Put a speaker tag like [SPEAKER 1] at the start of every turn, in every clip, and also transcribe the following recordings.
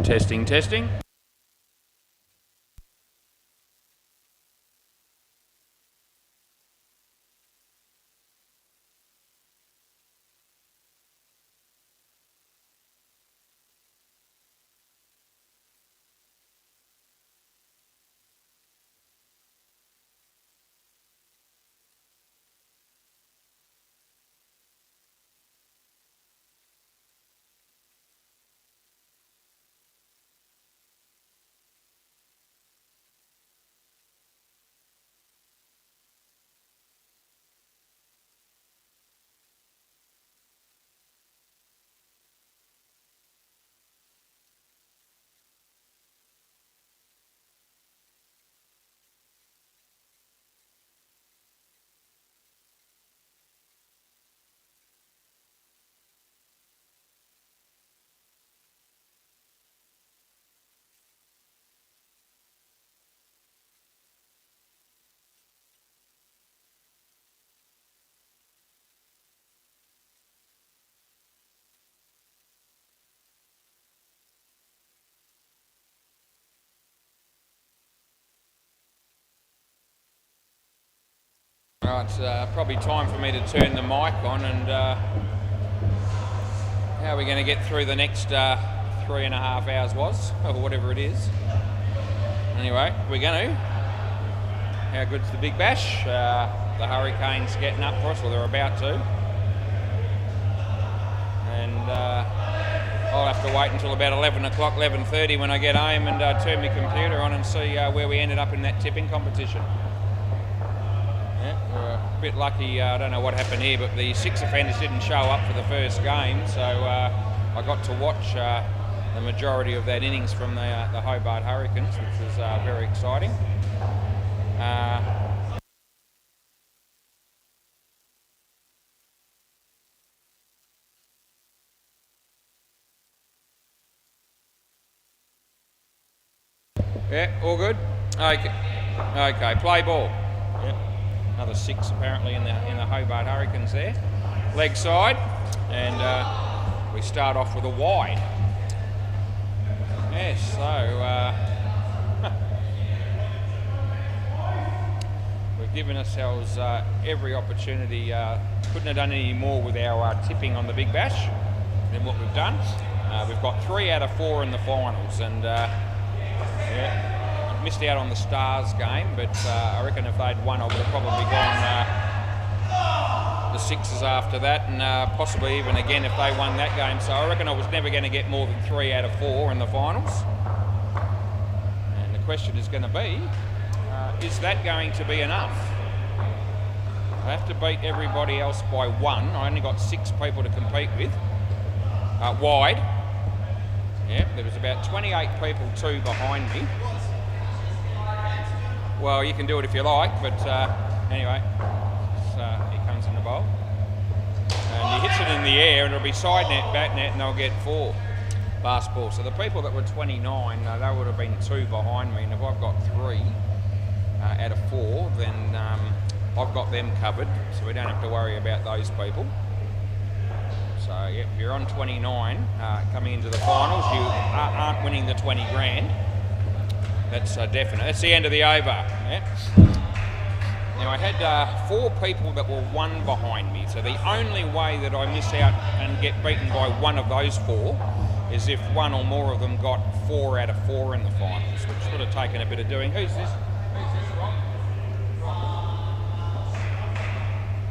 [SPEAKER 1] Testing, testing. Right, it's probably time for me to turn the mic on, and how are we going to get through the next 3.5 hours or whatever it is. Anyway, we're going to. How good's the Big Bash? The Hurricanes getting up for us, or they're about to. And I'll have to wait until about 11 o'clock, 11:30 when I get home and turn my computer on and see where we ended up in that tipping competition. We're a bit lucky, I don't know what happened here, but the 6 offenders didn't show up for the first game, so I got to watch the majority of that innings from the Hobart Hurricanes, which was very exciting. Yeah, all good? Okay, play ball. Yep. Another 6 apparently in the Hobart Hurricanes there. Leg side, and we start off with a wide. Yes, so we've given ourselves every opportunity. Couldn't have done any more with our tipping on the Big Bash than what we've done. We've got 3 out of 4 in the finals, and yeah. Missed out on the Stars game, but I reckon if they'd won, I would have probably gone the Sixers after that, and possibly even again if they won that game. So I reckon I was never going to get more than 3 out of 4 in the finals. And the question is going to be, is that going to be enough? I have to beat everybody else by 1. I only got 6 people to compete with. Wide. Yeah, there was about 28 people, 2 behind me. Well, you can do it if you like, but anyway, he comes in the bowl. And he hits it in the air, and it'll be side net, back net, and they'll get 4 last ball. So the people that were 29, they would have been 2 behind me, and if I've got 3 out of 4, then I've got them covered, so we don't have to worry about those people. So, yeah, if you're on 29 coming into the finals, you aren't winning the 20 grand. That's definite. That's the end of the over. Yeah. Now, I had 4 people that were 1 behind me, so the only way that I miss out and get beaten by 1 of those 4 is if 1 or more of them got 4 out of 4 in the finals, which would have taken a bit of doing. Who's this?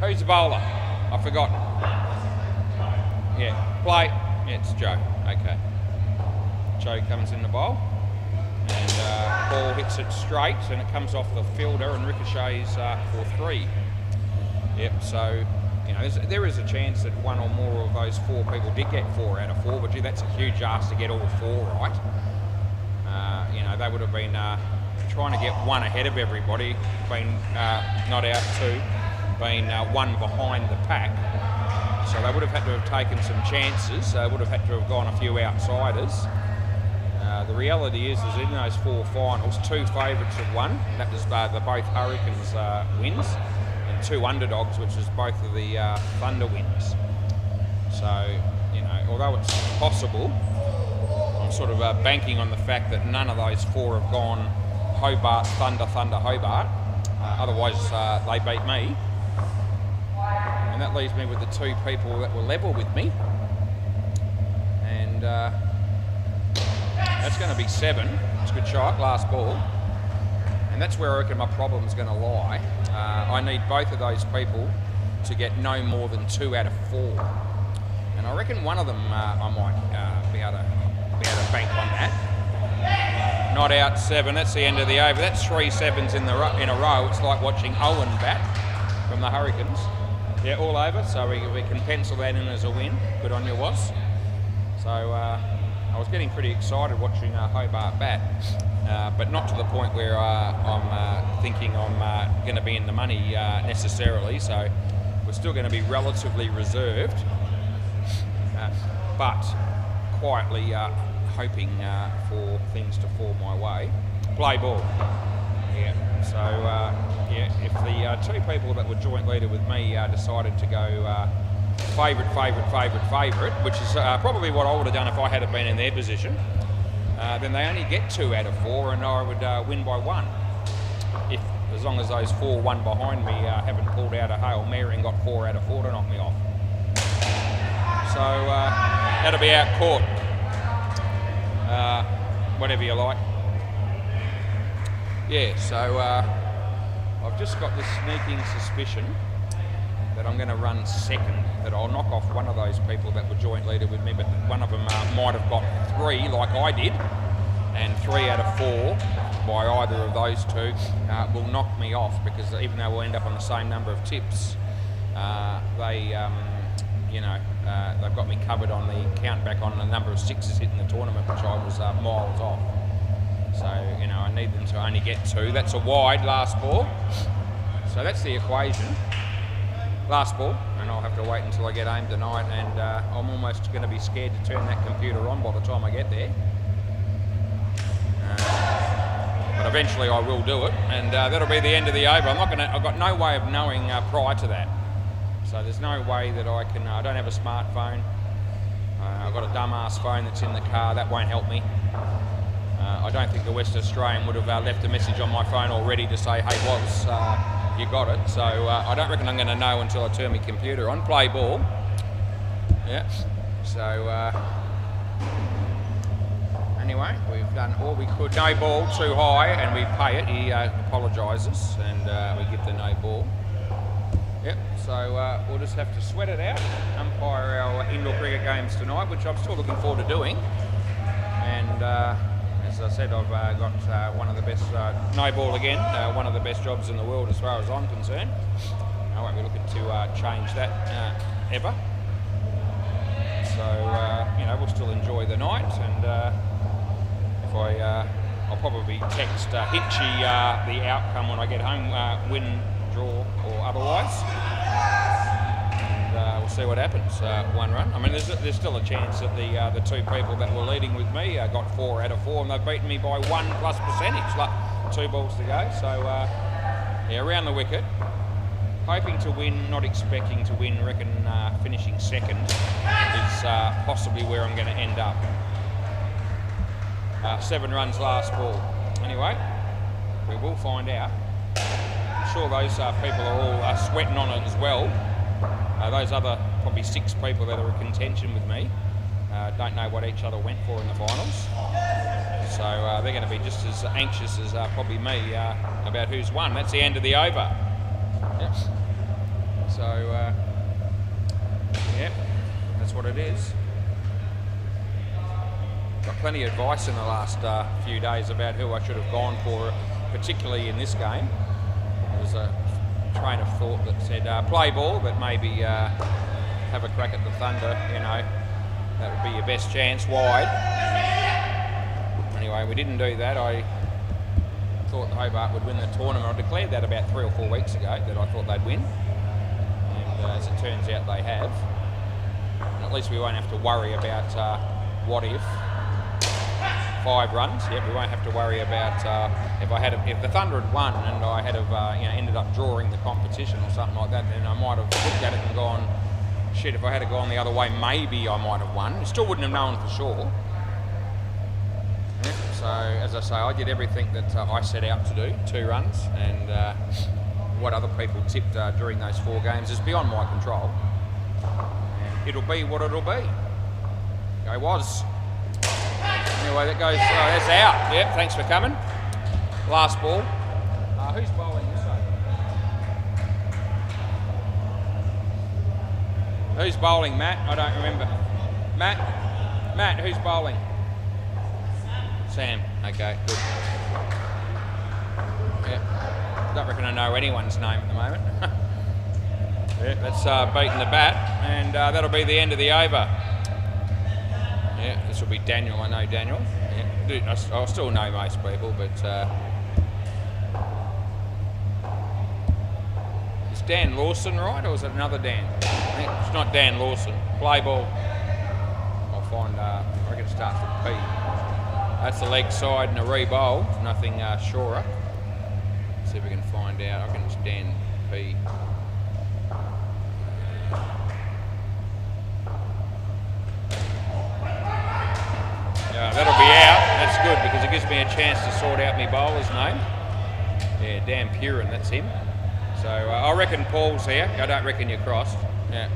[SPEAKER 1] Who's the bowler? I've forgotten. Yeah, play. Yeah, it's Joe. Okay. Joe comes in the bowl. And ball hits it straight, and it comes off the fielder and ricochets for 3. Yep, so, you know, there is a chance that 1 or more of those 4 people did get 4 out of 4, but gee, that's a huge ask to get all 4 right. You know, they would have been trying to get 1 ahead of everybody, been not out 2, been 1 behind the pack. So they would have had to have taken some chances, would have had to have gone a few outsiders. The reality is in those 4 finals, 2 favourites have won. That was the both Hurricanes wins, and 2 underdogs, which is both of the Thunder wins. So, you know, although it's possible I'm sort of banking on the fact that none of those 4 have gone Hobart, Thunder, Hobart. Otherwise, they beat me. And that leaves me with the 2 people that were level with me. And that's going to be 7. It's a good shot, last ball. And that's where I reckon my problem's going to lie. I need both of those people to get no more than 2 out of 4. And I reckon one of them I might be able to bank on that. Not out 7, that's the end of the over. That's 3 7s in a row. It's like watching Owen bat from the Hurricanes. Yeah, all over, so we can pencil that in as a win. Good on you, Was. So I was getting pretty excited watching Hobart bat, but not to the point where I'm thinking I'm going to be in the money necessarily, so we're still going to be relatively reserved, but quietly hoping for things to fall my way. Play ball. Yeah, so yeah, if the 2 people that were joint leader with me decided to go favourite, which is probably what I would have done if I had been in their position, then they only get 2 out of 4 and I would win by 1. As long as those 4 won behind me haven't pulled out a Hail Mary and got 4 out of 4 to knock me off. So that'll be out court. Whatever you like. Yeah, so I've just got this sneaking suspicion that I'm going to run second, that I'll knock off one of those people that were joint leader with me, but one of them might have got 3 like I did, and 3 out of 4 by either of those 2 will knock me off, because even though we'll end up on the same number of tips, they've got me covered on the count back on the number of 6s hit in the tournament, which I was miles off. So, I need them to only get 2. That's a wide last ball. So that's the equation. Last ball, and I'll have to wait until I get home tonight, and I'm almost going to be scared to turn that computer on by the time I get there. But eventually I will do it, and that'll be the end of the over. I've got no way of knowing prior to that. So there's no way that I can, I don't have a smartphone. I've got a dumbass phone that's in the car, that won't help me. I don't think the West Australian would have left a message on my phone already to say, hey, Was, you got it. So I don't reckon I'm going to know until I turn my computer on. Play ball. Yeah. So anyway, we've done all we could. No ball, too high, and we pay it. He apologises, and we give the no ball. Yep, so we'll just have to sweat it out, umpire our indoor cricket games tonight, which I'm still looking forward to doing. And as I said, I've got one of the best, no ball again, one of the best jobs in the world as far as I'm concerned. I won't be looking to change that ever. So, we'll still enjoy the night, and if I'll probably text Hitchy the outcome when I get home, win, draw or otherwise. And we'll see what happens. 1 run. I mean, there's still a chance that the 2 people that were leading with me got 4 out of 4, and they've beaten me by 1 plus percentage. Like 2 balls to go. So yeah, around the wicket. Hoping to win, not expecting to win. Reckon finishing second is possibly where I'm going to end up. 7 runs last ball. Anyway, we will find out. I'm sure those people are all sweating on it as well. Those other probably 6 people that are in contention with me don't know what each other went for in the finals. So they're going to be just as anxious as probably me about who's won. That's the end of the over. Yep. So, yeah, that's what it is. Got plenty of advice in the last few days about who I should have gone for, particularly in this game. There was a train of thought that said play ball, but maybe have a crack at the Thunder, that would be your best chance, wide. Anyway, we didn't do that. I thought Hobart would win the tournament. I declared that about 3 or 4 weeks ago, that I thought they'd win. And as it turns out, they have. And at least we won't have to worry about what if. 5 runs. Yep, we won't have to worry about if the Thunder had won and I had ended up drawing the competition or something like that, then I might have looked at it and gone, shit, if I had gone the other way, maybe I might have won. I still wouldn't have known for sure. So, as I say, I did everything that I set out to do, 2 runs, and what other people tipped during those 4 games is beyond my control. And it'll be what it'll be. Go Was. Anyway, that goes, that's out. Yep, thanks for coming. Last ball. Who's bowling this over? Who's bowling, Matt? I don't remember. Matt, who's bowling? Sam. Okay, good. Yeah. Don't reckon I know anyone's name at the moment. Yeah, that's beating the bat, and that'll be the end of the over. Yeah, this will be Daniel. I know Daniel. Yeah, I still know most people, but is Dan Lawson right, or is it another Dan? I think it's not Dan Lawson. Play ball. I'll find. I reckon it starts with P. That's the leg side and a re-bowl. Nothing surer. See if we can find out. I reckon it's Dan P. That'll be out. That's good because it gives me a chance to sort out my bowler's name. Yeah, Dan Purin, that's him. So I reckon Paul's here. I don't reckon you're crossed. Yeah.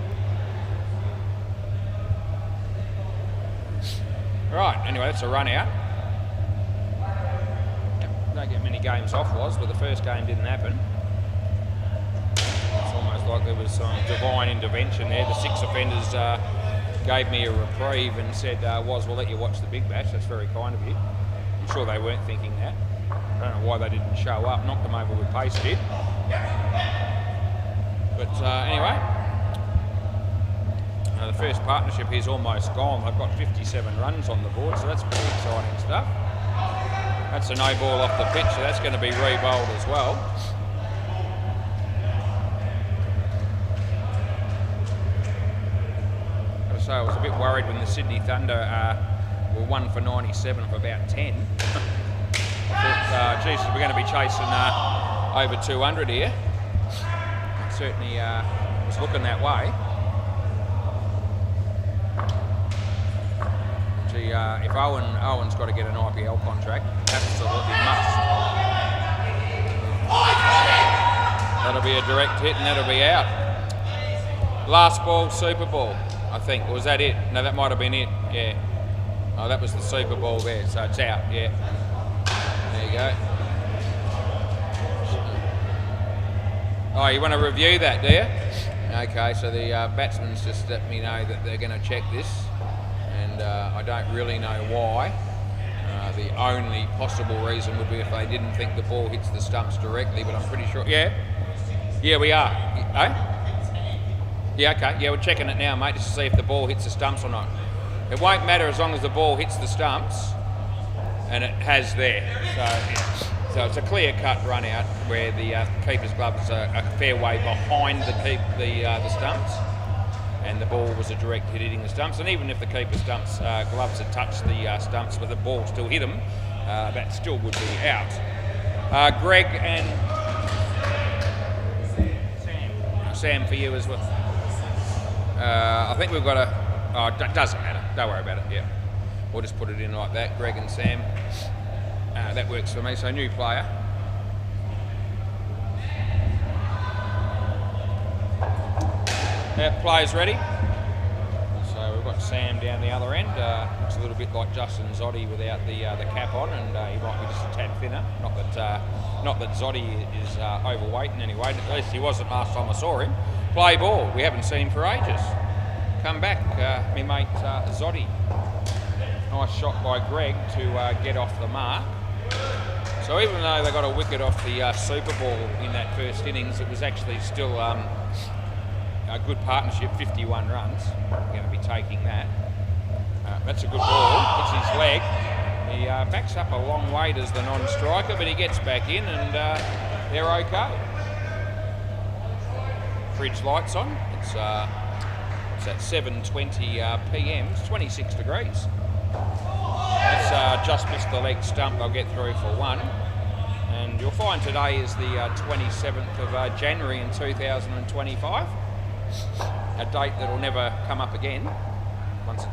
[SPEAKER 1] Right, anyway, that's a run out. Don't get many games off, but the first game didn't happen. It's almost like there was some divine intervention there. The 6 offenders gave me a reprieve and said, we'll let you watch the big bash. That's very kind of you. I'm sure they weren't thinking that. I don't know why they didn't show up. Knocked them over with pace did. But anyway, the first partnership is almost gone. They've got 57 runs on the board, so that's pretty exciting stuff. That's a no ball off the pitch, so that's going to be re-bowled as well. So I was a bit worried when the Sydney Thunder were 1 for 97 of about 10. I thought, Jesus, we're going to be chasing over 200 here. It certainly was looking that way. Gee, if Owen's got to get an IPL contract, absolutely must. That'll be a direct hit and that'll be out. Last ball, Super Ball, I think. Or was that it? No, that might have been it. Yeah. Oh, that was the Super Ball there, so it's out. Yeah. There you go. Oh, you want to review that, do you? Okay, so the batsman's just let me know that they're going to check this, and I don't really know why. The only possible reason would be if they didn't think the ball hits the stumps directly, but I'm pretty sure. Yeah? Yeah, we are. Eh? Yeah, okay. Yeah, we're checking it now, mate, just to see if the ball hits the stumps or not. It won't matter as long as the ball hits the stumps, and it has there. So it's a clear-cut run out where the keeper's gloves are a fair way behind the stumps, and the ball was a direct hit hitting the stumps. And even if the keeper's gloves had touched the stumps, but the ball still hit them, that still would be out. Greg and Sam for you as well. I think we've got a... Oh, it doesn't matter. Don't worry about it, yeah. We'll just put it in like that, Greg and Sam. That works for me, so new player. Players ready. So we've got Sam down the other end. Looks a little bit like Justin Zoddy without the cap on, and he might be just a tad thinner. Not that Zoddy is overweight in any way. At least he wasn't last time I saw him. Play ball. We haven't seen him for ages. Come back, me mate Zoddy. Nice shot by Greg to get off the mark. So even though they got a wicket off the Super Ball in that first innings, it was actually still a good partnership, 51 runs. We're going to be taking that. That's a good ball. It's his leg. He backs up a long way as the non-striker, but he gets back in and they're okay. Fridge lights on. It's at 7:20 p.m. It's 26 degrees. That's just missed the leg stump. They'll get through for 1. And you'll find today is the 27th of January in 2025. A date that will never come up again. once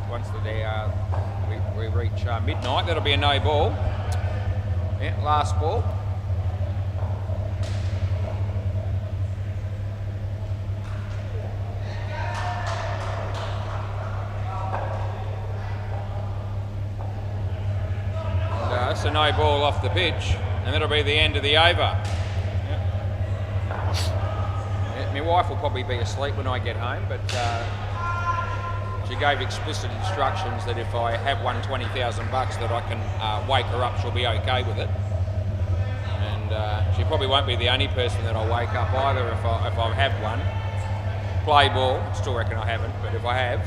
[SPEAKER 1] we reach midnight, that'll be a no ball. Yeah, last ball. That's a no ball off the pitch, and that'll be the end of the over. My wife will probably be asleep when I get home, but she gave explicit instructions that if I have won $20,000 that I can wake her up, she'll be okay with it. And she probably won't be the only person that I'll wake up either if I have won. Play ball, still reckon I haven't, but if I have,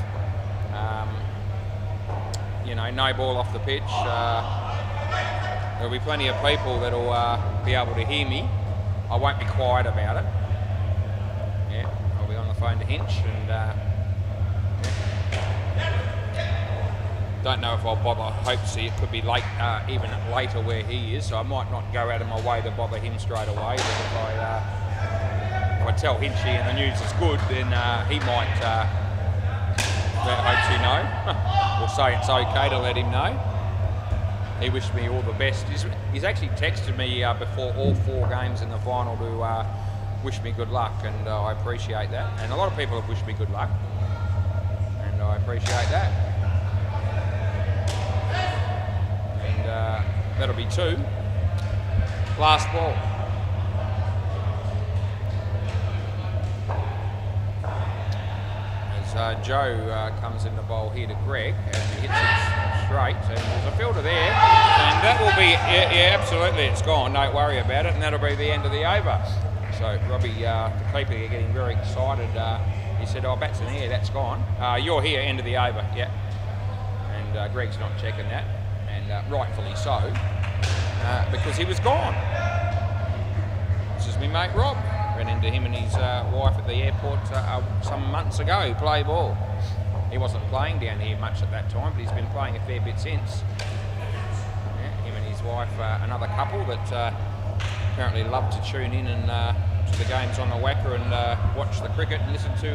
[SPEAKER 1] no ball off the pitch, there'll be plenty of people that'll be able to hear me. I won't be quiet about it. Yeah, I'll be on the phone to Hinch, and don't know if I'll bother Hopesy. It could be late, even later where he is, so I might not go out of my way to bother him straight away. But if I tell Hinchy and the news is good, then he might let Hopesy know, or say it's okay to let him know. He wished me all the best. He's actually texted me before all 4 games in the final to wish me good luck, and I appreciate that. And a lot of people have wished me good luck, and I appreciate that. And that'll be 2. Last ball. As Joe comes in the bowl here to Greg, and he hits it straight, and there's a fielder there, and that will be, yeah, absolutely, it's gone, don't worry about it, and that'll be the end of the over. So Robbie, the keeper, getting very excited. He said, "Oh, bat's in the air, that's gone. You're here, end of the over." Yeah. And Greg's not checking that, and rightfully so, because he was gone. This is me mate Rob. Ran into him and his wife at the airport some months ago, play ball. He wasn't playing down here much at that time, but he's been playing a fair bit since. Yeah, him and his wife, another couple that apparently love to tune in and to the games on the WACA and watch the cricket and listen to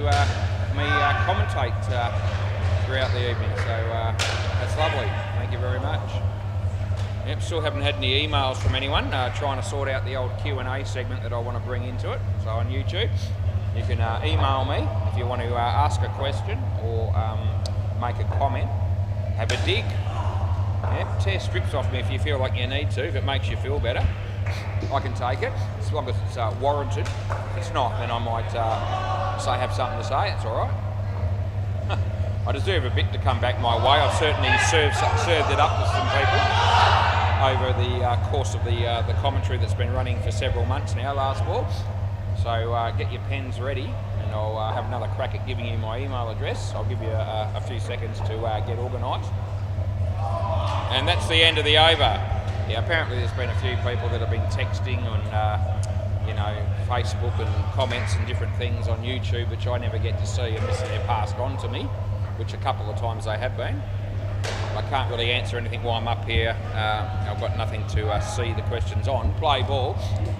[SPEAKER 1] me commentate throughout the evening. So that's lovely. Thank you very much. Yep, still haven't had any emails from anyone. Trying to sort out the old Q&A segment that I want to bring into it. So on YouTube, you can email me if you want to ask a question or make a comment. Have a dig. Yep, tear strips off me if you feel like you need to, if it makes you feel better. I can take it, as long as it's warranted. If it's not, then I might have something to say. It's all right. I deserve a bit to come back my way. I've certainly served it up to some people over the course of the commentary that's been running for several months now, last ball. So get your pens ready, and I'll have another crack at giving you my email address. I'll give you a few seconds to get organised. And that's the end of the over. Yeah, apparently there's been a few people that have been texting on, Facebook and comments and different things on YouTube, which I never get to see unless they're passed on to me, which a couple of times they have been. I can't really answer anything while I'm up here. I've got nothing to see the questions on. Play ball.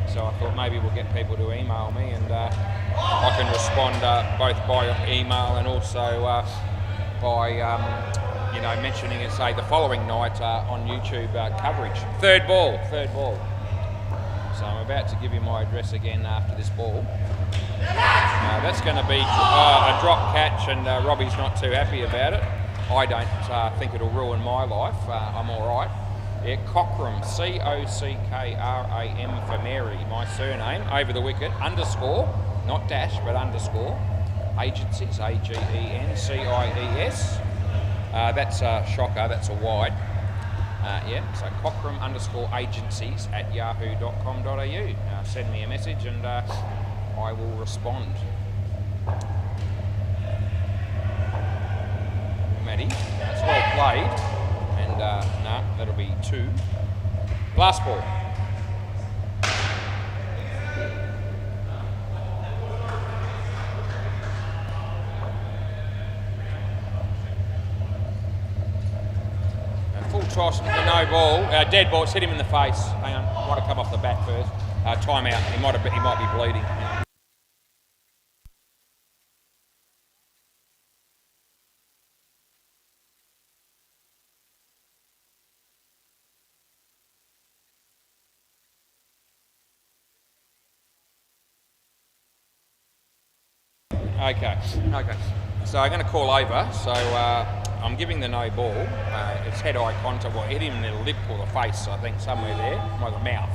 [SPEAKER 1] So I thought maybe we'll get people to email me, and I can respond both by email and also by mentioning it, say, the following night on YouTube coverage. Third ball. So I'm about to give you my address again after this ball. That's going to be a drop catch, and Robbie's not too happy about it. I don't think it'll ruin my life. I'm all right. Yeah, Cockram, Cockram for Mary, my surname, over the wicket, _ not dash, but _ agencies, AGENCIES. That's a shocker, that's a wide. So Cockram _ agencies at yahoo.com.au. Send me a message and I will respond. Matty, that's well played. And that'll be 2. Last ball. Full toss and no ball. Dead ball. It's hit him in the face. Hang on, might have come off the bat first. Time out. He might be bleeding. Okay. So I'm going to call over. So I'm giving the no ball. It's head-eye contact. Well, hit him in the lip or the face, I think, somewhere there, by the mouth.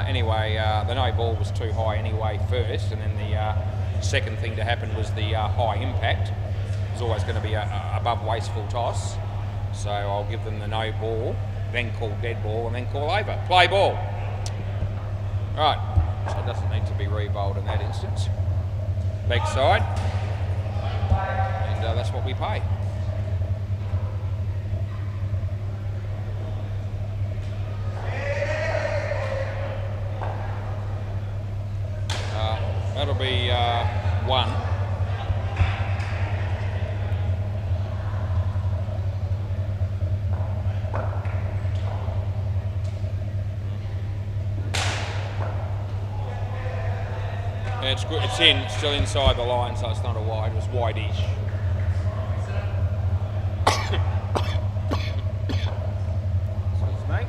[SPEAKER 1] Anyway, the no ball was too high anyway first, and then the second thing to happen was the high impact. It was always going to be a above wasteful toss. So I'll give them the no ball, then call dead ball, and then call over. Play ball. Right. So it doesn't need to be re-bowled in that instance. Leg side. And that's what we pay. That'll be 1. Yeah, it's good. It's in. It's still inside the line, so it's not a wide. It was wide-ish. Excuse me.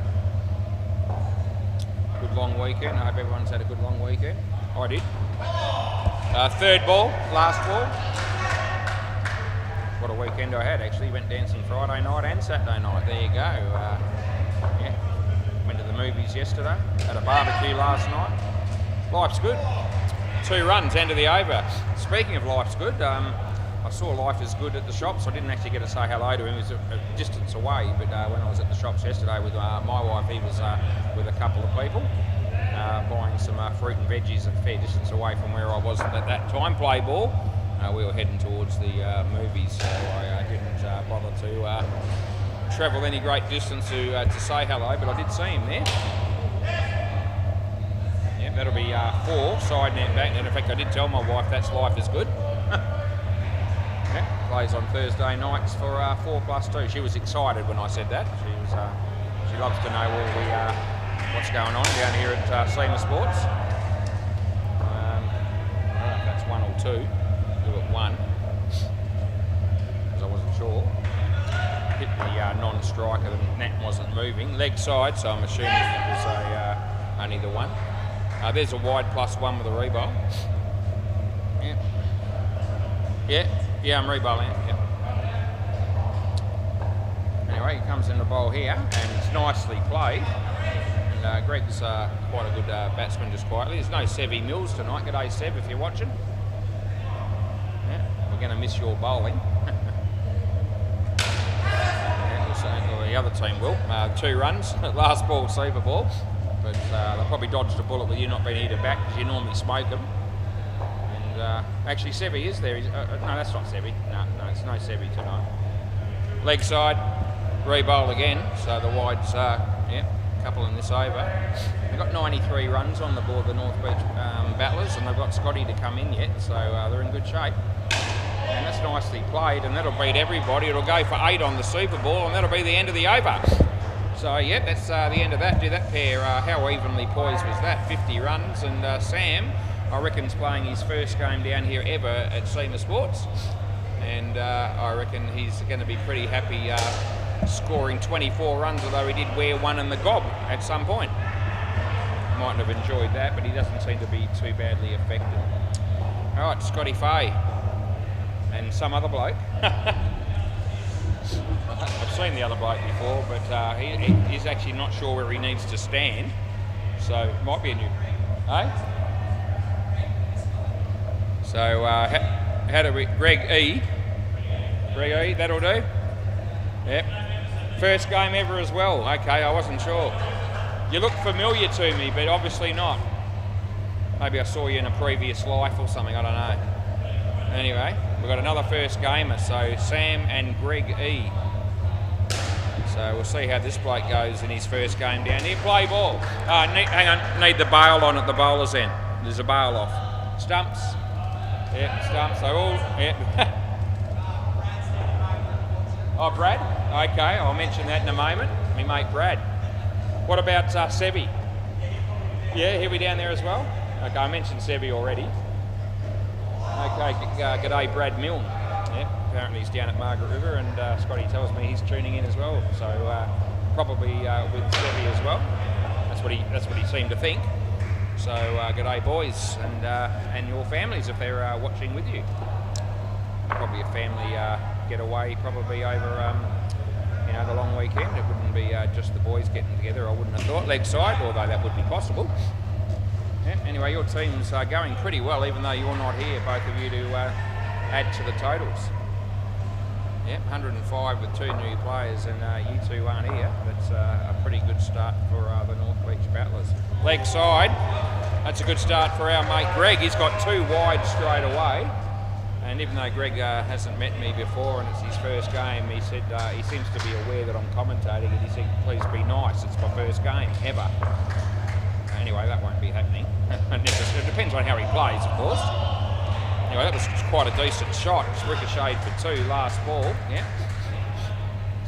[SPEAKER 1] Good long weekend. I hope everyone's had a good long weekend. I did. Third ball, last ball. What a weekend I had, actually. Went dancing Friday night and Saturday night. There you go. Yeah. Went to the movies yesterday. Had a barbecue last night. Life's good. 2 runs, end of the over. Speaking of life's good, I saw Life is Good at the shops. I didn't actually get to say hello to him. He was a distance away, but when I was at the shops yesterday with my wife, he was with a couple of people. Buying some fruit and veggies a fair distance away from where I was at that time. Play ball. We were heading towards the movies, so I didn't bother to travel any great distance to say hello, but I did see him there. Yeah, that'll be 4, side net back, and in fact I did tell my wife that's Life is Good. Yeah, plays on Thursday nights for 4+2. She was excited when I said that. She loves to know all the what's going on down here at SEMA Sports. I don't know if that's 1 or 2. We've got 1, because I wasn't sure. Hit the non-striker, the net wasn't moving. Leg side, so I'm assuming it was only the 1. There's a wide +1 with a rebowl. Yeah, I'm rebowling it. Yeah. Anyway, he comes in the bowl here, and it's nicely played. Greg's quite a good batsman, just quietly. There's no Sevy Mills tonight. G'day, Seb, if you're watching. Yeah, we're going to miss your bowling. Yeah, the other team will. 2 runs, last ball, Super Ball. But they'll probably dodged a bullet with you not being here to back, because you normally smoke them. And actually, Sevy is there. No, that's not Sevy. No, it's no Sevy tonight. Leg side, re-bowl again. So the wides, yeah. Couple in this over. They've got 93 runs on the board, the North Beach Battlers, and they've got Scotty to come in yet, so they're in good shape. And that's nicely played, and that'll beat everybody. It'll go for 8 on the Super Ball, and that'll be the end of the over. So, yeah, that's the end of that. Do that pair, how evenly poised was that? 50 runs, and Sam, I reckon's playing his first game down here ever at SEMA Sports, and I reckon he's going to be pretty happy scoring 24 runs, although he did wear 1 in the gob at some point. Mightn't have enjoyed that, but he doesn't seem to be too badly affected. All right, Scotty Fay and some other bloke. I've seen the other bloke before, but he's actually not sure where he needs to stand, so it might be a new... Eh? So, how do we... Greg E, that'll do? Yep. First game ever as well. Okay, I wasn't sure. You look familiar to me, but obviously not. Maybe I saw you in a previous life or something, I don't know. Anyway, we've got another first gamer, so Sam and Greg E. So we'll see how this bloke goes in his first game down here. Play ball. Hang on, need the bail on at the bowler's end. There's a bail off. Stumps. Yep, stumps. So all... Yep. Oh, Brad? Okay, I'll mention that in a moment. Me mate Brad. What about Sebi? Yeah, he'll be down there as well? Okay, I mentioned Sebi already. Okay, g'day Brad Milne. Yeah, apparently he's down at Margaret River, and Scotty tells me he's tuning in as well. So probably with Sebi as well. That's what he seemed to think. So g'day boys and your families if they're watching with you. Probably a family getaway probably over the long weekend. It wouldn't be just the boys getting together, I wouldn't have thought, leg side, although that would be possible. Yeah, anyway, your team's going pretty well, even though you're not here, both of you, to add to the totals. Yep, 105 with 2 new players, and you two aren't here. That's a pretty good start for the North Beach Battlers. Leg side, that's a good start for our mate Greg. He's got 2 wide straight away. And even though Greg hasn't met me before and it's his first game, he said he seems to be aware that I'm commentating, and he said, please be nice, it's my first game ever. Anyway, that won't be happening. It depends on how he plays, of course. Anyway, that was quite a decent shot. It's ricocheted for 2 last ball. Yeah.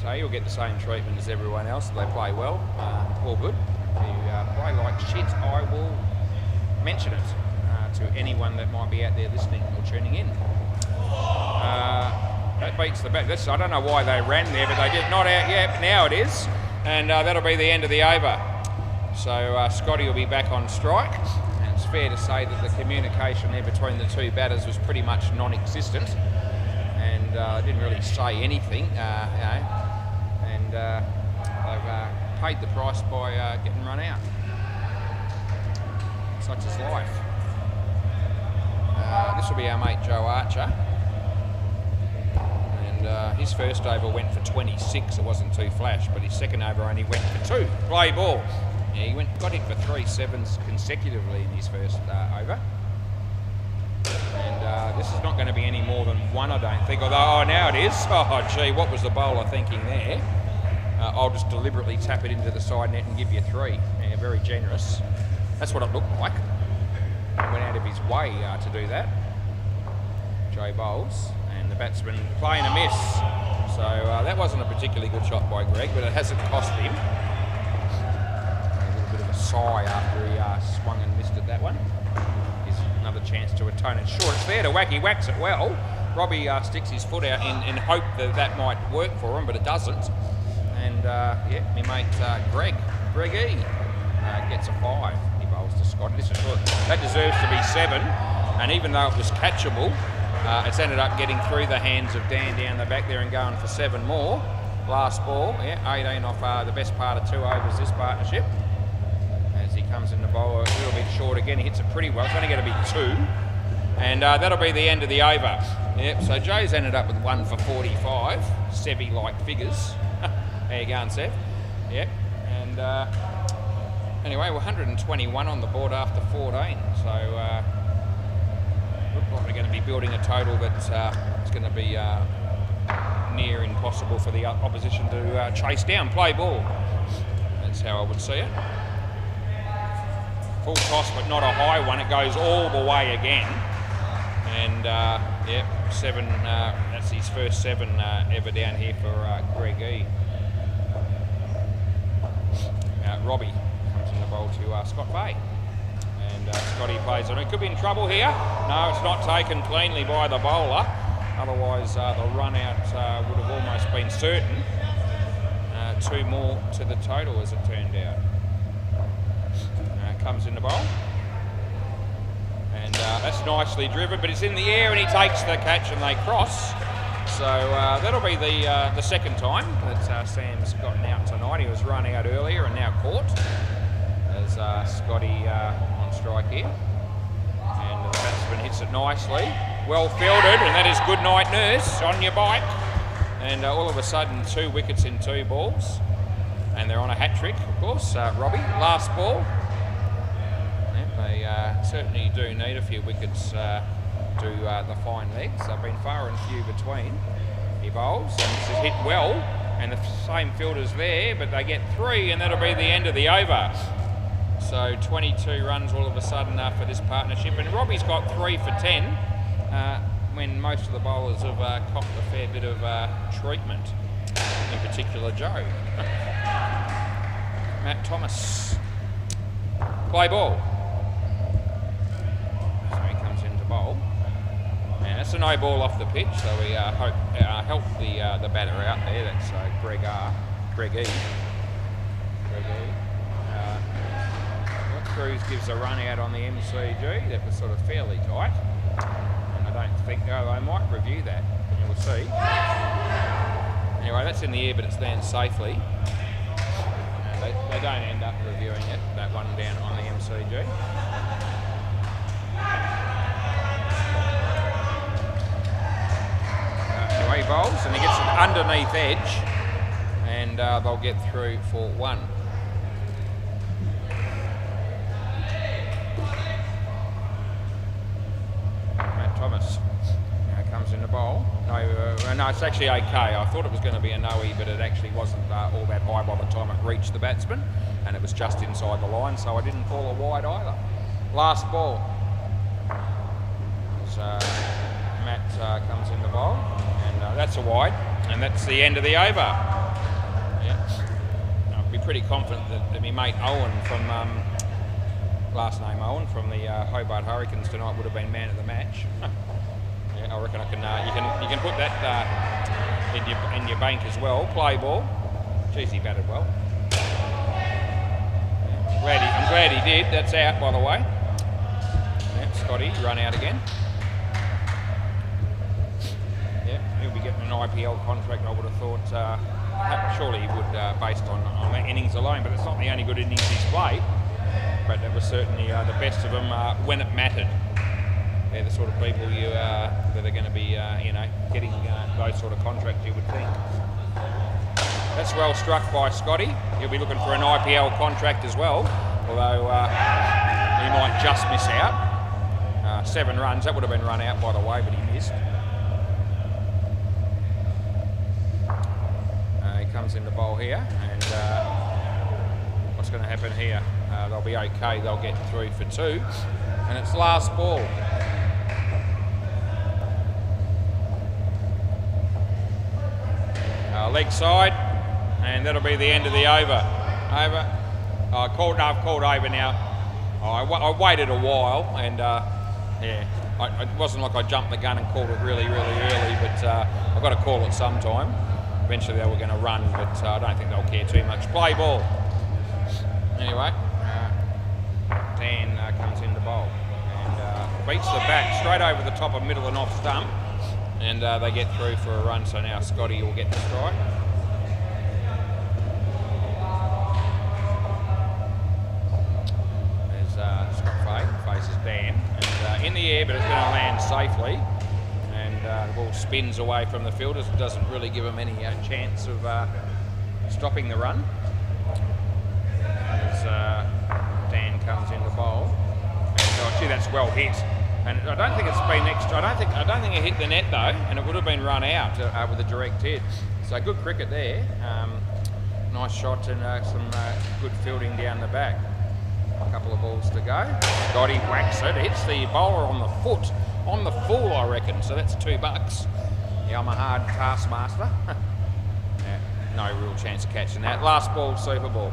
[SPEAKER 1] So you'll get the same treatment as everyone else. They play well. All good. If you play like shit, I will mention it to anyone that might be out there listening or tuning in. That beats the back. I don't know why they ran there, but they did not out yet. Now it is. And that'll be the end of the over. So Scotty will be back on strike. And it's fair to say that the communication there between the 2 batters was pretty much non-existent. And didn't really say anything, And they've paid the price by getting run out. Such is life. This will be our mate Joe Archer. And his first over went for 26. It wasn't too flash, but his second over only went for 2. Play ball. Yeah, he got in for 3 sevens consecutively in his first over. And this is not going to be any more than 1, I don't think. Although, now it is. Oh, gee, what was the bowler thinking there? I'll just deliberately tap it into the side net and give you 3. Yeah, very generous. That's what it looked like. He went out of his way to do that. Joe bowls, and the batsman playing a miss. So that wasn't a particularly good shot by Greg, but it hasn't cost him. A little bit of a sigh after he swung and missed at that one. Here's another chance to atone it short. It's there to wacky whacks it well. Robbie sticks his foot out in hope that that might work for him, but it doesn't. And yeah, my mate Greg E gets a 5. He bowls to Scott. That deserves to be 7, and even though it was catchable, it's ended up getting through the hands of Dan down the back there and going for 7 more. Last ball, yeah, 18 off the best part of 2 overs this partnership. As he comes in the bowl a little bit short again, he hits it pretty well. It's only going to be 2, and that'll be the end of the over. Yep, so Joe's ended up with 1 for 45, Sevy-like figures. There you go, Sev. Yep, and anyway, we're 121 on the board after 14, so looks like we're going to be building a total that's going to be near impossible for the opposition to chase down. Play ball. That's how I would see it. Full toss, but not a high one. It goes all the way again. And, yep, 7, that's his first 7 ever down here for Greg E. Robbie comes in the bowl to Scott Bay. And Scotty plays on it. Could be in trouble here. No, it's not taken cleanly by the bowler. Otherwise, the run out would have almost been certain. 2 more to the total, as it turned out. Comes in the bowl. And that's nicely driven, but it's in the air and he takes the catch and they cross. So that'll be the second time that Sam's gotten out tonight. He was run out earlier and now caught. As Scotty on strike here. And the batsman hits it nicely. Well fielded, and that is good night nurse on your bike. And all of a sudden 2 wickets in 2 balls. And they're on a hat-trick, of course. Robbie, last ball. Yep, they certainly do need a few wickets to the fine legs. They've been far and few between. He bowls, and this is hit well. And the same fielder's there, but they get 3, and that'll be the end of the over. So 22 runs all of a sudden for this partnership, and Robbie's got 3 for 10 when most of the bowlers have copped a fair bit of treatment, in particular Joe. Matt Thomas. Play ball. So he comes into bowl. And that's a no ball off the pitch, so we hope help the batter out there. That's Greg E. Cruz gives a run out on the MCG. That was sort of fairly tight. And I don't think, they might review that. We'll see. Anyway, that's in the air, but it stands safely. They don't end up reviewing it, that one down on the MCG. Anyway, he bowls and he gets it underneath edge, and they'll get through for 1. Matt Thomas comes in the bowl. No, it's actually okay. I thought it was going to be a no-e, but it actually wasn't all that high by the time it reached the batsman, and it was just inside the line, so I didn't call a wide either. Last ball. So Matt comes in the bowl, and that's a wide, and that's the end of the over. Yeah. I'd be pretty confident that my mate Owen from, last name Owen, from the Hobart Hurricanes tonight would have been man of the match. Yeah, I reckon I can. You can put that in your bank as well. Play ball. Jeez, he batted well. Yeah, I'm glad he did. That's out, by the way. Yeah, Scotty run out again. Yeah, he'll be getting an IPL contract. I would have thought. Surely he would, based on innings alone. But it's not the only good innings he's played. But it was certainly the best of them when it mattered. They're the sort of people that are going to be, getting those sort of contracts, you would think. That's well struck by Scotty. He'll be looking for an IPL contract as well, although he might just miss out. 7 runs, that would have been run out, by the way, but he missed. He comes in the bowl here, and what's going to happen here? They'll be okay, they'll get through for 2, and it's last ball. Leg side, and that'll be the end of the over. Over. I've called over now. I waited a while, and it wasn't like I jumped the gun and called it really, really early, but I've got to call it sometime. Eventually they were going to run, but I don't think they'll care too much. Play ball. Anyway, Dan comes in the bowl and beats the bat straight over the top of middle and off stump. And they get through for a run, so now Scotty will get the strike. There's Scott faces Dan, and in the air, but it's going to land safely. And the ball spins away from the fielders. It doesn't really give them any chance of stopping the run. As Dan comes in the bowl, and gee, that's well hit. And I don't think it's been I don't think it hit the net though, and it would have been run out with a direct hit. So good cricket there. Nice shot and some good fielding down the back. A couple of balls to go. Scotty whacks it. Hits the bowler on the foot, on the full, I reckon. So that's $2. Yeah, I'm a hard taskmaster. Yeah, no real chance of catching that. Last ball, super ball.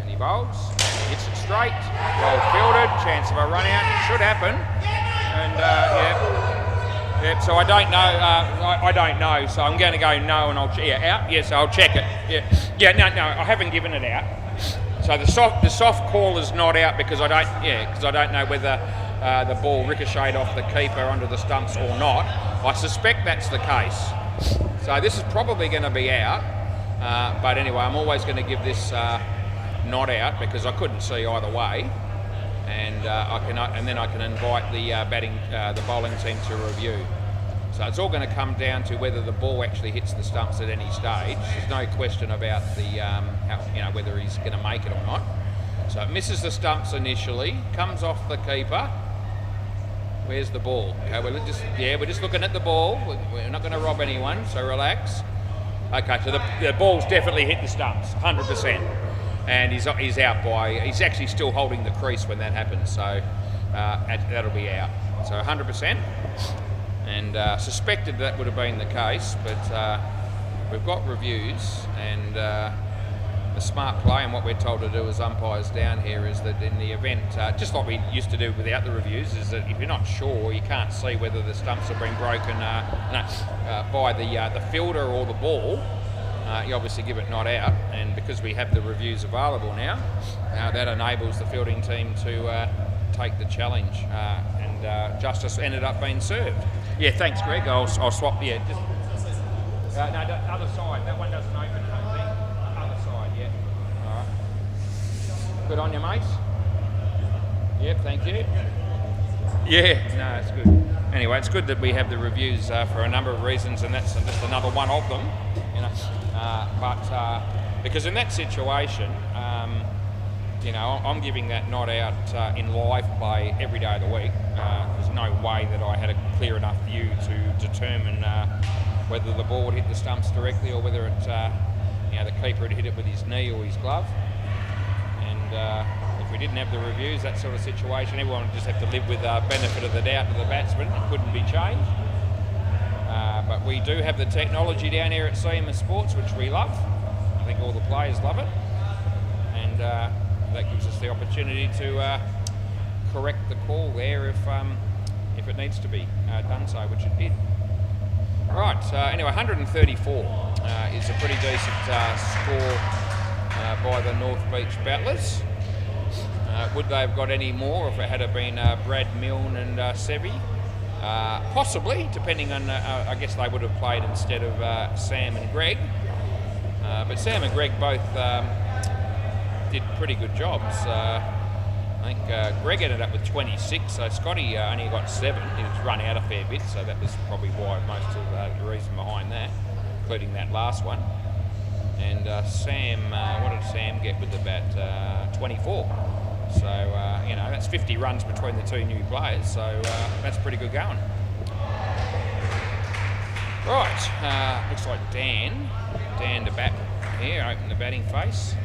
[SPEAKER 1] And he bowls. Hits it straight. Well fielded. Chance of a run out. Should happen. And yeah. So I don't know. I don't know. So I'm going to go no, and I'll out. Yes, I'll check it. Yeah. No. I haven't given it out. So the soft call is not out because I don't know whether the ball ricocheted off the keeper onto the stumps or not. I suspect that's the case. So this is probably going to be out. But anyway, I'm always going to give this not out because I couldn't see either way. And then I can invite the bowling team to review. So it's all going to come down to whether the ball actually hits the stumps at any stage. There's no question about whether he's going to make it or not. So it misses the stumps initially, comes off the keeper. Where's the ball? Okay, we're just looking at the ball. We're not going to rob anyone, so relax. Okay, so the ball's definitely hit the stumps, 100%. And he's out by, he's actually still holding the crease when that happens, so that'll be out. So 100%, and suspected that would have been the case, but we've got reviews, and the smart play and what we're told to do as umpires down here is that in the event, just like we used to do without the reviews, is that if you're not sure, you can't see whether the stumps have been broken by the fielder or the ball, you obviously give it not out, and because we have the reviews available now, that enables the fielding team to take the challenge, and justice ended up being served. Yeah, thanks, Greg. I'll swap. Yeah, just no, the other side. That one doesn't open. I don't think. Other side. Yeah. All right. Good on you, mate. Yep. Thank you. Yeah. No, it's good. Anyway, it's good that we have the reviews for a number of reasons, and that's just another one of them. You know, but because in that situation, you know, I'm giving that not out in live play every day of the week. There's no way that I had a clear enough view to determine whether the ball would hit the stumps directly or whether it, you know, the keeper had hit it with his knee or his glove. And if we didn't have the reviews, that sort of situation, everyone would just have to live with benefit of the doubt to the batsman. It couldn't be changed. But we do have the technology down here at CMA Sports, which we love. I think all the players love it. And that gives us the opportunity to correct the call there if it needs to be done so, which it did. Right, anyway, 134 is a pretty decent score by the North Beach Battlers. Would they have got any more if it had been Brad Milne and Sevi? Possibly, depending on, I guess they would have played instead of Sam and Greg. But Sam and Greg both did pretty good jobs. I think Greg ended up with 26, so Scotty only got 7. He was run out a fair bit, so that was probably why most of the reason behind that, including that last one. And Sam, what did Sam get with the bat? 24. So, you know, that's 50 runs between the two new players, so that's pretty good going. Right, looks like Dan to bat here, open the batting face.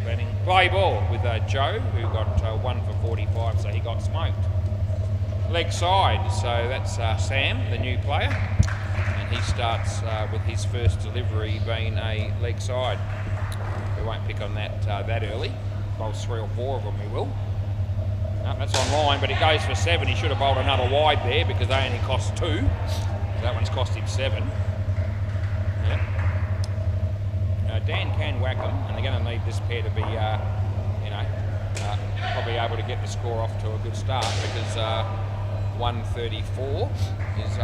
[SPEAKER 1] Play ball with Joe, who got 1 for 45, so he got smoked. Leg side, so that's Sam, the new player, and he starts with his first delivery being a leg side. We won't pick on that that early. Bowls 3 or 4 of them, we will. No, that's online, but it goes for 7. He should have bowled another wide there because they only cost 2. So that one's cost him 7. Yep. Dan can whack them, and they're going to need this pair to be, you know, probably able to get the score off to a good start because 134 is,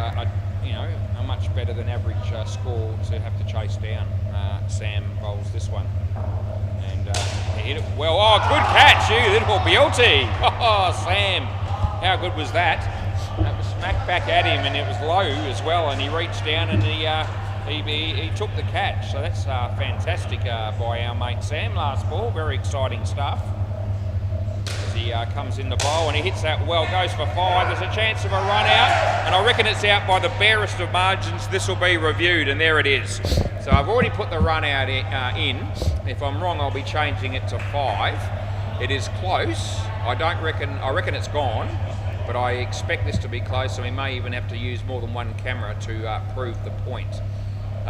[SPEAKER 1] you know, a much better than average score to have to chase down. Sam bowls this one. And he hit it well. Oh, good catch, you little beauty. Oh, Sam. How good was that? That was smacked back at him, and it was low as well, and he reached down and he took the catch. So that's fantastic by our mate Sam last ball. Very exciting stuff. As he comes in the bowl and he hits that well, goes for 5. There's a chance of a run out, and I reckon it's out by the barest of margins. This will be reviewed, and there it is. So I've already put the run out in. If I'm wrong, I'll be changing it to 5. It is close. I reckon it's gone, but I expect this to be close, and we may even have to use more than one camera to prove the point.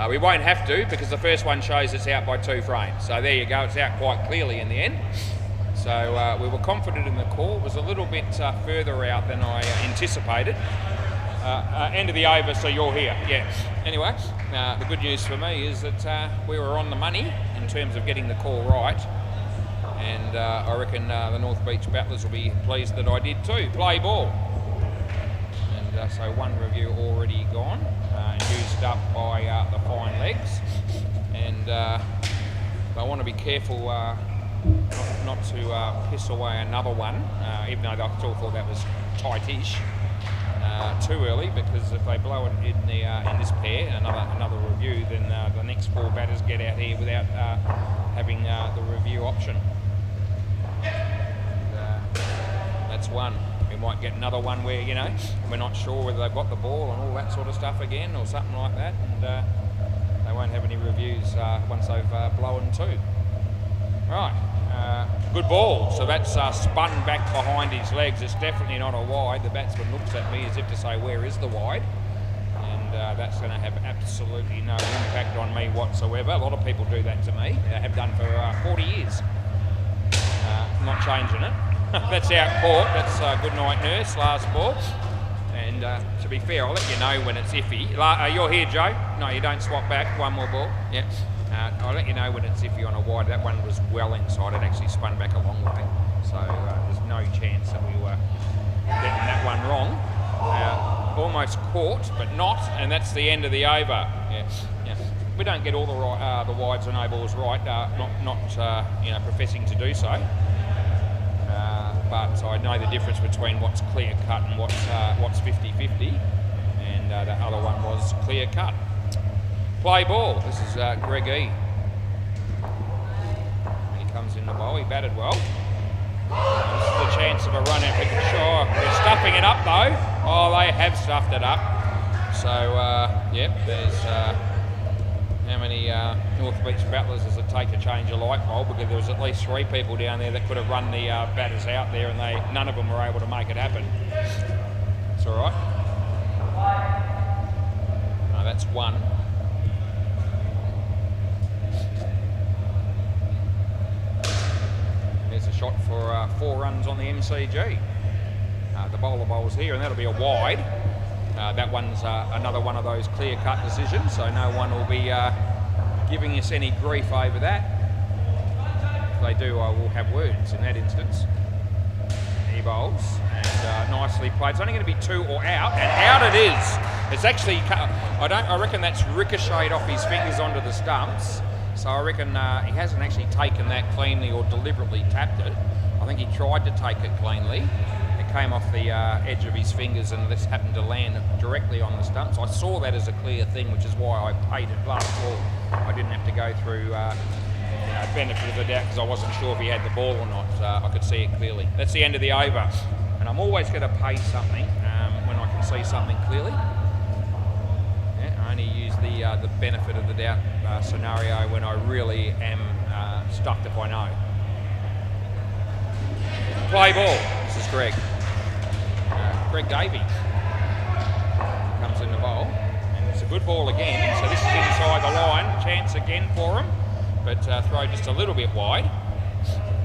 [SPEAKER 1] We won't have to because the first one shows it's out by 2 frames. So there you go, it's out quite clearly in the end. So we were confident in the call. It was a little bit further out than I anticipated. End of the over, so you're here. Yeah. Anyway, the good news for me is that we were on the money in terms of getting the call right. And I reckon the North Beach Battlers will be pleased that I did too. Play ball. And so one review already gone and used up by the fine legs. And I want to be careful not to piss away another one, even though I still thought that was tightish. Too early, because if they blow it in this pair, another review, then the next 4 batters get out here without having the review option. That's one. We might get another one where, you know, we're not sure whether they've got the ball and all that sort of stuff again, or something like that, and they won't have any reviews once they've blown 2. Right. Good ball. So that's spun back behind his legs. It's definitely not a wide. The batsman looks at me as if to say, where is the wide? And that's going to have absolutely no impact on me whatsoever. A lot of people do that to me. They have done for 40 years. Not changing it. That's out court. That's good night, nurse. Last ball. And to be fair, I'll let you know when it's iffy. You're here, Joe? No, you don't swap back. One more ball. Yeah. I'll let you know when it's iffy on a wide. That one was well inside. It actually spun back a long way. So there's no chance that we were getting that one wrong. Almost caught, but not, and that's the end of the over. Yeah. We don't get all the wides and no balls right. Not professing to do so. But I know the difference between what's clear cut and what's 50-50, and the other one was clear cut. Play ball. This is Greg E. He comes in the bowl. He batted well. This is the chance of a run out. Sure, they're stuffing it up though. Oh, they have stuffed it up. So there's how many North Beach battlers does it take to change a light bulb? Because there was at least 3 people down there that could have run the batters out there, and none of them were able to make it happen. It's all right. No, that's one. There's a shot for 4 runs on the MCG. The bowler bowls here, and that'll be a wide. That one's another one of those clear-cut decisions, so no one will be giving us any grief over that. If they do, I will have words in that instance. He bowls, and nicely played. It's only going to be 2 or out, and out it is. It's actually, I reckon that's ricocheted off his fingers onto the stumps, so I reckon he hasn't actually taken that cleanly or deliberately tapped it. I think he tried to take it cleanly. Came off the edge of his fingers, and this happened to land directly on the stumps. I saw that as a clear thing, which is why I paid it last ball. I didn't have to go through benefit of the doubt because I wasn't sure if he had the ball or not. I could see it clearly. That's the end of the over, and I'm always going to pay something when I can see something clearly. I only use the benefit of the doubt scenario when I really am stuffed if I know. Play ball. This is Greg. Greg Davies comes in the bowl, and it's a good ball again, so this is inside the line. Chance again for him, but throw just a little bit wide,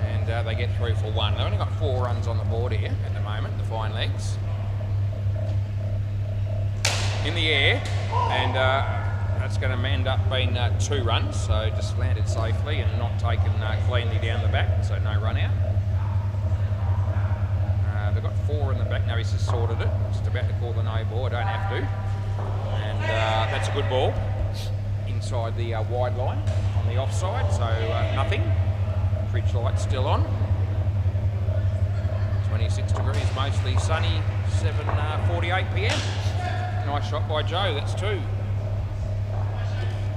[SPEAKER 1] and they get through for 1. They've only got 4 runs on the board here at the moment, the fine legs. In the air, and that's going to end up being 2 runs, so just landed safely and not taken cleanly down the back, so no run out. They've got 4 in the back. Now he's just sorted it. Just about to call the no ball. I don't have to. And that's a good ball. Inside the wide line on the offside. So nothing. Fridge light's still on. 26 degrees, mostly sunny. 7:48 p.m. Nice shot by Joe. That's 2.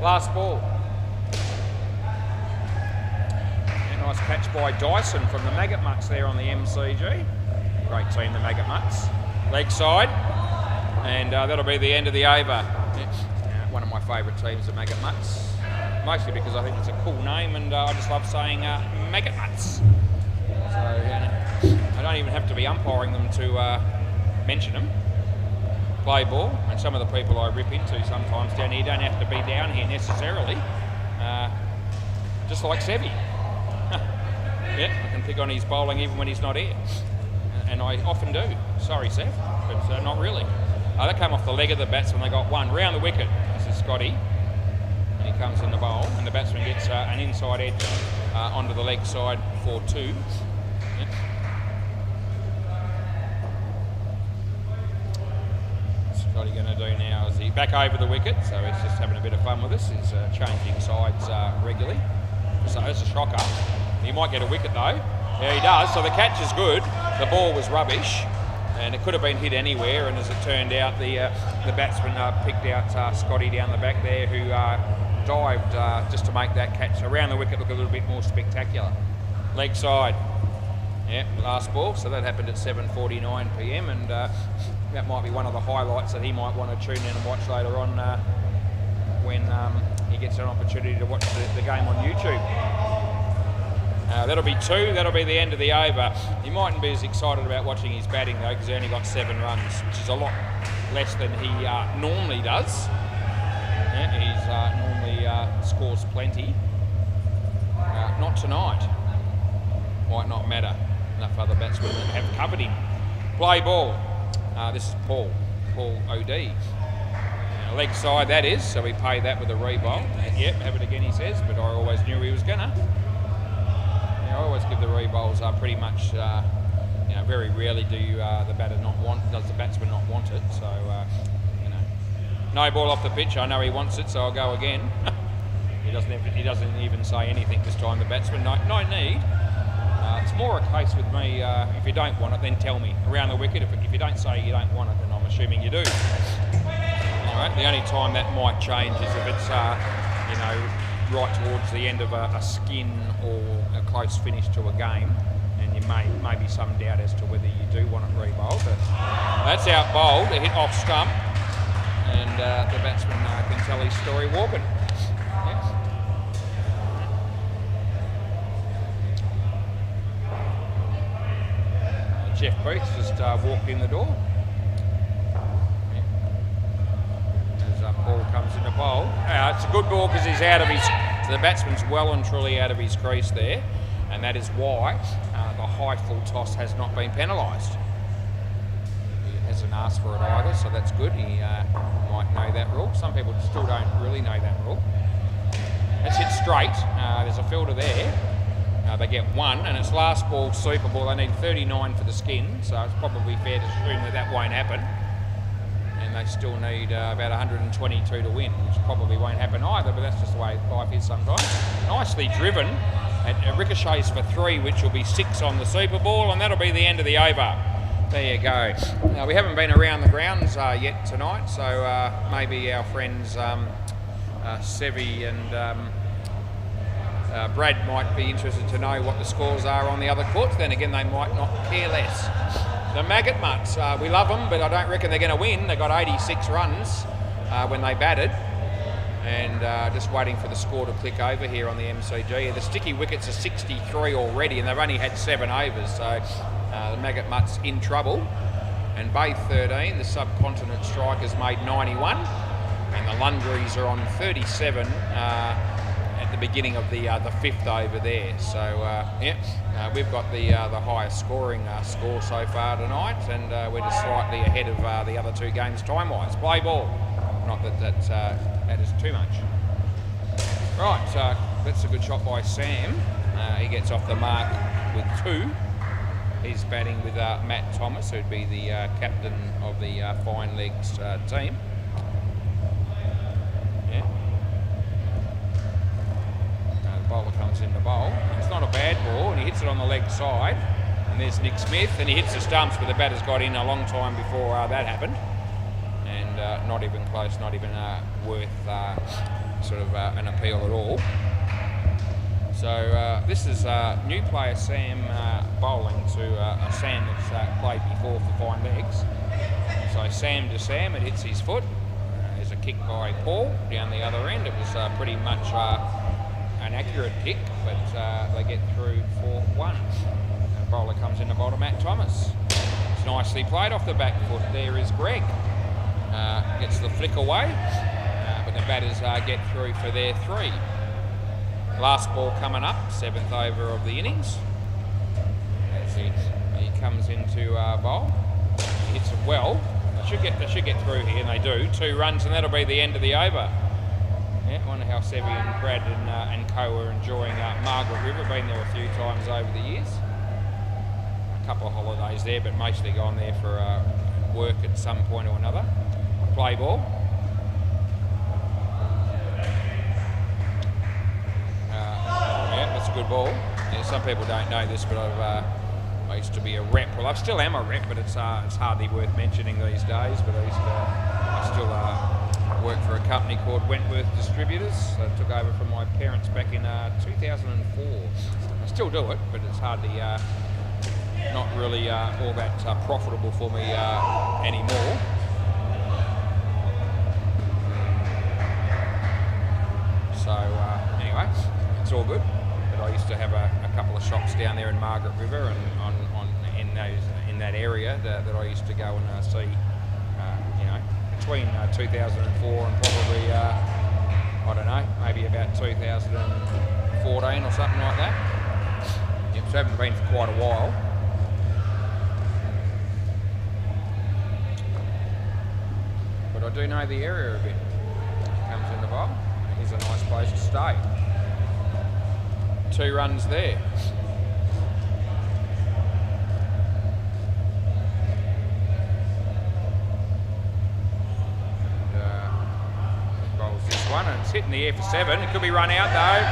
[SPEAKER 1] Last ball. A nice catch by Dyson from the Maggot Mutts there on the MCG. Great team, the Maggot Mutts. Leg side, and that'll be the end of the over. One of my favourite teams, the Maggot Mutts. Mostly because I think it's a cool name, and I just love saying Maggot Mutts. So I don't even have to be umpiring them to mention them. Play ball, and some of the people I rip into sometimes down here don't have to be down here necessarily. Just like Sevy. I can pick on his bowling even when he's not here. And I often do. Sorry, Seth, but not really. That came off the leg of the batsman. They got 1 round the wicket. This is Scotty. And he comes in the bowl, and the batsman gets an inside edge onto the leg side for 2. Yep. What's Scotty going to do now? Is he back over the wicket? So he's just having a bit of fun with us. He's changing sides regularly. So it's a shocker. He might get a wicket though. Yeah, he does. So the catch is good. The ball was rubbish, and it could have been hit anywhere. And as it turned out, the batsman picked out Scotty down the back there, who dived just to make that catch around the wicket look a little bit more spectacular. Leg side. Yeah, last ball. So that happened at 7:49 p.m. and that might be one of the highlights that he might want to tune in and watch later on when he gets an opportunity to watch the game on YouTube. That'll be 2. That'll be the end of the over. He mightn't be as excited about watching his batting though, because he only got 7 runs, which is a lot less than he normally does. Yeah, he's normally scores plenty. Not tonight. Might not matter. Enough other batsmen that have covered him. Play ball. This is Paul OD. leg side, that is, so we pay that with a rebound. Yep, have it again, he says, but I always knew he was gonna. Yeah, I always give the reballs pretty much, very rarely do the batsman not want it, so, no ball off the pitch, I know he wants it, so I'll go again. He doesn't even say anything this time, the batsman, no need. It's more a case with me, if you don't want it, then tell me around the wicket. If you don't say you don't want it, then I'm assuming you do. Alright, the only time that might change is if it's, right towards the end of a skin or a close finish to a game, and you may be some doubt as to whether you do want it re-bowled. But that's out bowled, a hit off stump, and the batsman can tell his story walking. Yes. Jeff Booth just walked in the door. As ball comes in the bowl. It's a good ball because he's out of his... So the batsman's well and truly out of his crease there, and that is why the high full toss has not been penalised. He hasn't asked for it either, so that's good. He might know that rule. Some people still don't really know that rule. It's hit straight. There's a fielder there. They get one, and it's last ball super ball. They need 39 for the skin, so it's probably fair to assume that won't happen. And they still need about 122 to win, which probably won't happen either, but that's just the way life is sometimes. Nicely driven. It ricochets for 3, which will be 6 on the super ball, and that'll be the end of the over. There you go. Now, we haven't been around the grounds yet tonight, so maybe our friends Sevi and Brad might be interested to know what the scores are on the other courts. Then again, they might not care less. The Maggot Mutts, we love them, but I don't reckon they're going to win. They got 86 runs when they batted, and just waiting for the score to click over here on the MCG. The sticky wickets are 63 already, and they've only had 7 overs, so the Maggot Mutts in trouble. And Bay 13, the subcontinent strikers made 91, and the Lundries are on 37. At the beginning of the 5th over there, so we've got the highest scoring score so far tonight, and we're just slightly ahead of the other 2 games time-wise. Play ball, not that is too much. Right, that's a good shot by Sam. He gets off the mark with 2. He's batting with Matt Thomas, who'd be the captain of the Fine Legs team. Bowler comes in the bowl. It's not a bad ball, and he hits it on the leg side. And there's Nick Smith, and he hits the stumps, but the batter's got in a long time before that happened. And not even close, not even worth an appeal at all. So this is new player Sam bowling to a Sam that's played before for Fine Legs. So Sam to Sam, it hits his foot. There's a kick by Paul down the other end. It was pretty much an accurate kick, but they get through for 1. The bowler comes in the bowl to Matt Thomas. It's nicely played off the back foot. There is Greg. Gets the flick away, but the batters get through for their 3. Last ball coming up, 7th over of the innings. As he comes into bowl. He hits it well. They should get through here, and they do. 2 runs, and that'll be the end of the over. Yeah, I wonder how Sevi and Brad and Co are enjoying Margaret River. Been there a few times over the years. A couple of holidays there, but mostly gone there for work at some point or another. Play ball. That's a good ball. Yeah, some people don't know this, but I used to be a rep. Well, I still am a rep, but it's hardly worth mentioning these days. But I still work for a company called Wentworth Distributors. I took over from my parents back in 2004. I still do it, but it's hardly, not really all that profitable for me anymore. So anyway, it's all good. But I used to have a couple of shops down there in Margaret River and in that area that I used to go and see. Between 2004 and probably, I don't know, maybe about 2014 or something like that. Yep, so I haven't been for quite a while. But but I do know the area a bit. Comes in the bowl. Here's a nice place to stay. 2 runs there. Bowls this one, and it's hitting the air for 7. It could be run out though,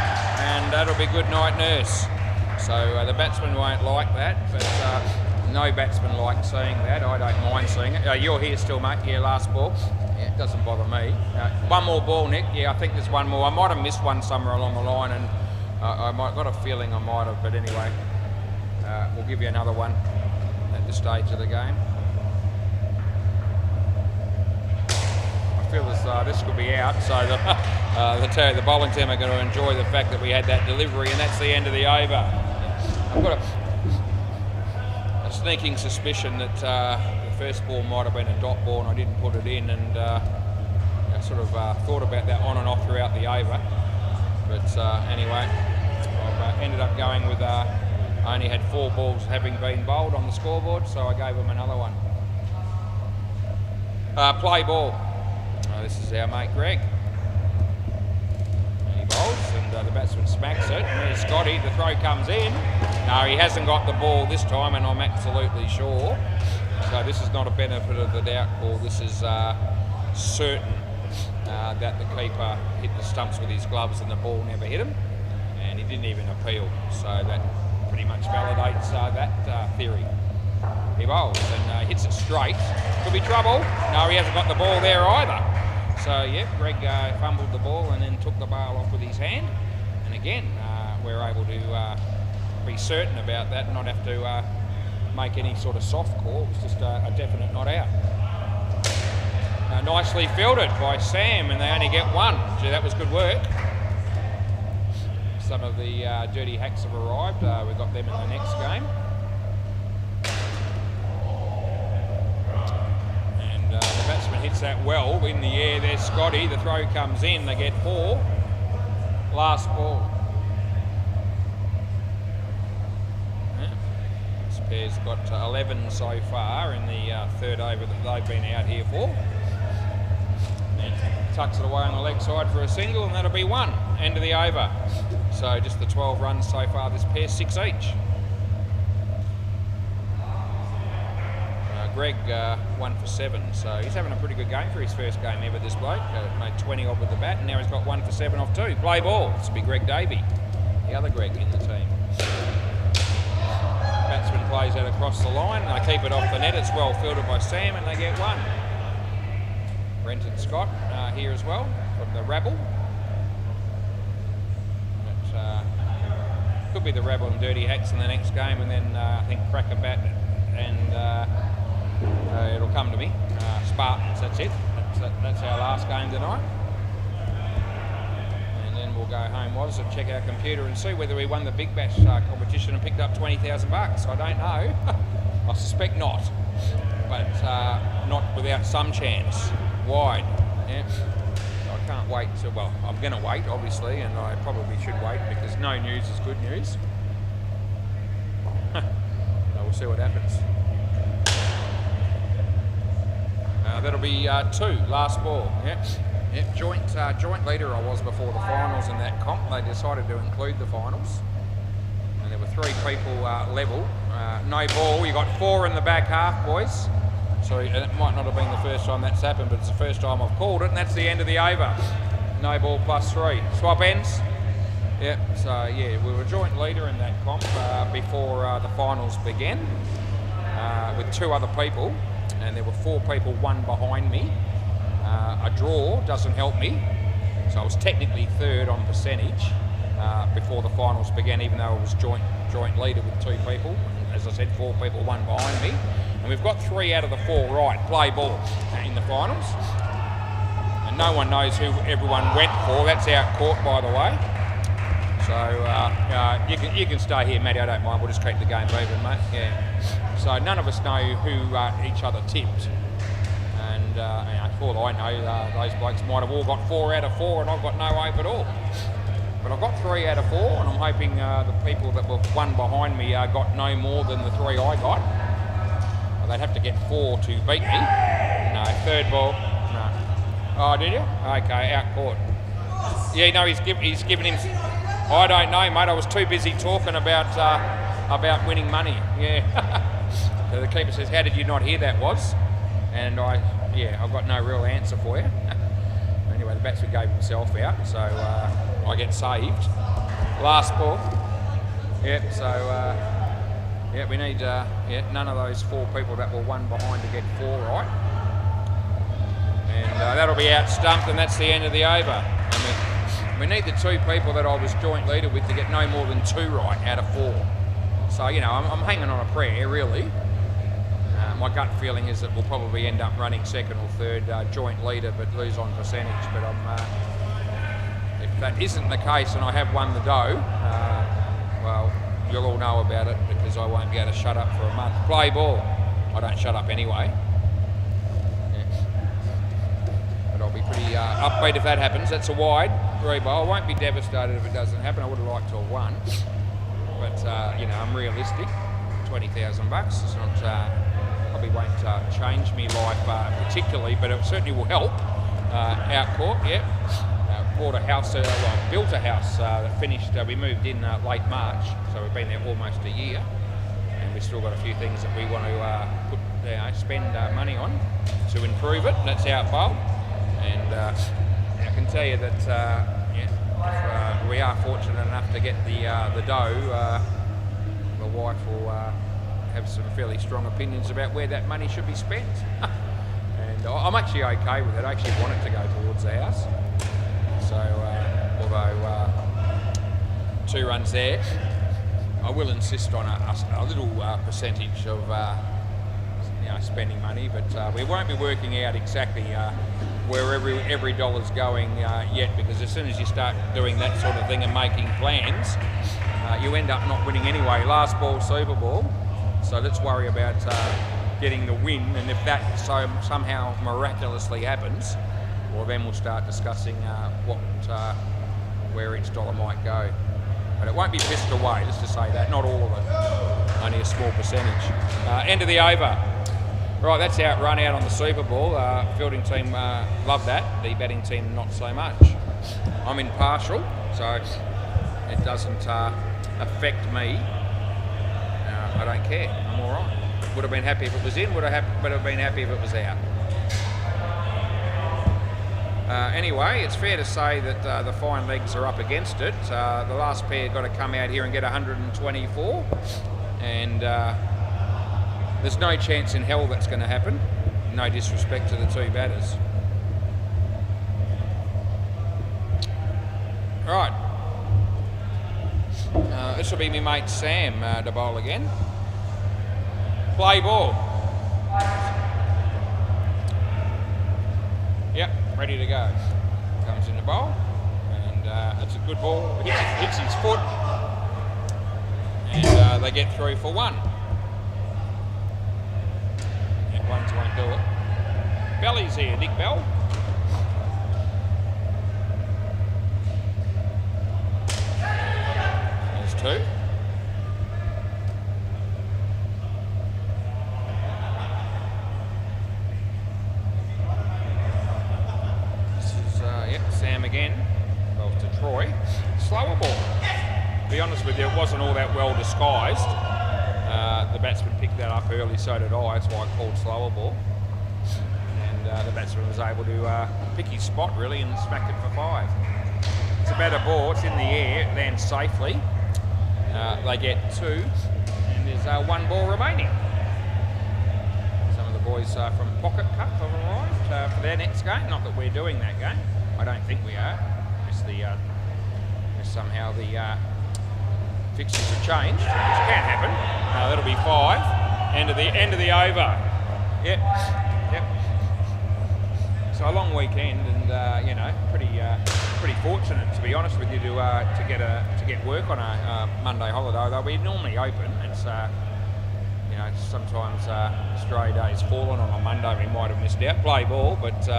[SPEAKER 1] and that'll be good night, nurse. So the batsman won't like that, but no batsman likes seeing that. I don't mind seeing it. You're here still, mate. Yeah, last ball. Yeah, it doesn't bother me. One more ball, Nick. Yeah, I think there's one more. I might have missed one somewhere along the line, and I got a feeling I might have, but anyway, we'll give you another one at this stage of the game. I feel as this could be out, so the bowling team are going to enjoy the fact that we had that delivery, and that's the end of the over. I've got a sneaking suspicion that the first ball might have been a dot ball and I didn't put it in, and I sort of thought about that on and off throughout the over. But anyway, I've ended up going with, I only had 4 balls having been bowled on the scoreboard, so I gave them another one. Play ball. This is our mate Greg. And he bowls, and the batsman smacks it. And there's Scotty, the throw comes in. No, he hasn't got the ball this time, and I'm absolutely sure. So this is not a benefit of the doubt ball. This is certain that the keeper hit the stumps with his gloves and the ball never hit him. And he didn't even appeal. So that pretty much validates that theory. He bowls and hits it straight. Could be trouble. No, he hasn't got the ball there either. So, yeah, Greg fumbled the ball and then took the bail off with his hand. And again, we're able to be certain about that and not have to make any sort of soft call. It was just a definite not out. Nicely fielded by Sam, and they only get 1. Gee, that was good work. Some of the dirty hacks have arrived. We've got them in the next game. The batsman hits that well in the air. There's Scotty. The throw comes in. They get 4. Last ball. Yeah. This pair's got 11 so far in the 3rd over that they've been out here for. And tucks it away on the leg side for a single, and that'll be 1. End of the over. So just the 12 runs so far. This pair 6 each. Greg 1 for 7, so he's having a pretty good game for his first game ever, this bloke. Made 20 odd with the bat, and now he's got 1 for 7 off 2. Play ball. This will be Greg Davey, the other Greg in the team. Batsman plays that across the line, and they keep it off the net. It's well fielded by Sam, and they get 1. Brenton Scott here as well, from the Rabble. But, could be the Rabble and Dirty Hacks in the next game, and then I think Crack a Bat and it'll come to me. Spartans, that's it. That's our last game tonight. And then we'll go home and check our computer and see whether we won the Big Bash competition and picked up $20,000. I don't know. I suspect not. But not without some chance. Wide. Yeah. I can't wait to, well, I'm going to wait, obviously, and I probably should wait because no news is good news. So we'll see what happens. That'll be 2, last ball. Yep. Joint leader I was before the finals in that comp. They decided to include the finals. And there were 3 people level. No ball. You got 4 in the back half, boys. So it might not have been the first time that's happened, but it's the first time I've called it, and that's the end of the over. No ball plus 3. Swap ends. Yep, so yeah, we were joint leader in that comp before the finals began with 2 other people, and there were 4 people, 1 behind me. A draw doesn't help me, so I was technically 3rd on percentage before the finals began, even though I was joint leader with 2 people. As I said, 4 people, 1 behind me. And we've got 3 out of the 4 right, play ball in the finals. And no one knows who everyone went for. That's out court, by the way. So you can stay here, Matty, I don't mind. We'll just keep the game moving, mate. Yeah. So none of us know who each other tipped. And all I know, those blokes might have all got 4 out of 4 and I've got no hope at all. But I've got 3 out of 4, and I'm hoping the people that were 1 behind me got no more than the 3 I got. They'd have to get 4 to beat me. No, 3rd ball. No. Oh, did you? Okay, out court. Yeah, no, he's given him. I don't know, mate. I was too busy talking about winning money. Yeah. So the keeper says, "How did you not hear that, was?" And I've got no real answer for you. Anyway, the batsman gave himself out, so I get saved. Last ball. Yep. So we need none of those 4 people that were 1 behind to get 4 right. And that'll be out stumped, and that's the end of the over. I mean, we need the 2 people that I was joint leader with to get no more than 2 right out of 4. So, I'm hanging on a prayer, really. My gut feeling is that we'll probably end up running 2nd or 3rd joint leader, but lose on percentage. But if that isn't the case and I have won the dough, well, you'll all know about it because I won't be able to shut up for a month. Play ball. I don't shut up anyway. But I'll be pretty upbeat if that happens. That's a wide 3 ball. I won't be devastated if it doesn't happen. I would have liked to have won. But, I'm realistic. $20,000. It's not... probably won't change me life particularly, but it certainly will help. Out court, bought a house, built a house that finished, we moved in late March, so we've been there almost a year, and we've still got a few things that we want to spend money on to improve it. That's out bowl, and I can tell you that if we are fortunate enough to get the dough, the wife will have some fairly strong opinions about where that money should be spent. And I'm actually okay with it. I actually want it to go towards the house. So, although 2 runs there, I will insist on a little percentage of spending money, but we won't be working out exactly where every dollar's going yet, because as soon as you start doing that sort of thing and making plans, you end up not winning anyway. Last ball, Super Bowl. So let's worry about getting the win, and if that somehow miraculously happens, well, then we'll start discussing where each dollar might go. But it won't be pissed away, let's just say that. Not all of it, only a small percentage. End of the over. Right, that's out, run out on the Super Bowl. Fielding team love that, the batting team not so much. I'm impartial, so it doesn't affect me. I don't care. I'm all right. Would have been happy if it was in. Would have been happy if it was out. Anyway, it's fair to say that the fine legs are up against it. The last pair got to come out here and get 124, and there's no chance in hell that's going to happen. No disrespect to the 2 batters. Right. This will be my mate Sam to bowl again. Play ball. Yep, ready to go. Comes in the bowl, and it's a good ball. Hits his foot, and they get through for 1. Yeah, ones won't do it. Belly's here, Nick Bell. There's 2. Sam again, off to Troy. Slower ball. To be honest with you, it wasn't all that well disguised. The batsman picked that up early, so did I. That's why I called slower ball. And the batsman was able to pick his spot really and smack it for 5. It's a better ball. It's in the air. It lands safely. They get 2, and there's 1 ball remaining. Some of the boys from Pocket Cup have arrived for their next game. Not that we're doing that game. I don't think we are. Somehow the fixtures have changed, which can happen. That'll be 5. End of the over. Yep. So a long weekend, and pretty fortunate, to be honest with you, to get work on a Monday holiday. Although we normally open, it's sometimes stray days falling on a Monday. We might have missed out. Play ball, but.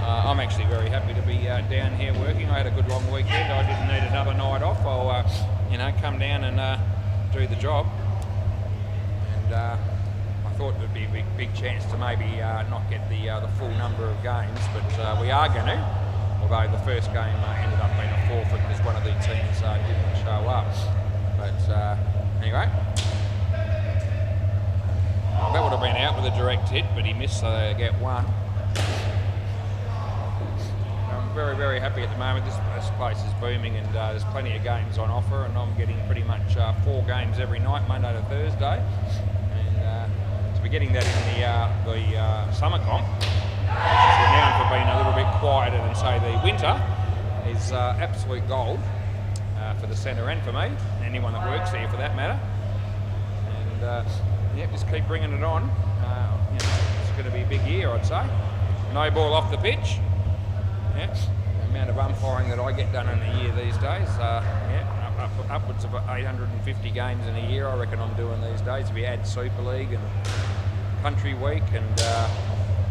[SPEAKER 1] I'm actually very happy to be down here working. I had a good long weekend. I didn't need another night off. I'll, come down and do the job. And I thought there'd be a big chance to maybe not get the full number of games, but we are going to. Although the first game ended up being a forfeit because one of the teams didn't show up. But anyway, that would have been out with a direct hit, but he missed, so they get one. I'm very, very happy at the moment. This place is booming, and there's plenty of games on offer, and I'm getting pretty much 4 games every night, Monday to Thursday. And to be getting that in the summer comp, which is renowned for being a little bit quieter than, say, the winter, is absolute gold for the centre and for me, and anyone that works here for that matter. And yeah, just keep bringing it on. You know, it's going to be a big year, I'd say. No ball off the pitch. Yeah, the amount of umpiring that I get done in a year these days. Yeah, upwards of 850 games in a year, I reckon I'm doing these days. If you add Super League and Country Week and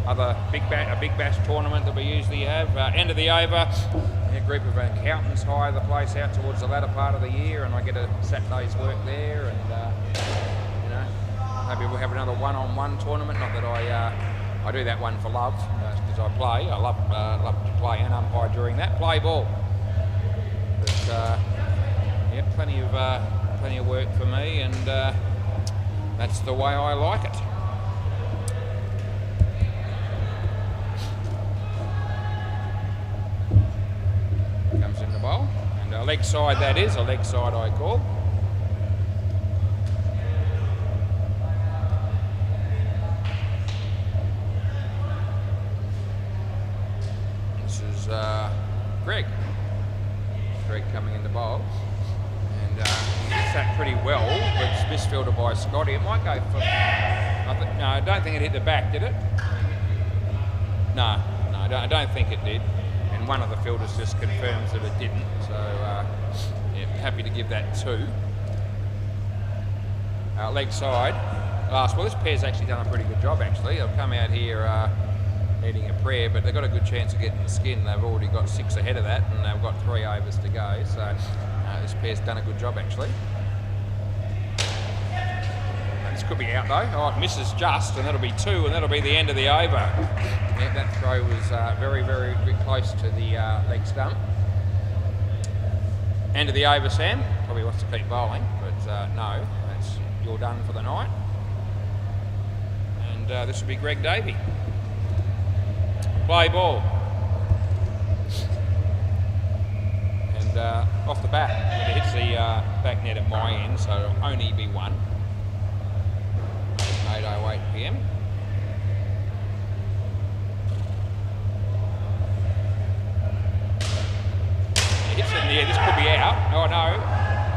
[SPEAKER 1] other big bash tournament that we usually have. End of the over, a group of accountants hire the place out towards the latter part of the year, and I get a Saturday's work there, and you know, maybe we'll have another one-on-one tournament. Not that I do that one for love, because I play. I love to play and umpire during that. Play ball. But yeah, plenty of work for me, and that's the way I like it. Comes in the bowl, and a leg side that is, a leg side I call. This is Greg coming in the bowl, and he gets that pretty well, but it's misfielded by Scotty. It might go for, no, I don't think it hit the back, did it? No, I don't think it did. And one of the fielders just confirms that it didn't, so yeah, happy to give that 2. Leg side, last. Well, this pair's actually done a pretty good job, actually. They've come out here needing a prayer, but they've got a good chance of getting the skin. They've already got 6 ahead of that, and they've got 3 overs to go, so this pair's done a good job, actually. This could be out though. Oh, it misses just, and that'll be 2, and that'll be the end of the over. Yeah, that throw was very, very close to the leg stump. End of the over, Sam. Probably wants to keep bowling, but no, you're done for the night. And this will be Greg Davey. Play ball. And off the bat, it hits the back net at my end, so it'll only be 1. 8:08 p.m. He hits it in the air. This could be out. Oh no!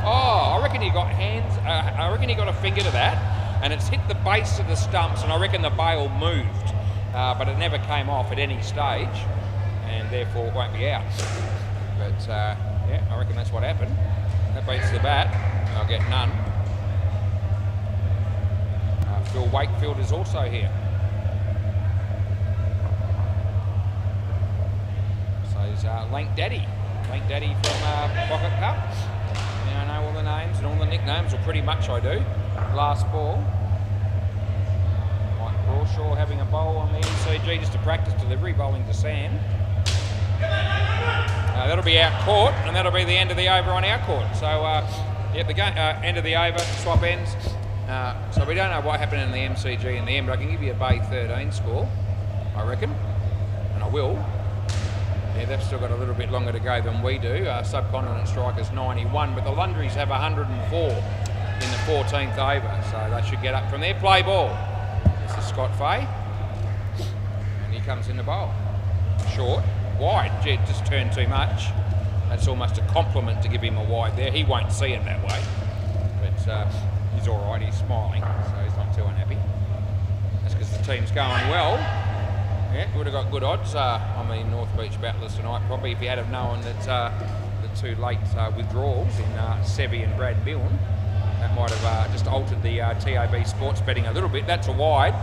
[SPEAKER 1] Oh, I reckon he got hands. I reckon he got a finger to that, and it's hit the base of the stumps, and I reckon the bail moved, but it never came off at any stage, and therefore it won't be out. But yeah, I reckon that's what happened. That beats the bat. I'll get none. Phil Wakefield is also here. So he's Lank Daddy from WACA Cup. Now I know all the names and all the nicknames, or pretty much I do. Last ball. Mike Crawshaw having a bowl on the MCG, just a practice delivery, bowling to Sam. That'll be our court, and that'll be the end of the over on our court. So yeah, the game, end of the over, swap ends. So we don't know what happened in the MCG in the end, but I can give you a Bay 13 score, I reckon, and I will. Yeah, they've still got a little bit longer to go than we do. Subcontinent strikers 91, but the Lundries have 104 in the 14th over, so they should get up from there. Play ball. This is Scott Fay, and he comes in the bowl. Short, wide. Gee, it just turned too much. That's almost a compliment to give him a wide there. He won't see it that way, but he's all right. He's smiling, so he's not too unhappy. That's because the team's going well. Yeah, would have got good odds on the North Beach battlers tonight, probably, if you had have known that the 2 late withdrawals in Sevi and Brad Milne. That might have just altered the TAB sports betting a little bit. That's a wide.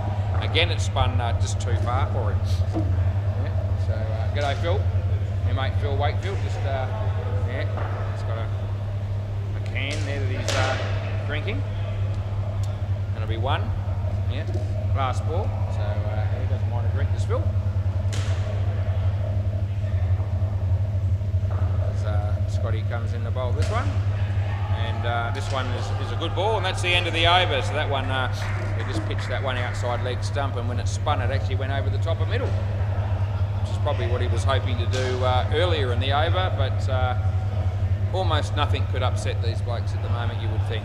[SPEAKER 1] Again, it's spun just too far for him. Yeah, so g'day Phil. Your mate Phil Wakefield, just yeah, he's got a can there that he's drinking. And it'll be 1. Yeah, last ball. So he doesn't want to drink the spill. As Scotty comes in to bowl this one. And this one is a good ball, and that's the end of the over. So that one, we just pitched that one outside leg stump, and when it spun, it actually went over the top of middle, which is probably what he was hoping to do earlier in the over, but almost nothing could upset these blokes at the moment, you would think.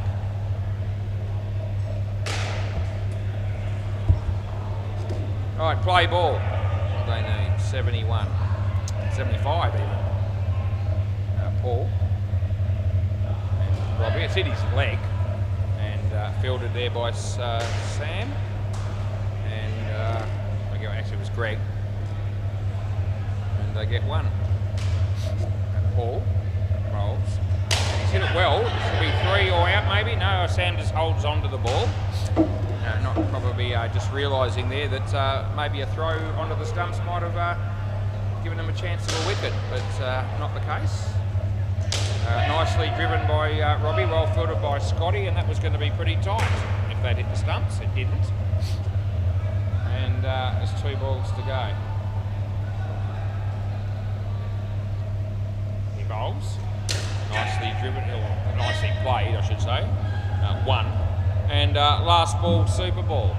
[SPEAKER 1] All right, play ball. What do they need? 71. 75 even. Paul. And Robbie, it's hit his leg. And fielded there by Sam. And actually it was Greg. And they get one. And Paul rolls. And he's hit it well. It should be 3 or out maybe. No, Sam just holds on to the ball. Not probably just realising there that maybe a throw onto the stumps might have given them a chance of a wicket, but not the case. Nicely driven by Robbie, well fielded by Scotty, and that was going to be pretty tight if they'd hit the stumps. It didn't. And there's 2 balls to go. He bowls. Nicely driven, or nicely played, I should say. 1. And last ball, super ball.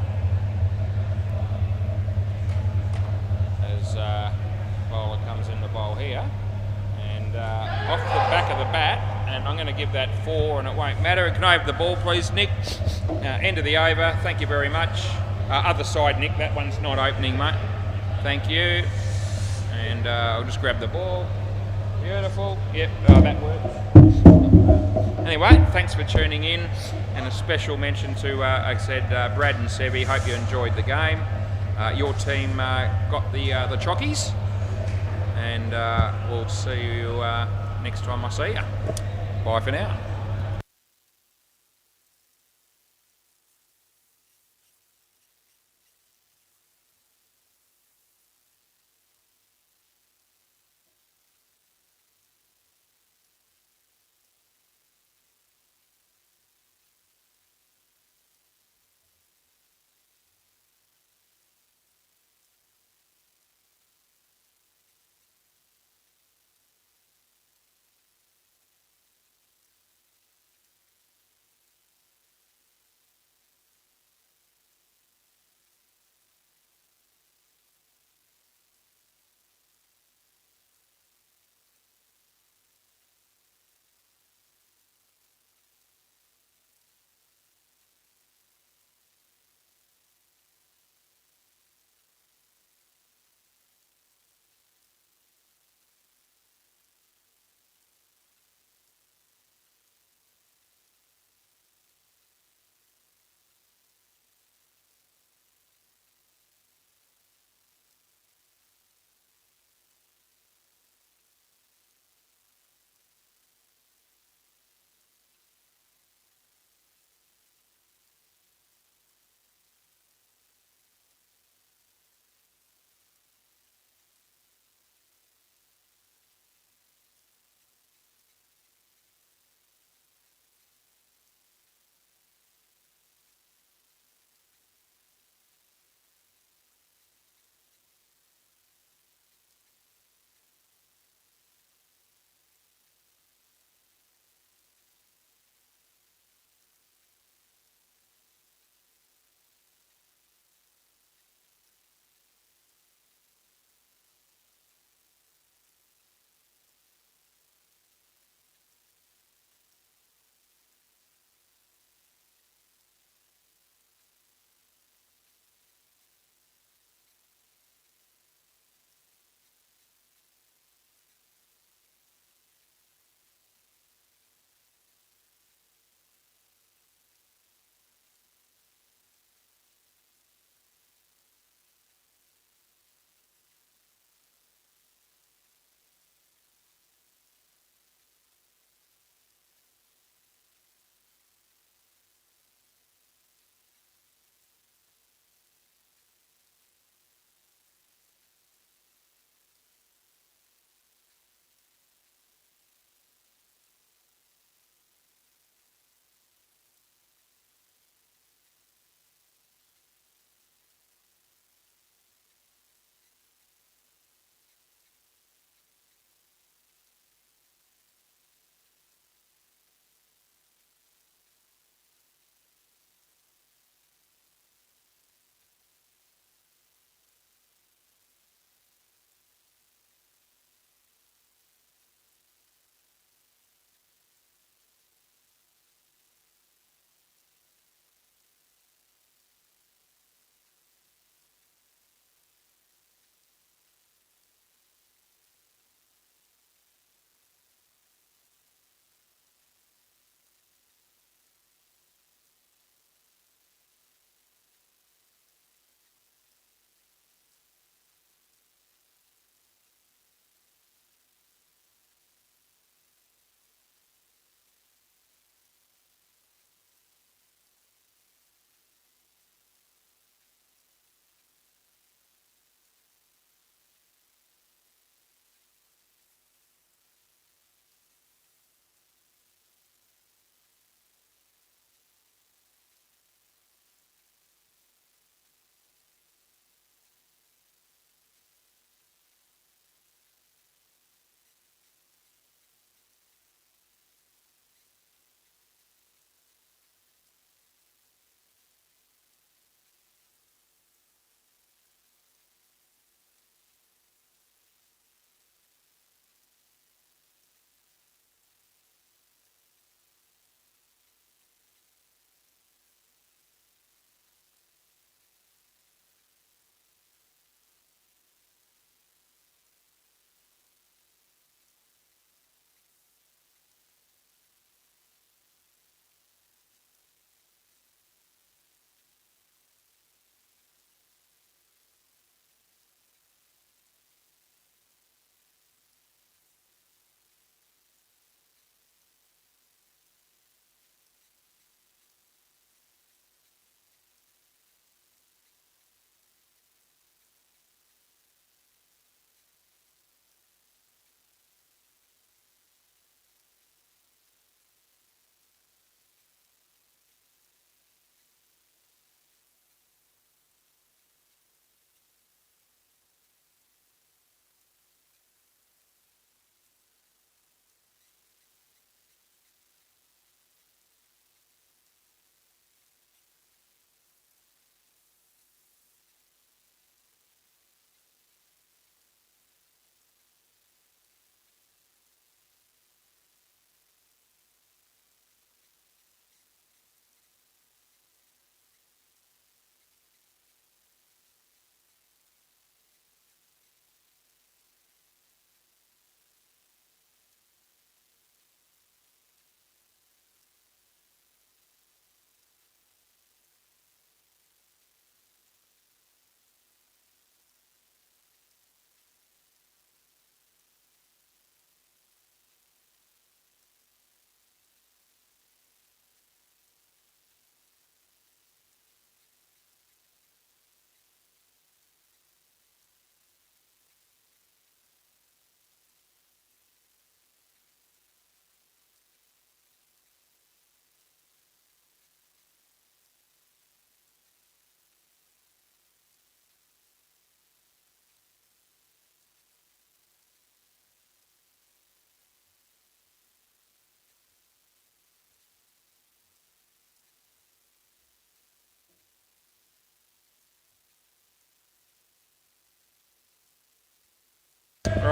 [SPEAKER 1] As bowler comes in the bowl here. And off the back of the bat. And I'm going to give that 4, and it won't matter. Can I have the ball, please, Nick? End of the over. Thank you very much. Other side, Nick. That one's not opening, mate. Thank you. And I'll just grab the ball. Beautiful. Yep, that works. Anyway, thanks for tuning in, and a special mention to, like I said, Brad and Sevi. Hope you enjoyed the game. Your team got the chockies, and we'll see you next time I see you. Bye for now.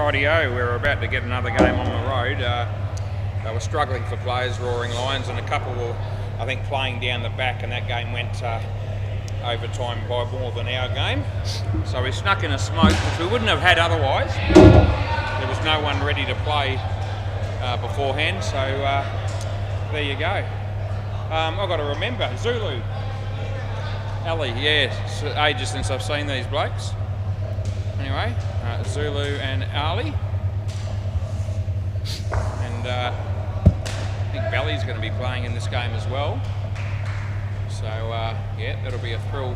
[SPEAKER 1] Rightio, we're about to get another game on the road. They were struggling for players, Roaring Lions, and a couple were, I think, playing down the back, and that game went overtime by more than our game. So we snuck in a smoke, which we wouldn't have had otherwise. There was no one ready to play beforehand, so there you go. I've got to remember, Zulu. Ali, yeah, it's ages since I've seen these blokes. Anyway, Zulu and Ali. And I think Valley's going to be playing in this game as well. So, yeah, that'll be a thrill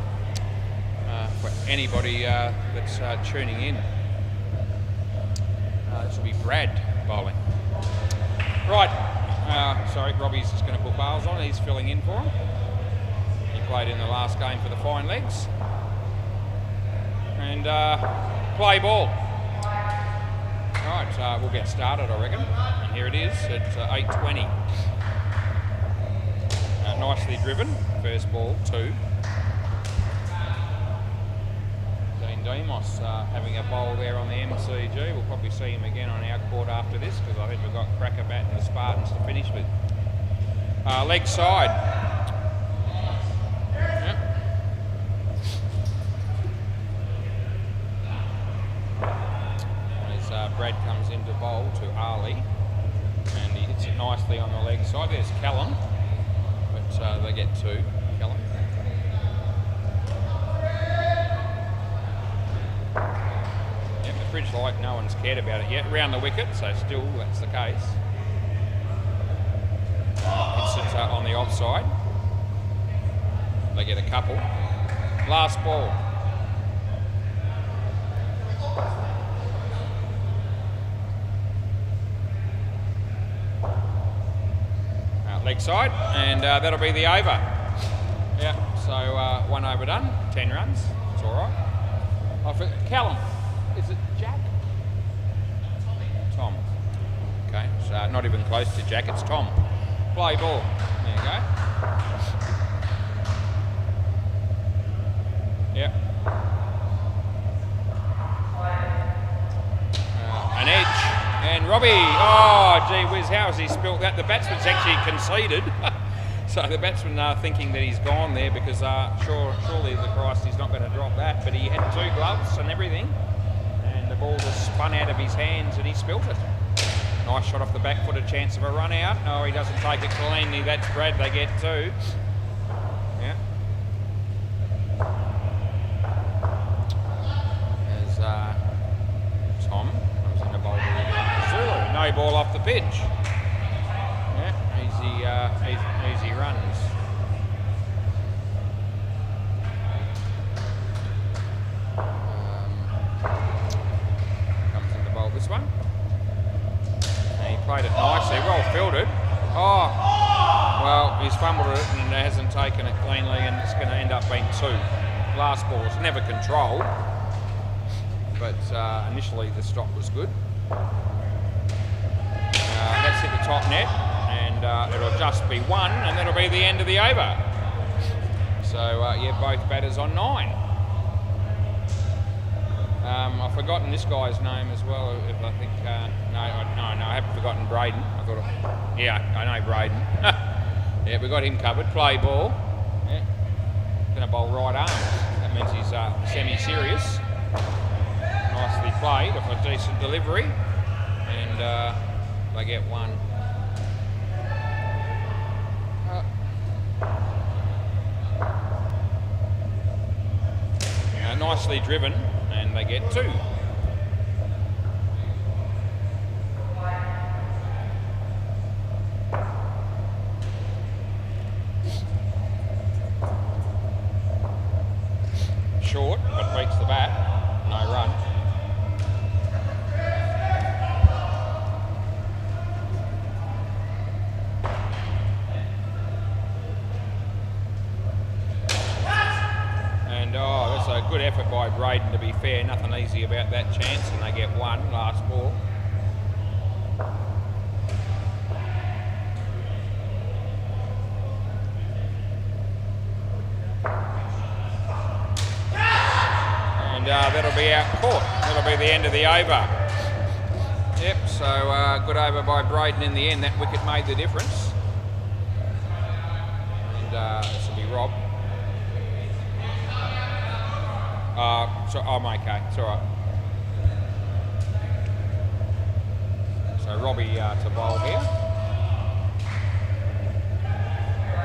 [SPEAKER 1] for anybody that's tuning in. This will be Brad bowling. Right, sorry, Robbie's just going to put bales on. He's filling in for him. He played in the last game for the Fine Legs. And play ball. Right, we'll get started, I reckon. And here it is at 8:20. Nicely driven. First ball, 2. Dean Demos having a bowl there on the MCG. We'll probably see him again on our court after this, because I think we've got Crackerbat and the Spartans to finish with. Leg side. Brad comes into bowl to Ali, and he hits it nicely on the leg side. There's Callum, but they get 2. Callum. Yep, the fridge light, no one's cared about it yet. Round the wicket, so still that's the case. Hits it on the offside. They get a couple. Last ball. Leg side, and that'll be the over. Yeah, so 1 over done, 10 runs. It's all right. Callum, is it Jack? Tom. Okay, so not even close to Jack. It's Tom. Play ball. There you go. Yep. An edge. And Robbie, oh gee whiz, how has he spilt that? The batsman's actually conceded. So the batsman thinking that he's gone there, because surely the Christ he's not going to drop that, but he had 2 gloves and everything, and the ball just spun out of his hands and he spilt it. Nice shot off the back foot, a chance of a run out. Oh, he doesn't take it cleanly. That's Brad, they get 2. Yeah. There's Tom. Zulu, no ball off the pitch. Yeah, easy runs. Comes in the bowl this one. And he played it nicely, well fielded. Oh, well, he's fumbled it and hasn't taken it cleanly, and it's going to end up being 2. Last ball was never controlled, but initially the stop was good. That's hit the top net, and it'll just be 1, and that'll be the end of the over. So, yeah, both batters on 9. I've forgotten this guy's name as well. If I think no, I haven't forgotten Braden. I thought, yeah, I know Braden. Yeah, we got him covered. Play ball. Yeah, going to bowl right arm. That means he's semi-serious. Nicely played off a decent delivery, and they get 1. Nicely driven, and they get 2. Short, but breaks the bat. No run. A good effort by Braden, to be fair. Nothing easy about that chance, and they get 1. Last ball. And that'll be out caught. That'll be the end of the over. Yep, so good over by Braden in the end. That wicket made the difference. And this will be Rob. So I'm okay, it's all right. So Robbie to bowl here.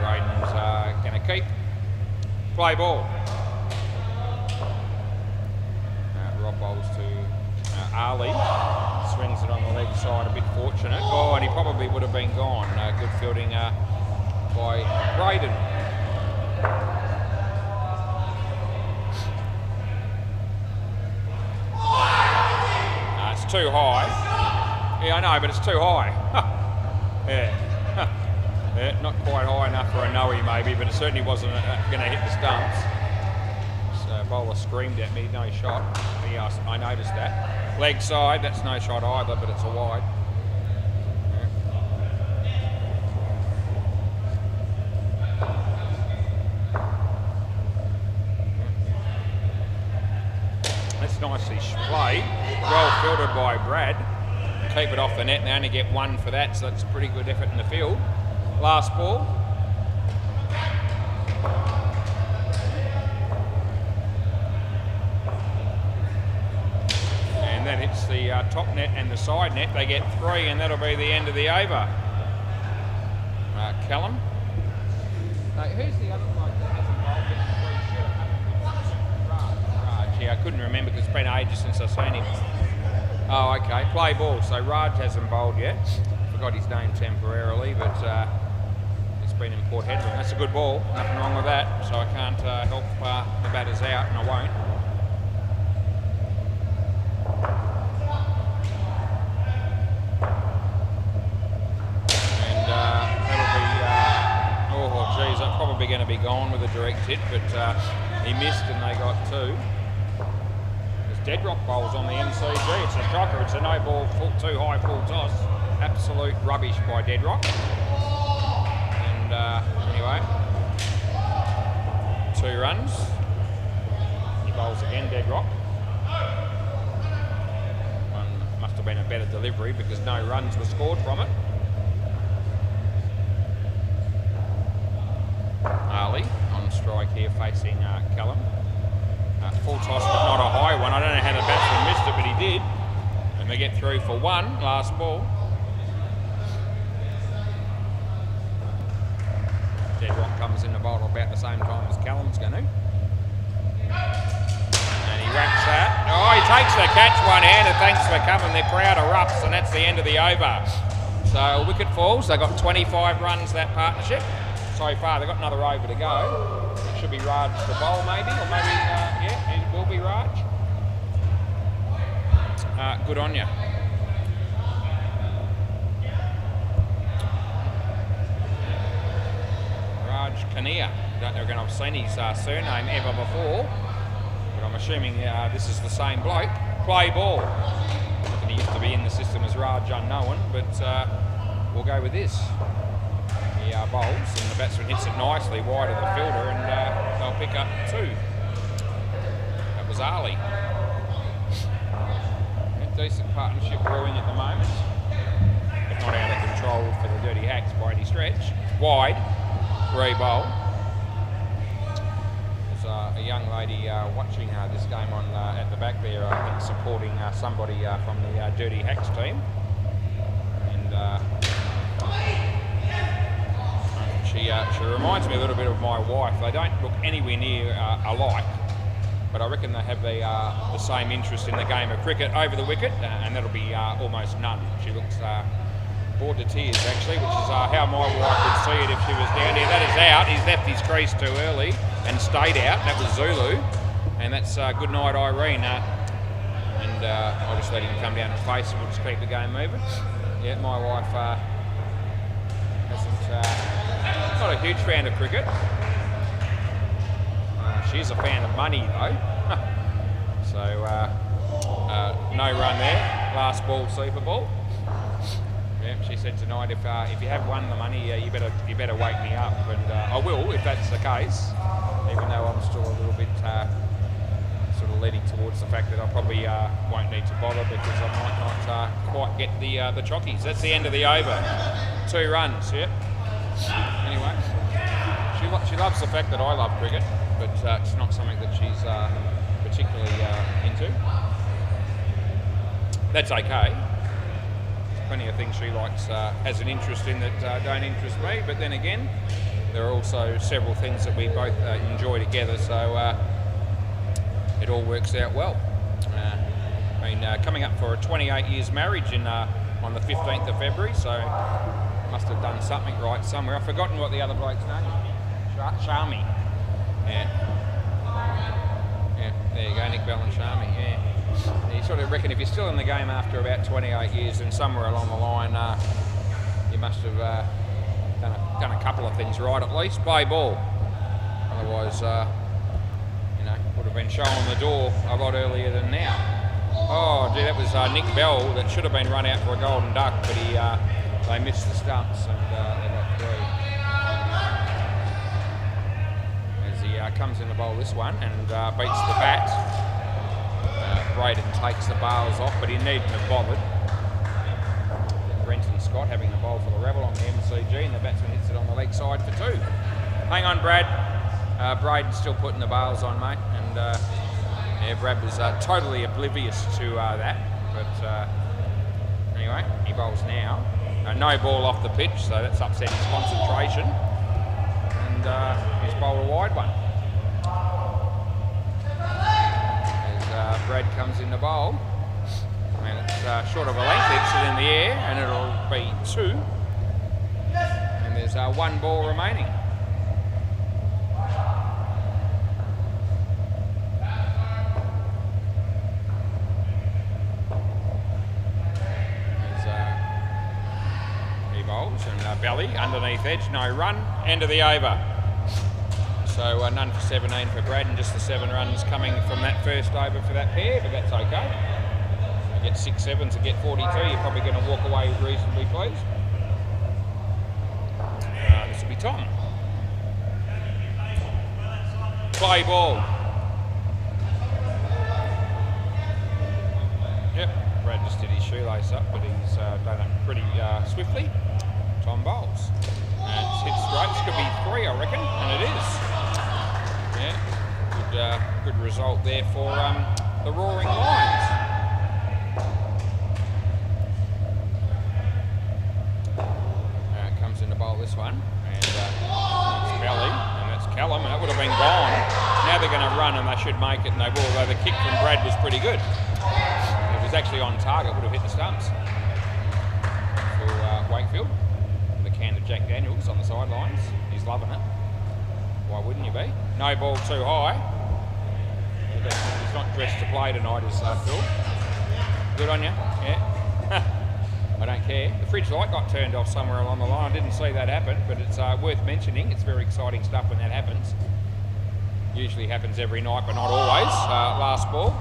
[SPEAKER 1] Braden's going to keep. Play ball. Rob bowls to Ali. Swings it on the leg side, a bit fortunate. Oh, and he probably would have been gone. Good fielding by Braden. It's too high. Yeah, I know, but it's too high. Yeah. Yeah, not quite high enough for a no-y maybe, but it certainly wasn't going to hit the stumps. So bowler screamed at me, no shot. Yes, I noticed that. Leg side, that's no shot either, but it's a wide. That's nicely played. Well fielded by Brad. Keep it off the net and they only get one for that, so that's a pretty good effort in the field. Last ball. And that hits the top net and the side net. They get 3 and that'll be the end of the over. Callum. Who's the other bloke that hasn't bowled? Raj. Yeah, I couldn't remember because it's been ages since I've seen him. Oh, okay. Play ball. So Raj hasn't bowled yet. Forgot his name temporarily, but it's been in Port Hedland. That's a good ball. Nothing wrong with that. So I can't help the batters out, and I won't. And that'll be, oh geez, that's probably going to be gone with a direct hit, but he missed and they got 2. Deadrock bowls on the MCG. It's a shocker. It's a no ball, too high full toss. Absolute rubbish by Deadrock. And anyway, 2 runs. He bowls again, Deadrock. One must have been a better delivery because no runs were scored from it. Ali on strike here facing Callum. Full toss, but not a high one. I don't know how the batsman missed it, but he did. And they get through for 1, last ball. Deadrock comes in the bowl about the same time as Callum's going to. And he whacks that. Oh, he takes the catch one-handed. Thanks for coming. The crowd erupts, and that's the end of the over. So wicket falls. They got 25 runs, that partnership. So far, they've got another over to go. It should be Raj the bowl, maybe, or maybe, yeah, it will be Raj. Good on you. Raj Kania. Don't reckon I've seen his surname ever before, but I'm assuming this is the same bloke. Play ball. He used to be in the system as Raj Unknown, but we'll go with this. He bowls and the batsman hits it nicely wide of the fielder and they'll pick up 2. That was Ali. A decent partnership brewing at the moment, but not out of control for the Dirty Hacks by any stretch. Wide, 3 bowl. There's a young lady watching this game on at the back there, I think supporting somebody from the Dirty Hacks team. And she reminds me a little bit of my wife. They don't look anywhere near alike, but I reckon they have the same interest in the game of cricket over the wicket, and that'll be almost none. She looks bored to tears actually, which is how my wife would see it if she was down here. That is out. He's left his crease too early and stayed out. That was Zulu, and that's good night Irene. And I'll just let him come down and face and we'll just keep the game moving. Yeah, my wife hasn't, not a huge fan of cricket. She's a fan of money though. So no run there. Last ball, super ball. Yeah, she said tonight if you have won the money, you better wake me up, and I will if that's the case. Even though I'm still a little bit sort of leading towards the fact that I probably won't need to bother because I might not quite get the chockies. That's the end of the over. 2 runs, yeah. Anyway, she loves the fact that I love cricket, but it's not something that she's particularly into. That's okay. There's plenty of things she likes, has an interest in that don't interest me, but then again, there are also several things that we both enjoy together, so it all works out well. I mean, coming up for a 28 years marriage on the 15th of February, so must have done something right somewhere. I've forgotten what the other bloke's name is. Sharmy. Yeah. Yeah, there you go, Nick Bell and Sharmy, yeah. You sort of reckon if you're still in the game after about 28 years, then somewhere along the line you must have done a couple of things right at least. Play ball. Otherwise, would have been showing the door a lot earlier than now. Oh, gee, that was Nick Bell that should have been run out for a golden duck, but they missed the stumps and they got through. As he comes in the bowl this one and beats the bat. Braden takes the bails off, but he needn't have bothered. Brenton Scott having the bowl for the Rebel on the MCG, and the batsman hits it on the leg side for 2. Hang on, Brad. Braden's still putting the bails on, mate, and yeah, Brad was totally oblivious to that, but anyway, he bowls now. No ball off the pitch, so that's upset his concentration, and he's bowled a wide one. As Brad comes in the bowl, and it's short of a length, hits it in the air, and it'll be 2, and there's 1 ball remaining. And belly, underneath edge, no run, end of the over. So none for 17 for Brad, and just the 7 runs coming from that first over for that pair, but that's okay. You get 6 sevens and get 42, you're probably going to walk away reasonably pleased. This will be Tom. Play ball. Yep, Brad just did his shoelace up, but he's done it pretty swiftly. Tom bowls. And it's hit straight. This could be 3, I reckon, and it is. Yeah, good result there for the Roaring Lions. Comes in to bowl this one, and it's Belly, and that's Callum, and that would have been gone. Now they're going to run, and they should make it, and they will, although the kick from Brad was pretty good. If it was actually on target, would have hit the stumps. For Wakefield. Can of Jack Daniels on the sidelines. He's loving it. Why wouldn't you be? No ball too high. He's not dressed to play tonight, is Phil. Good on you. Yeah. I don't care. The fridge light got turned off somewhere along the line. I didn't see that happen, but it's worth mentioning. It's very exciting stuff when that happens. Usually happens every night, but not always. Last ball.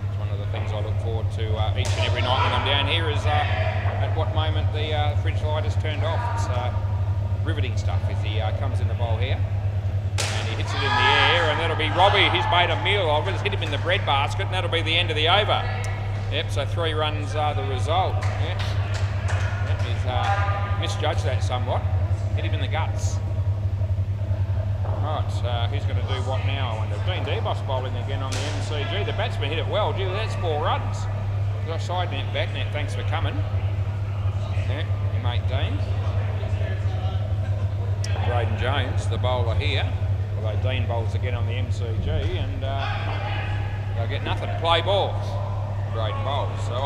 [SPEAKER 1] It's one of the things I look forward to each and every night when I'm down here is at what moment the fridge light is turned off. It's riveting stuff as he comes in the bowl here. And he hits it in the air, and that'll be Robbie. He's made a meal of it. He's hit him in the bread basket, and that'll be the end of the over. Yep, so 3 runs are the result. Yep, he's misjudged that somewhat. Hit him in the guts. Right, who's going to do what now, I wonder? Dean Debos bowling again on the MCG. The batsman hit it well. Gee, that's 4 runs. Got side net, back net, thanks for coming. Yeah, your mate Dean. Braden Jones, the bowler here. Although Dean bowls again on the MCG, and they'll get nothing. Play ball. Braden bowls. So, no,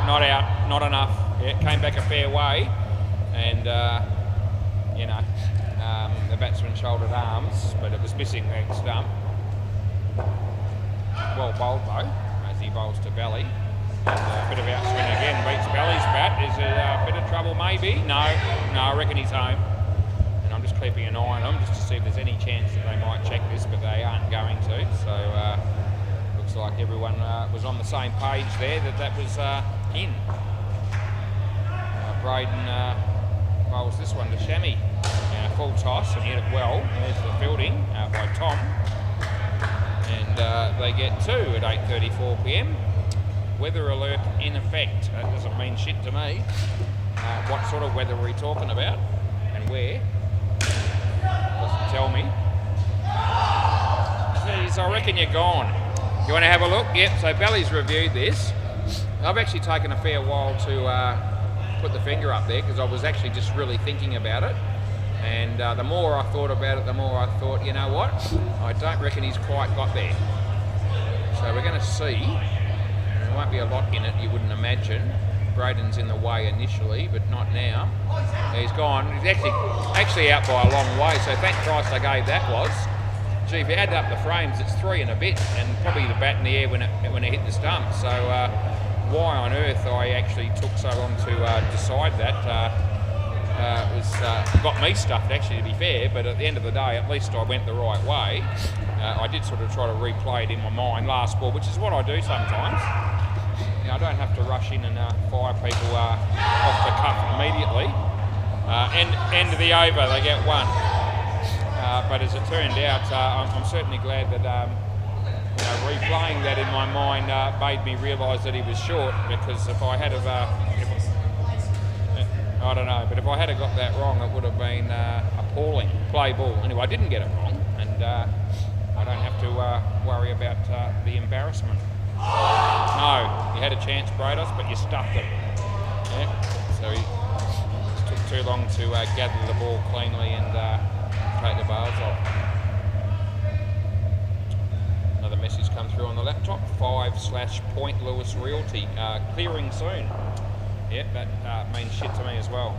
[SPEAKER 1] not out, not enough. Yeah, came back a fair way, and the batsman shouldered arms, but it was missing the stump. Well bowled though, as he bowls to Belly. And a bit of outswing again, beats Belly's bat. Is it a bit of trouble maybe? No, I reckon he's home. And I'm just keeping an eye on them just to see if there's any chance that they might check this, but they aren't going to. So looks like everyone was on the same page there that was in. Braden bowls this one to Shammy. full toss and hit it well. There's the fielding by Tom. And they get 2 at 8:34 p.m. Weather alert in effect. That doesn't mean shit to me. What sort of weather are we talking about and where? Doesn't tell me. Jeez, I reckon you're gone. You want to have a look? Yep, so Bally's reviewed this. I've actually taken a fair while to put the finger up there because I was actually just really thinking about it. And the more I thought about it, the more I thought, you know what? I don't reckon he's quite got there. So we're going to see. There won't be a lot in it, you wouldn't imagine. Braden's in the way initially, but not now. He's gone. He's actually out by a long way, so thank Christ I gave that was. Gee, if you add up the frames, it's 3 and a bit, and probably the bat in the air when it hit the stump. So why on earth I actually took so long to decide that got me stuffed, actually, to be fair, but at the end of the day, at least I went the right way. I did sort of try to replay it in my mind last ball, which is what I do sometimes. You know, I don't have to rush in and fire people off the cuff immediately. End of the over, they get 1. But as it turned out, I'm certainly glad that replaying that in my mind made me realise that he was short, because if I had I don't know, but if I had got that wrong, it would have been appalling. Play ball. Anyway, I didn't get it wrong, and I don't have to worry about the embarrassment. No, you had a chance, Brados, but you stuffed it. Yeah, so he took too long to gather the ball cleanly and take the bails off. Another message come through on the laptop. 5/Point Lewis Realty. Clearing soon. Yeah, that means shit to me as well.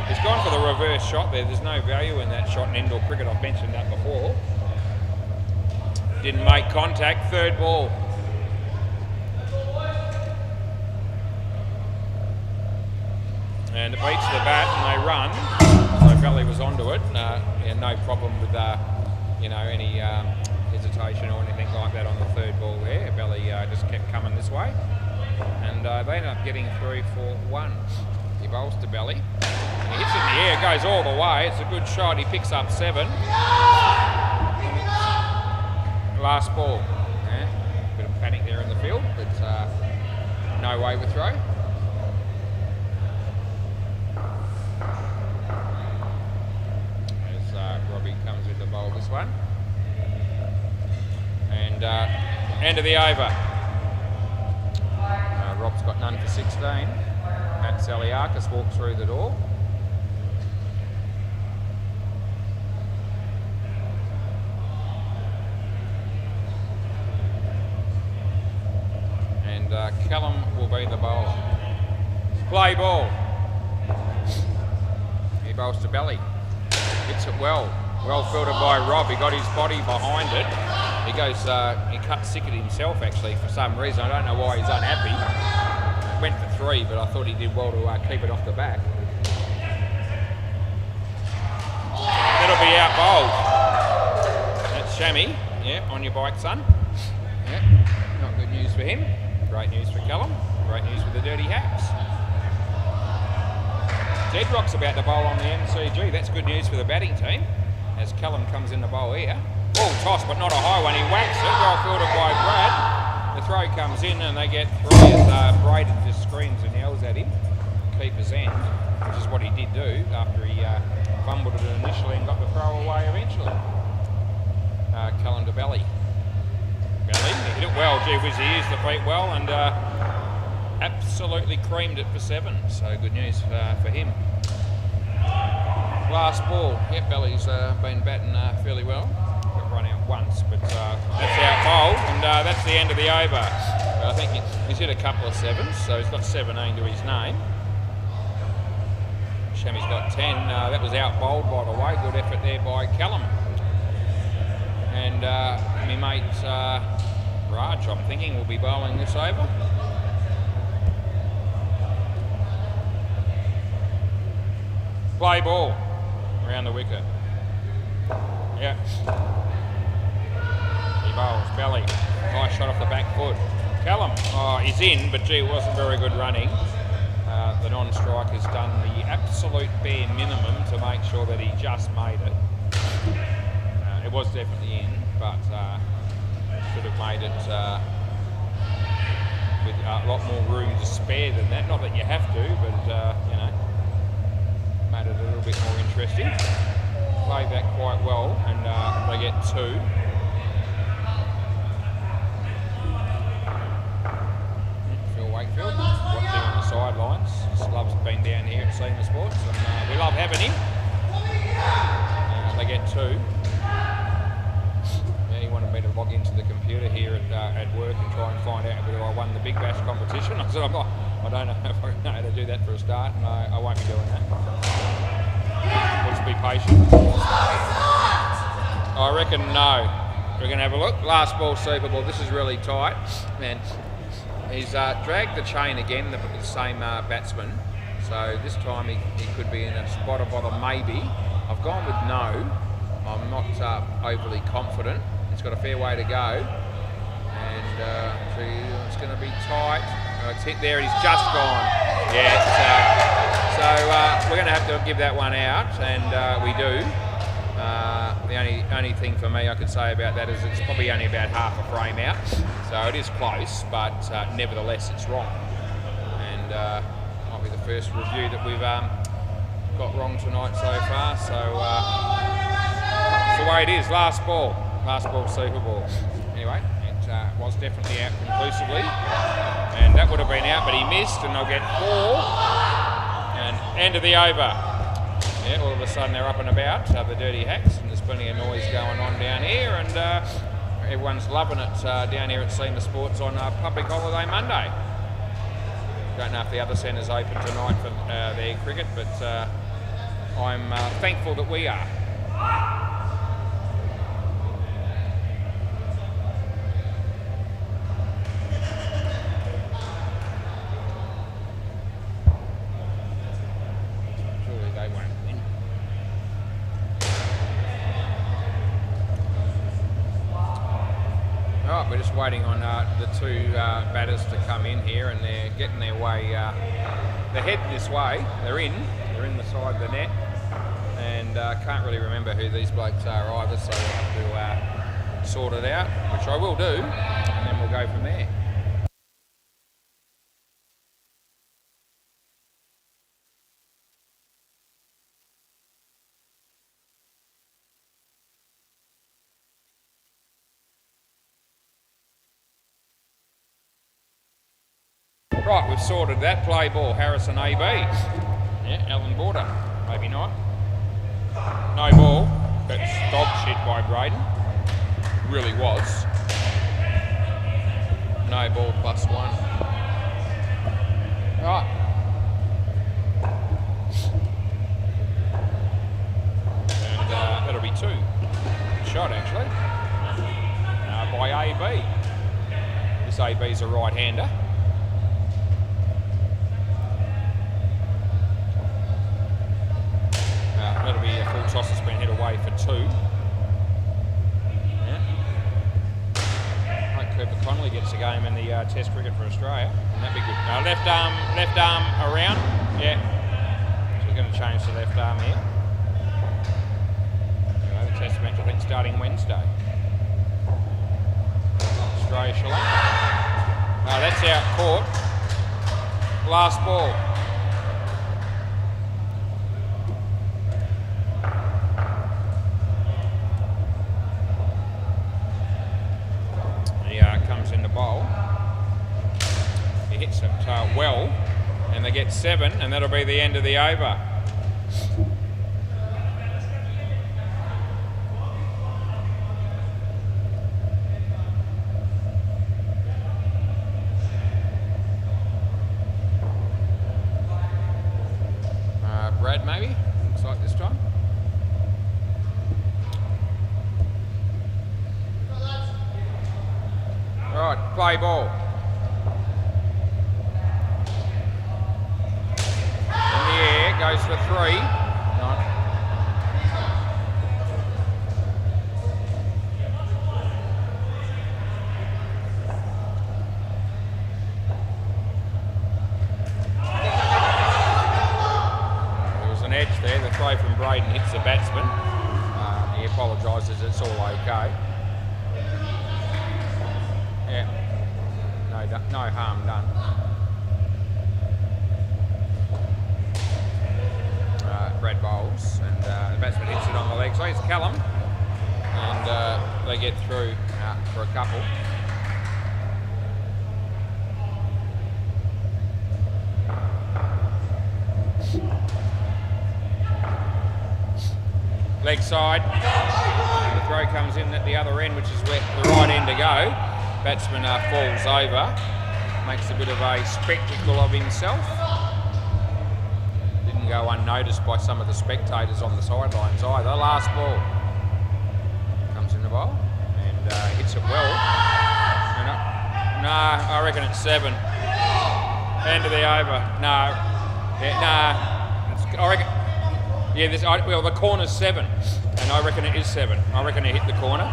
[SPEAKER 1] He's gone for the reverse shot there. There's no value in that shot in indoor cricket. I've mentioned that before. Didn't make contact. 3rd ball. And it beats the bat and they run. So Belly was onto it. Yeah, no problem with any hesitation or anything like that on the 3rd ball there. Belly just kept coming this way. And they end up getting 3 for 1. He bowls to Belly. And he hits it in the air, goes all the way. It's a good shot. He picks up 7. Last ball. Yeah, bit of panic there in the field, but no overthrow. As Robbie comes in to bowl this one. And end of the over. Rob's got none for 16. Matt Saliakis walks through the door. And Callum will be the bowler. Play ball. He bowls to Belly. Hits it well. Well fielded by Rob. He got his body behind it. He goes, he cut sick at himself actually for some reason. I don't know why he's unhappy. Went for 3, but I thought he did well to keep it off the back. That'll be out bowled. That's Shammy. Yeah, on your bike, son. Yeah, not good news for him. Great news for Callum. Great news for the Dirty Haps. Deadrock's about to bowl on the MCG. That's good news for the batting team. As Callum comes in the bowl here. Ball toss, but not a high one. He whacks it. Well fielded by Brad. The throw comes in and they get 3 as Braden just screams and yells at him. Keeper's end, which is what he did do after he fumbled it initially and got the throw away eventually. Callum to Belly. Belly, he hit it well. Gee whiz, he used the feet well and absolutely creamed it for 7. So good news for him. Last ball. Yep, Belly's been batting fairly well. Got run out once, but that's out bowled, and that's the end of the over. I think he's hit a couple of 7s, so he's got 17 to his name. Shammy's got 10. That was out bowled, by the way. Good effort there by Callum. And my mate Raj, I'm thinking, will be bowling this over. Play ball around the wicket. Yeah. He bowls. Belly. Nice shot off the back foot. Callum. Oh, he's in, but gee, it wasn't very good running. the non-striker's done the absolute bare minimum to make sure that he just made it. It was definitely in, but should have made it with a lot more room to spare than that. Not that you have to, but you know, made it a little bit more interesting. Played that quite well, and they get 2. Phil Wakefield watching on the sidelines. Just loves being down here at Senior Sports, and we love having him. They get 2. He wanted me to log into the computer here at work and try and find out whether I won the Big Bash competition. I said, I don't know if I know how to do that for a start, and I won't be doing that. Let's be patient. I reckon no. We're going to have a look. Last ball, Super Ball. This is really tight. And he's dragged the chain again, the same batsman. So this time he could be in a spot of bother, maybe. I've gone with no. I'm not overly confident. It's got a fair way to go, and it's going to be tight. It's hit there, and he's just gone. Yeah, so we're going to have to give that one out, and we do. The only thing for me I could say about that is it's probably only about half a frame out, so it is close, but nevertheless it's wrong. And might be the first review that we've got wrong tonight so far. So it's the way it is. Last ball, Super Ball. Anyway, it was definitely out conclusively, and that would have been out, but he missed, and they'll get 4. And end of the over. Yeah, all of a sudden they're up and about, the Dirty Hacks, and there's plenty of noise going on down here, and everyone's loving it down here at Senior Sports on Public Holiday Monday. Don't know if the other centre's open tonight for their cricket, but I'm thankful that we are. Surely they won't win. All right, we're just waiting on the 2 batters to come in here, and they're getting their way. They're heading this way. They're in the side of the net, and can't really remember who these blokes are either, so we'll have to sort it out, which I will do, and then we'll go from there. Right, we've sorted that. Play ball, Harrison AB. Yeah, Alan Border. Maybe not. No ball. That's dog shit by Braden. Really was. No ball, +1. Right. And that'll be 2. Good shot, actually. By AB. This AB's a right-hander. That'll be a full toss that's been hit away for 2. Yeah. I hope Cooper Connolly gets a game in the Test cricket for Australia, and that'd be good. Left arm around. Yeah. So we're going to change to left arm here. Anyway, the Test match I think starting Wednesday. Australia, Sri Lanka. That's out caught. Last ball. In the bowl. He hits it well, and they get 7, and that'll be the end of the over. Brad maybe, looks like this time. Right, play ball. In the air, goes for 3. No. throw from Braden hits the batsman. He apologises, it's all okay. Yeah, no harm done. Brad bowls, and the batsman hits it on the leg. So it's Callum, and they get through for a couple. Leg side, the throw comes in at the other end, which is where the right end to go. Batsman falls over, makes a bit of a spectacle of himself. Didn't go unnoticed by some of the spectators on the sidelines either. Last ball comes in the bowl and hits it well. No, I reckon it's 7. End of the over. No, I reckon. Yeah, well, the corner's 7, and I reckon it is 7. I reckon it hit the corner.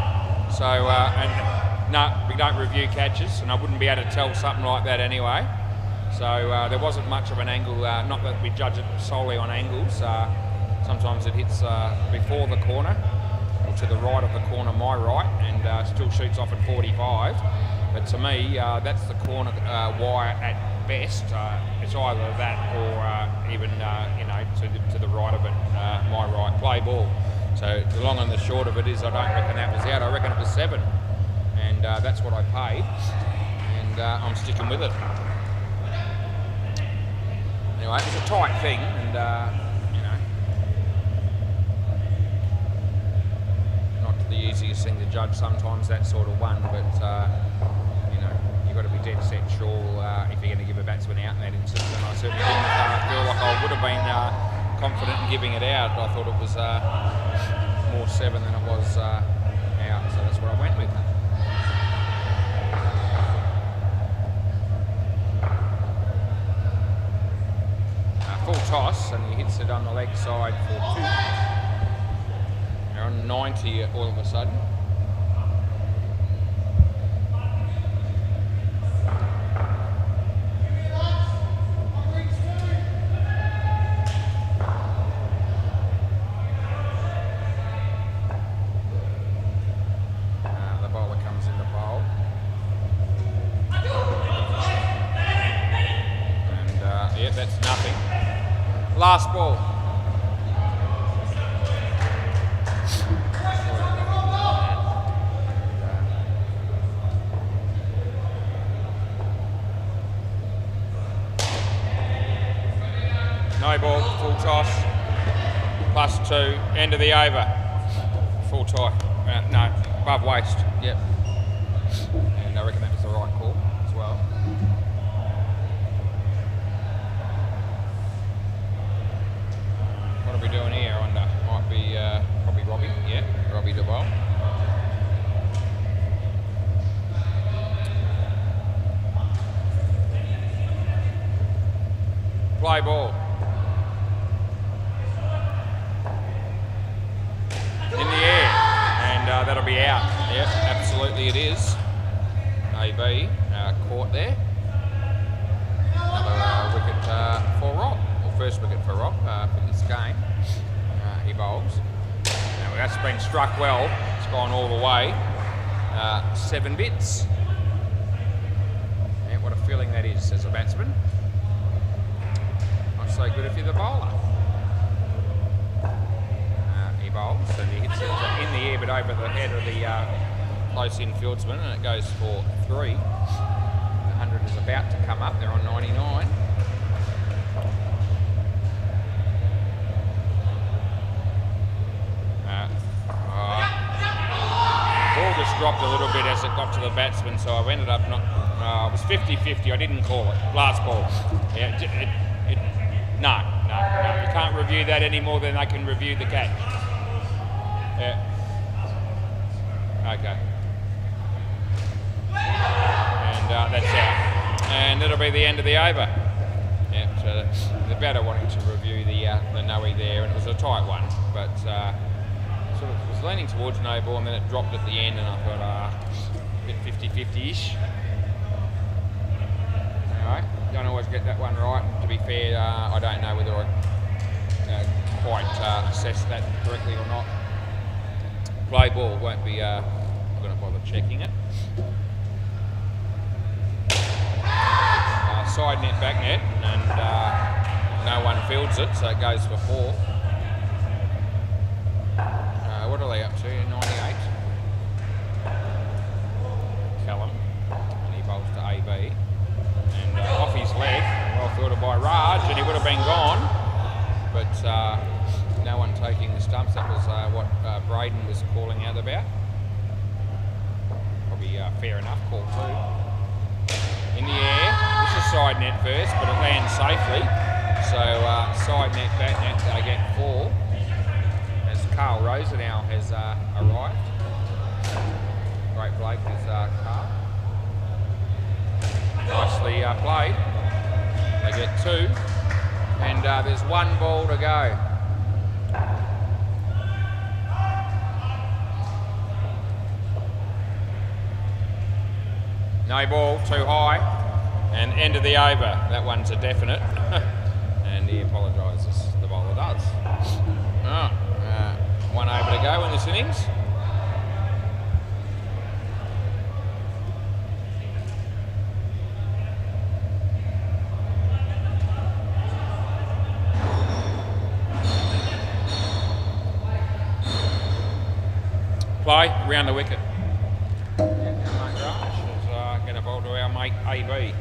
[SPEAKER 1] So, and no, we don't review catches, and I wouldn't be able to tell something like that anyway. So there wasn't much of an angle, not that we judge it solely on angles. Sometimes it hits before the corner, or to the right of the corner, my right, and still shoots off at 45. But to me, that's the corner wire at best. It's either that or even to the right of it, my right, play ball. So the long and the short of it is I don't reckon that was out. I reckon it was 7, and that's what I paid, and I'm sticking with it. Anyway, it's a tight thing, and not the easiest thing to judge sometimes, that sort of one, but you've got to be dead set sure if you're going to give a batsman out in that instance, and I certainly didn't feel like I would have been confident in giving it out. I thought it was more 7 than it was out, so that's what I went with. Full toss, and he hits it on the leg side for 2. They're on 90 all of a sudden. The bowler comes in the bowl. And yeah, that's nothing. Last ball. No ball, full toss, +2, end of the over. Full tie. No, above waist, yep. And I reckon that was the right call as well. What are we doing here? I wonder. Might be probably Robbie. Yeah, Robbie the bowl. Play ball. In the air. And that'll be out. Yep, absolutely it is. AB caught there. Another wicket for Rob. First wicket for Rob for this game. He bowls. Now that's been struck well. It's gone all the way. 7 bits. Yeah, what a feeling that is as a batsman. Not so good if you're the bowler. He bowls and he hits it in the air but over the head of the close-in fieldsman, and it goes for 3. The 100 is about to come up. They're on 99. Ball just dropped a little bit as it got to the batsman, so I ended up not. It was 50-50. I didn't call it. Last ball. Yeah, no. You can't review that any more than they can review the catch. Yeah. Okay. And that's out. And it'll be the end of the over. Yeah. So the batter wanting to review the no-e there, and it was a tight one, but. Sort of was leaning towards no ball, and then it dropped at the end, and I thought, a bit 50-50-ish. Anyway, don't always get that one right. To be fair, I don't know whether I quite assess that correctly or not. Play ball, won't be I'm going to bother checking it. Side net, back net, and no one fields it, so it goes for 4. What are they up to? 98. Callum, and he bowls to AB, and off his leg, well fielded by Raj, and he would have been gone, but no one taking the stumps. That was what Braden was calling out about. Probably fair enough call too. In the air, this is side net first, but it lands safely. So side net, back net, they get 4. As Carl Rosenau has arrived. Great bloke is Carl. Nicely played. They get 2. And there's 1 ball to go. No ball, too high, and end of the over. That one's a definite, and he apologises, the bowler does. 1 over to go in this innings. Play, round the wicket. Going to bowl to our mate AB.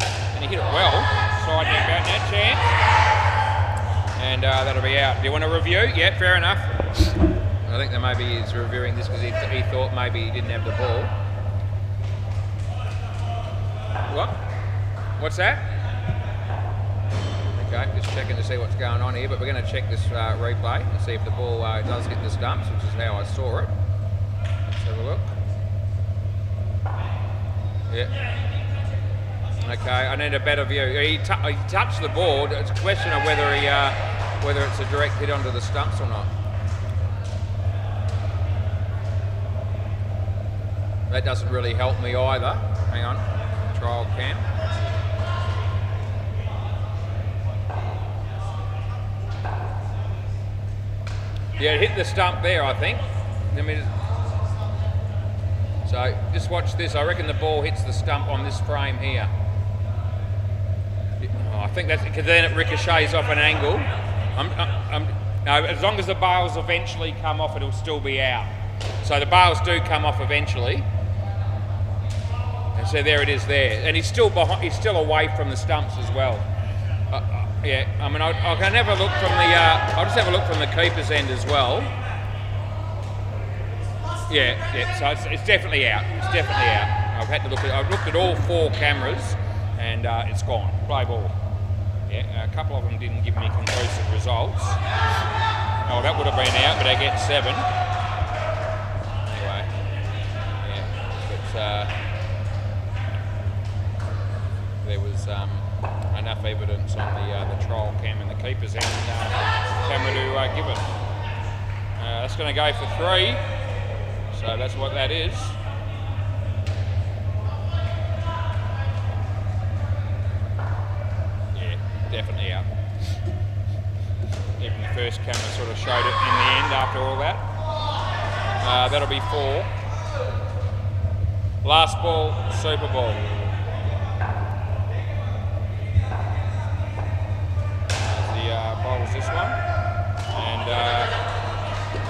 [SPEAKER 1] And he hit it well. Side net, back net, chance. And that'll be out. Do you want a review? Yeah, fair enough. I think that maybe he's reviewing this because he thought maybe he didn't have the ball. What? What's that? Okay, just checking to see what's going on here, but we're going to check this replay and see if the ball does hit the stumps, which is how I saw it. Let's have a look. Yeah. Okay, I need a better view. He touched the board. It's a question of whether it's a direct hit onto the stumps or not. That doesn't really help me either. Hang on, trial cam. Yeah, it hit the stump there, I think. Let me just... So just watch this. I reckon the ball hits the stump on this frame here. Oh, I think that's because then it ricochets off an angle. No, as long as the bails eventually come off, it'll still be out. So the bails do come off eventually. And so there it is there, and he's still behind. He's still away from the stumps as well. Yeah, I mean, I can have a look from the. I'll just have a look from the keeper's end as well. Yeah, so it's definitely out. It's definitely out. I've looked at all 4 cameras, and it's gone. Play ball. Yeah, a couple of them didn't give me conclusive results. Oh, that would have been out, but they get 7. Anyway, yeah, but there was enough evidence on the trial cam and the keeper's end camera to give it. That's going to go for 3. So that's what that is. Yeah, definitely out. Even the first camera sort of showed it in the end after all that. That'll be 4. Last ball, Super Bowl. The bowls this one. And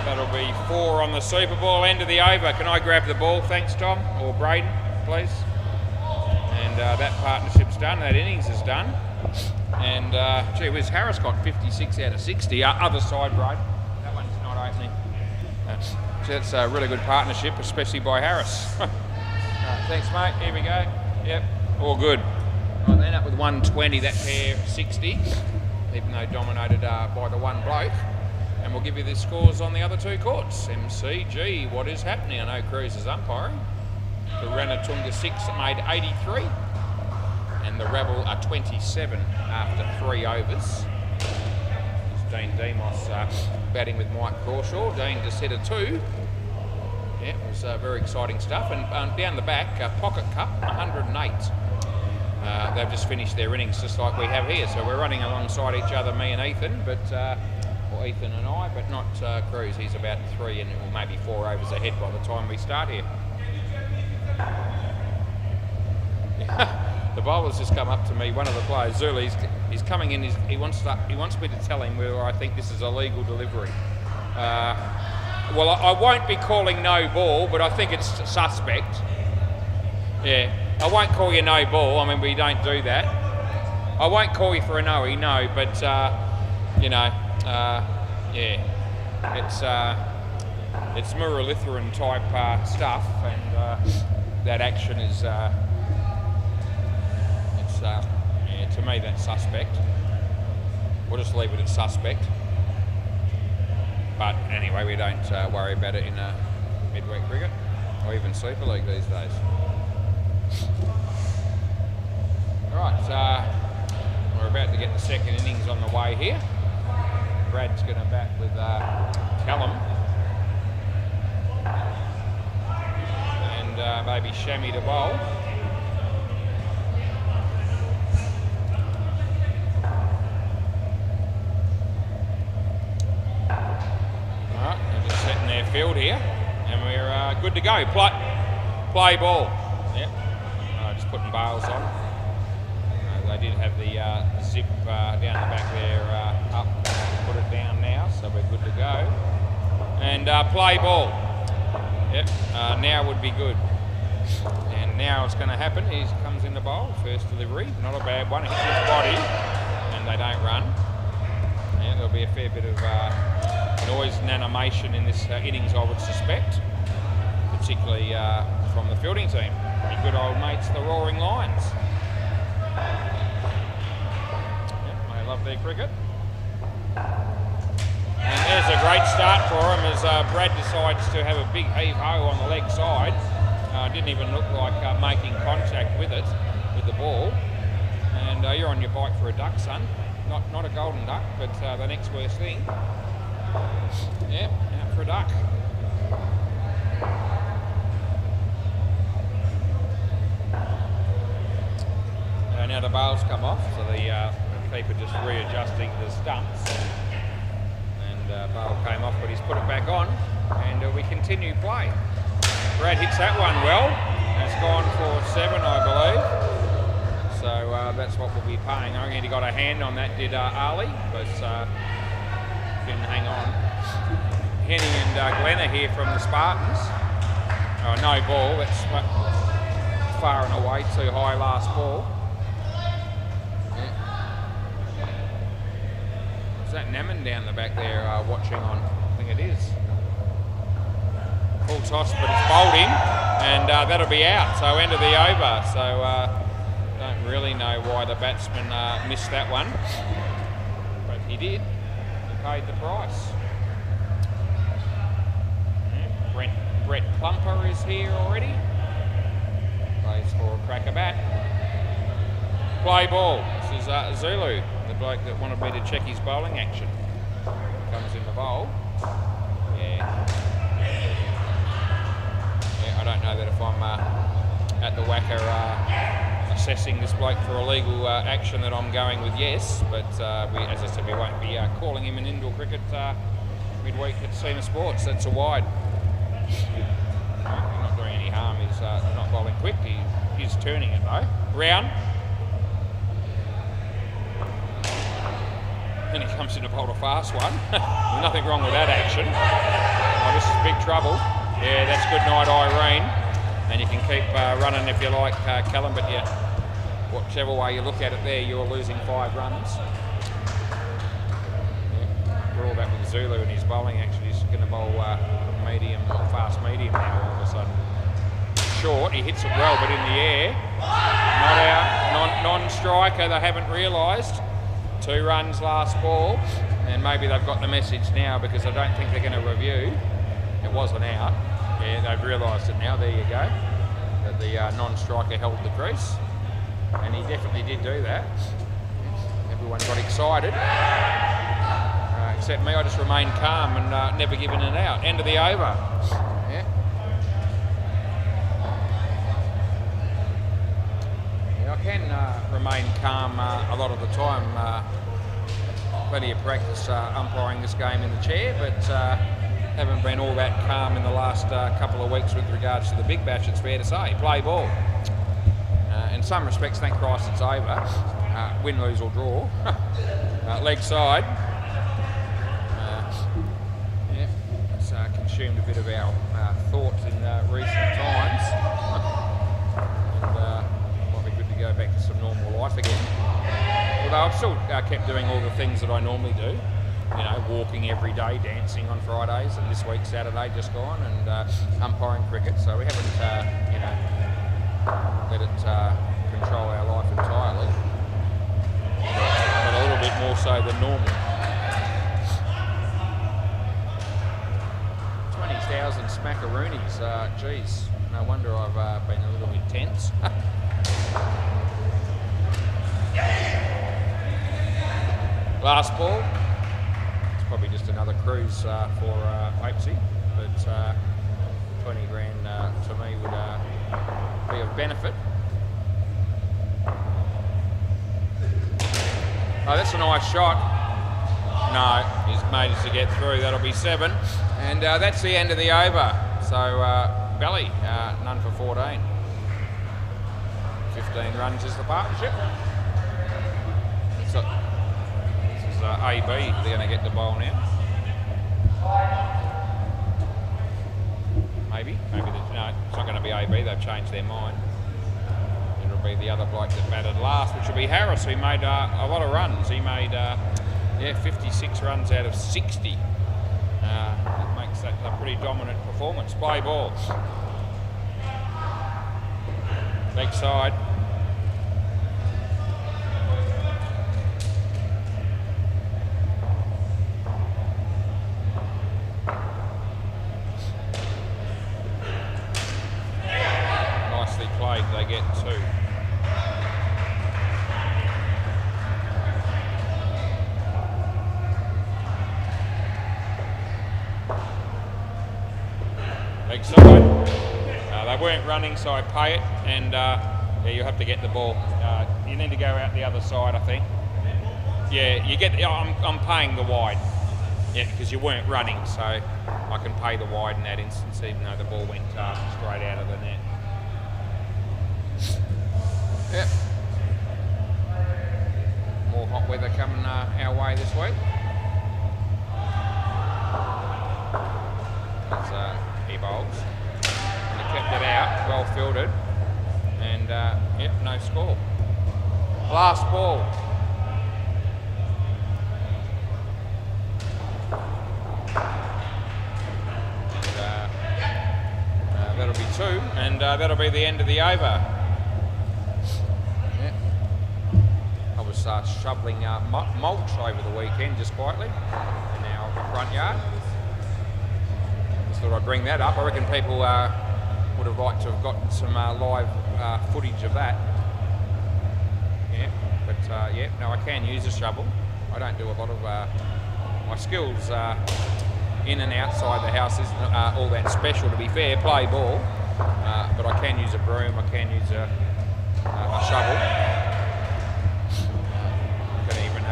[SPEAKER 1] that'll be 4 on the Super Bowl, end of the over. Can I grab the ball? Thanks, Tom, or Braden, please. And that partnership's done, that innings is done. And gee whiz, Harris got 56 out of 60. Other side, Braden. That one's not opening. That's a really good partnership, especially by Harris. Thanks, mate. Here we go. Yep, all good. Right, then up with 120, that pair 60, even though dominated by the one bloke. And we'll give you the scores on the other 2 courts. MCG, what is happening? I know Cruz is umpiring. The Ranatunga 6 made 83. And the Rebel are 27 after 3 overs. Dean Demos batting with Mike Crawshaw. Dean just hit a 2. Yeah, it was very exciting stuff. And down the back, Pocket Cup, 108. they've just finished their innings just like we have here. So we're running alongside each other, me and Ethan, or Ethan and I, but not Cruz. He's about 3 or maybe 4 overs ahead by the time we start here. The bowler's just come up to me. One of the players, Zulu, he's coming in. He wants me to tell him whether I think this is a legal delivery. Well, I won't be calling no ball, but I think it's suspect. Yeah, I won't call you no ball. I mean, we don't do that. I won't call you for a no, but you know, yeah, it's Muralitharan type stuff, and that action is. Yeah, to me that's suspect. We'll just leave it at suspect. But anyway, we don't worry about it in midweek cricket or even Super League these days. Alright, we're about to get the second innings on the way here. Brad's going to bat with Callum. And maybe Shammy to bowl. Field here, and we're good to go. Play ball. Yep. Just putting bails on. They did have the zip down the back there up. Put it down now, so we're good to go. And play ball. Yep. Now would be good. And now what's going to happen? He comes in the bowl. First delivery, not a bad one. Hits his body, and they don't run. Yeah, there'll be a fair bit of noise and animation in this innings, I would suspect, particularly from the fielding team. Pretty good old mates, the Roaring Lions. Yep, they love their cricket. And there's a great start for him as Brad decides to have a big heave-ho on the leg side. Didn't even look like making contact with it, with the ball. And you're on your bike for a duck, son. Not a golden duck, but the next worst thing. Yeah, out for a duck. Now the bails come off, so the keeper just readjusting the stumps. And bail came off, but he's put it back on, and we continue play. Brad hits that one well. It's gone for 7, I believe. So that's what we'll be paying. I think he got a hand on that, did Ali, but didn't hang on. Henny and Glenn are here from the Spartans. Oh, no ball. That's far and away too high last ball. Yeah. Is that Naman down the back there watching on? I think it is. Full toss, but it's bowled in, and that'll be out. So end of the over. So don't really know why the batsman missed that one, but he did. He paid the price. Brett Plumper is here already. Plays for a cracker bat. Play ball. This is Zulu, the bloke that wanted me to check his bowling action. Comes in the bowl. Yeah. I don't know that if I'm at the WACA assessing this bloke for illegal action that I'm going with yes, but as I said, we won't be calling him in indoor cricket midweek at Cena Sports. That's a wide. He's not doing any harm. He's not bowling quick. He's turning it though. Round. Then he comes in to bowl a fast one. Nothing wrong with that action. Oh, this is big trouble. Yeah, that's good night, Irene. And you can keep running if you like, Callum, but yeah, whichever way you look at it there, you're losing 5 runs. Yeah, we're all back with Zulu and his bowling action. He's going to bowl medium or fast medium now all of a sudden. Short, he hits it well, but in the air. Not out, non-striker, they haven't realised. 2 runs last ball, and maybe they've got the message now because I don't think they're going to review. It wasn't out. Yeah, they've realised it now. There you go. That the non-striker held the crease, and he definitely did do that. Everyone got excited, except me. I just remained calm and never given it out. End of the over. Yeah. Yeah, I can remain calm a lot of the time. Plenty of practice umpiring this game in the chair, but haven't been all that calm in the last couple of weeks with regards to the Big Bash, it's fair to say. Play ball. In some respects, thank Christ it's over. Win, lose or draw. Leg side. Yeah, it's consumed a bit of our thoughts in recent times. And might be good to go back to some normal life again. Although I've still kept doing all the things that I normally do. You know, walking every day, dancing on Fridays, and this week Saturday just gone, and umpiring cricket. So we haven't, you know, let it control our life entirely, but a little bit more so than normal. 20,000 smackaroonies. Geez, no wonder I've been a little bit tense. Last ball. It's probably just another cruise for Apesy, but 20 grand to me would be of benefit. Oh, that's a nice shot. No, he's managed to get through. That'll be 7. And that's the end of the over. So, Belly, none for 14. 15 runs is the partnership. So, this is AB. They're going to get the bowl now. Maybe. No, it's not going to be AB. They've changed their mind. It'll be the other bloke that batted last, which will be Harris, who made a lot of runs. He made 56 runs out of 60. That makes that a pretty dominant performance. Play ball. Leg side. Nicely played, they get 2. Leg side. They weren't running, so I pay it, and yeah, you have to get the ball. You need to go out the other side, I think. Yeah, you get. I'm paying the wide. Yeah, because you weren't running, so I can pay the wide in that instance, even though the ball went straight out of the net. Yep. More hot weather coming our way this week. It's e-bowls. And they kept it out, well fielded, and yep, no score. Last ball. And, that'll be 2, and that'll be the end of the over. I was shoveling mulch over the weekend just quietly in our front yard. Just thought I'd bring that up. I reckon people would have liked to have gotten some live footage of that. Yeah, but yeah, no, I can use a shovel. I don't do a lot of my skills in and outside the house isn't all that special, to be fair. Play ball, but I can use a broom. I can use a shovel. I can even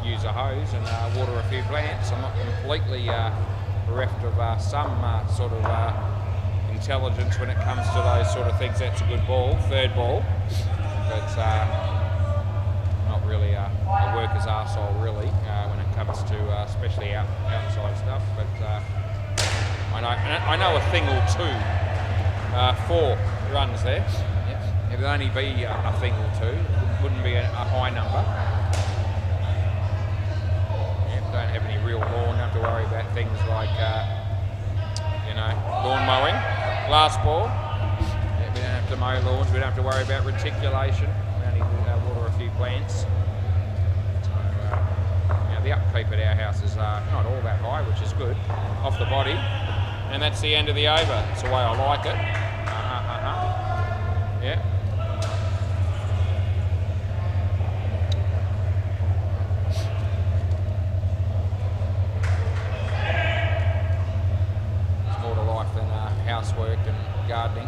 [SPEAKER 1] use a hose and water a few plants. I'm not completely bereft of some sort of intelligence when it comes to those sort of things. That's a good ball, 3rd ball, but not really a worker's arsehole really when it comes to especially outside stuff. But I know a thing or 2. 4 runs there. Yep. It'd only be a thing or 2. Wouldn't be a high number. Yep. Don't have any real lawn. Don't have to worry about things like you know, lawn mowing. Last ball. Yeah, we don't have to mow lawns. We don't have to worry about reticulation. We only water a few plants. So, now the upkeep at our house is not all that high, which is good. Off the body. And that's the end of the over. It's the way I like it. Yeah. There's more to life than housework and gardening.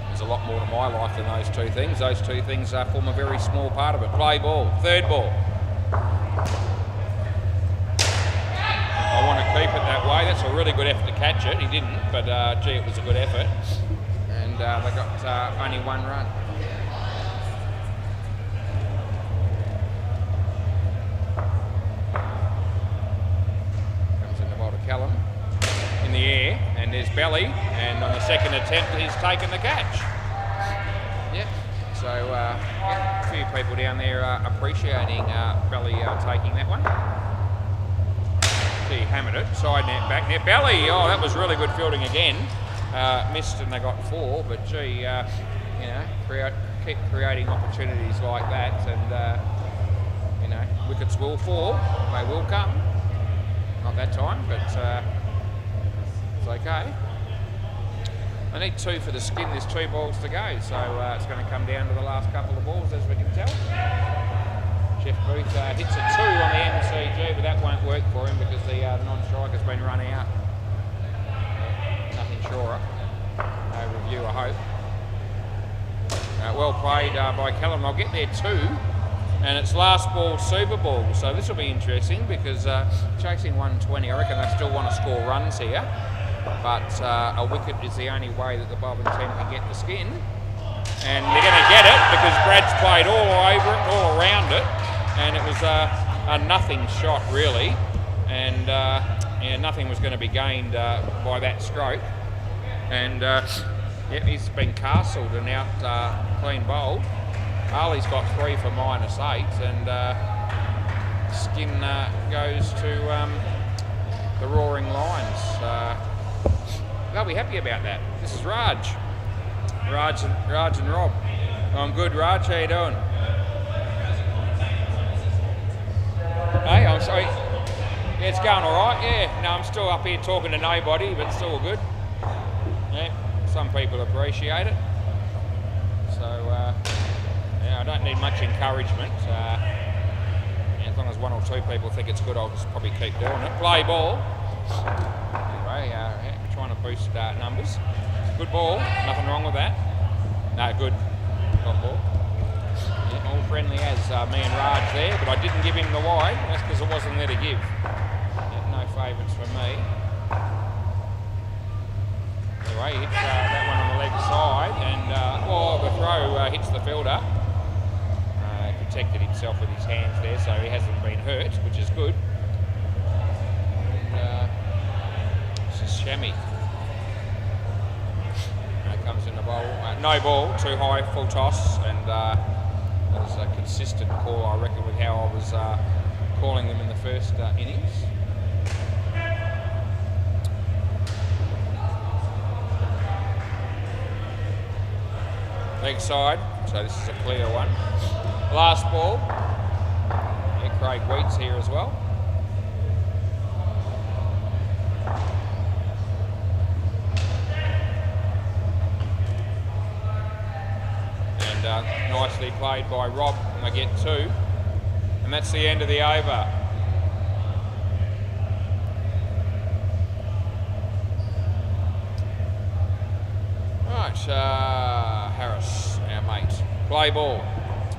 [SPEAKER 1] There's a lot more to my life than those two things. Those two things form a very small part of it. Play ball, third ball. I want to keep it that way. That's a really good effort to catch it. He didn't, but gee, it was a good effort. And they got only one run. Comes in the ball to Callum. In the air, and there's Belly, and on the second attempt he's taken the catch. Yep. So a few people down there appreciating Belly taking that one. He hammered it, side net, back net. Belly, oh, that was really good fielding again. Missed and they got 4, but gee, you know, keep creating opportunities like that, and you know, wickets will fall, they will come. Not that time, but it's okay. I need 2 for the skin. There's 2 balls to go, so it's going to come down to the last couple of balls, as we can tell. Jeff Booth hits a 2 on the MCG, but that won't work for him because the non-striker's been run out. Nothing surer. No review, I hope. Well played by Callum. I'll get there too. And it's last ball, Super Ball. So this will be interesting because chasing 120, I reckon they still want to score runs here. But a wicket is the only way that the bowling team can get the skin. And they're going to get it because Brad's played all over it, all around it. And it was a nothing shot, really. And yeah, nothing was going to be gained by that stroke. And yeah, he's been castled and out clean bowled. Ali's got 3 for -8, and skin goes to the Roaring Lions. They'll be happy about that. This is Raj and Rob. I'm good, Raj. How you doing? Hey, I'm sorry. Yeah, it's going all right. Yeah, no, I'm still up here talking to nobody, but it's still good. Yeah, some people appreciate it. So, yeah, I don't need much encouragement. Yeah, as long as 1 or 2 people think it's good, I'll just probably keep doing it. Play ball. Anyway, yeah, we're trying to boost numbers. Good ball. Nothing wrong with that. No, good. Got ball. Yeah, all friendly as me and Raj there, but I didn't give him the wide. That's because it wasn't there to give. Yeah, no favourites for me. Anyway, he hits that one on the leg side, and the throw hits the fielder. Protected himself with his hands there, so he hasn't been hurt, which is good. And this is Shammy. Comes in the bowl. No ball, too high, full toss, and that was a consistent call, I reckon, with how I was calling them in the first innings. Leg side, so this is a clear one. Last ball. Yeah, Craig Wheat's here as well. Nicely played by Rob, and they get 2. And that's the end of the over. Right, Harris, our mate. Play ball.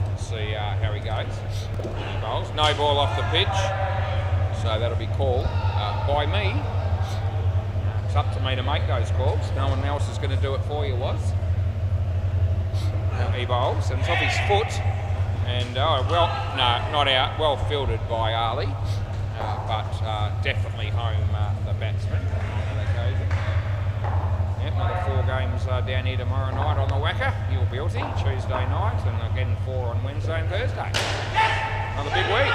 [SPEAKER 1] Let's see how he goes. He bowls. No ball off the pitch, so that'll be called by me. It's up to me to make those calls. No one else is going to do it for you, was. He bowls, and it's off his foot, and well, no, not out, well fielded by Ali, but definitely home the batsman. Yep, another 4 games down here tomorrow night on the WACA. You'll be Tuesday night, and again 4 on Wednesday and Thursday. Another big week.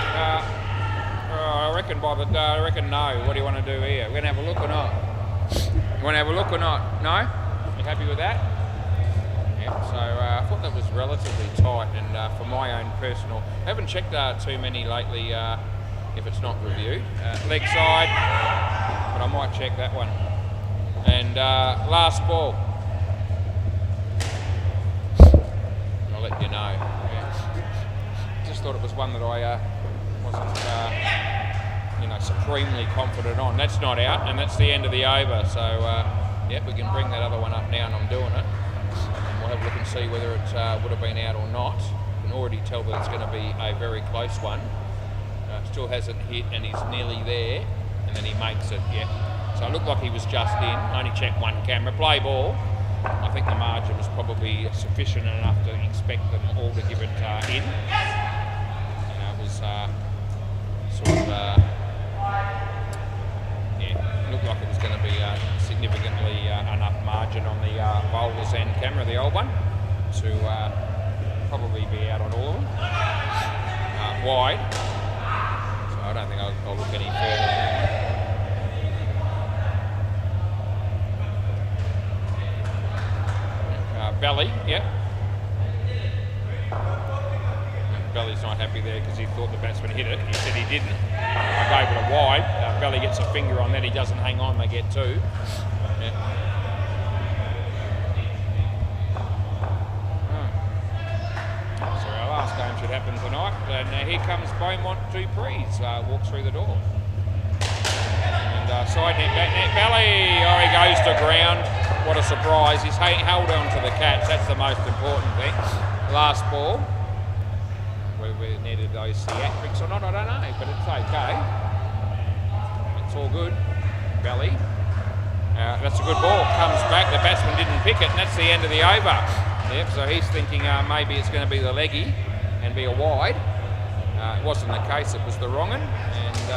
[SPEAKER 1] I reckon I reckon no. What do you want to do here? We're going to have a look or not? You want to have a look or not? No? You happy with that? So I thought that was relatively tight, and for my own personal, I haven't checked too many lately if it's not reviewed. Leg side, but I might check that one. And last ball. I'll let you know. Yeah. Just thought it was one that I wasn't, you know, supremely confident on. That's not out, and that's the end of the over. So, yep, we can bring that other one up now, and I'm doing it. I'll have a look and see whether it would have been out or not. You can already tell that it's going to be a very close one. Still hasn't hit, and he's nearly there, and then he makes it. Yeah. So it looked like he was just in. Only checked one camera. Play ball. I think the margin was probably sufficient enough to expect them all to give it in. It was sort of, looked like it was going to be significantly enough margin on the bowler's end camera, the old one, to probably be out on all of them. Wide. So I don't think I'll look any further than that. Belly, yep. Belly's not happy there because he thought the batsman hit it. He said he didn't. I gave it a wide. Belly gets a finger on that. He doesn't hang on. They get two. Yeah. So our last game should happen tonight. And here comes Beaumont Dupree's. Walks through the door. And side net, back net, Belly. Oh, he goes to ground. What a surprise. He's held on to the catch. That's the most important thing. Last ball. Whether we needed those theatrics or not, I don't know, but it's okay. It's all good. Belly. That's a good ball. Comes back. The batsman didn't pick it, and that's the end of the over. Yep, so he's thinking maybe it's going to be the leggy and be a wide. It wasn't the case. It was the wrong one. And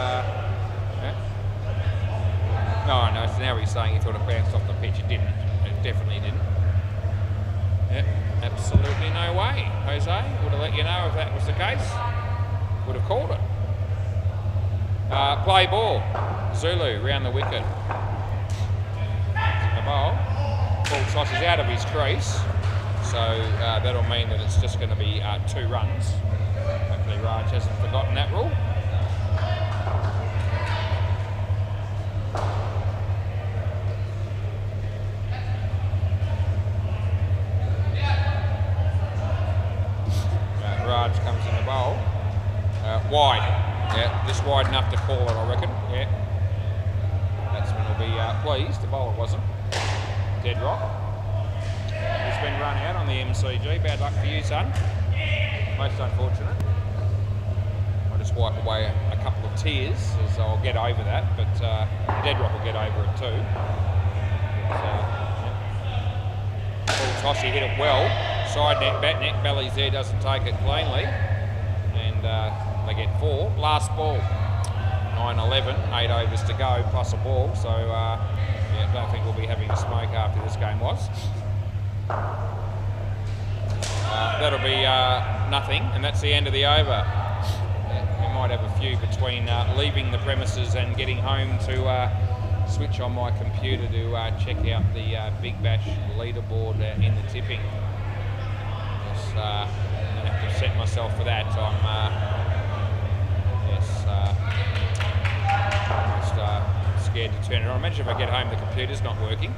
[SPEAKER 1] no, so now he's saying he thought it bounced off the pitch. It didn't. It definitely didn't. Yep, absolutely no way. Jose would have let you know if that was the case. Would have called it. Play ball. Zulu round the wicket. The ball. Ball tosses out of his crease. So that'll mean that it's just going to be 2 runs. Hopefully Raj hasn't forgotten that rule. Raj comes in the bowl. Wide. Yeah, just wide enough to call it, I reckon. Yeah. Batsman will be pleased. The bowler wasn't. Dead rock. He's been run out on the MCG. Bad luck for you, son. Most unfortunate. I'll just wipe away a couple of tears as I'll get over that, but Dead rock will get over it too. Full toss, he hit it well. Side net, bat net, Belly's there, doesn't take it cleanly. And they get 4. Last ball, 9-11, 8 overs to go, plus a ball. So, yeah, don't think we'll be having a smoke after this game was. That'll be nothing, and that's the end of the over. We might have a few between leaving the premises and getting home to switch on my computer to check out the Big Bash leaderboard in the tipping. I'm going to have to set myself for that. I'm almost scared to turn it on. Imagine if I get home the computer's not working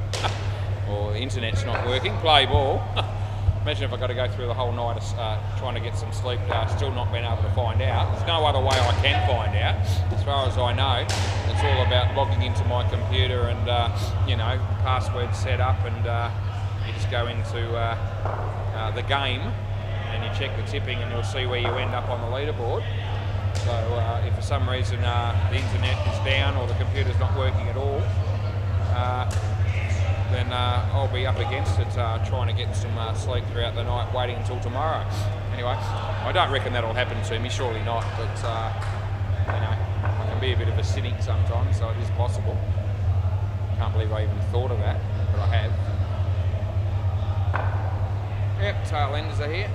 [SPEAKER 1] or the internet's not working. Play ball. Imagine if I got to go through the whole night trying to get some sleep, still not being able to find out. There's no other way I can find out. As far as I know, it's all about logging into my computer and, password set up, and you just go into the game and you check the tipping and you'll see where you end up on the leaderboard. So if for some reason the internet is down or the computer's not working at all, then I'll be up against it, trying to get some sleep throughout the night, waiting until tomorrow. Anyway, I don't reckon that'll happen to me, surely not, but I can be a bit of a cynic sometimes, so it is possible. Can't believe I even thought of that, but I have. Yep, tail enders are here.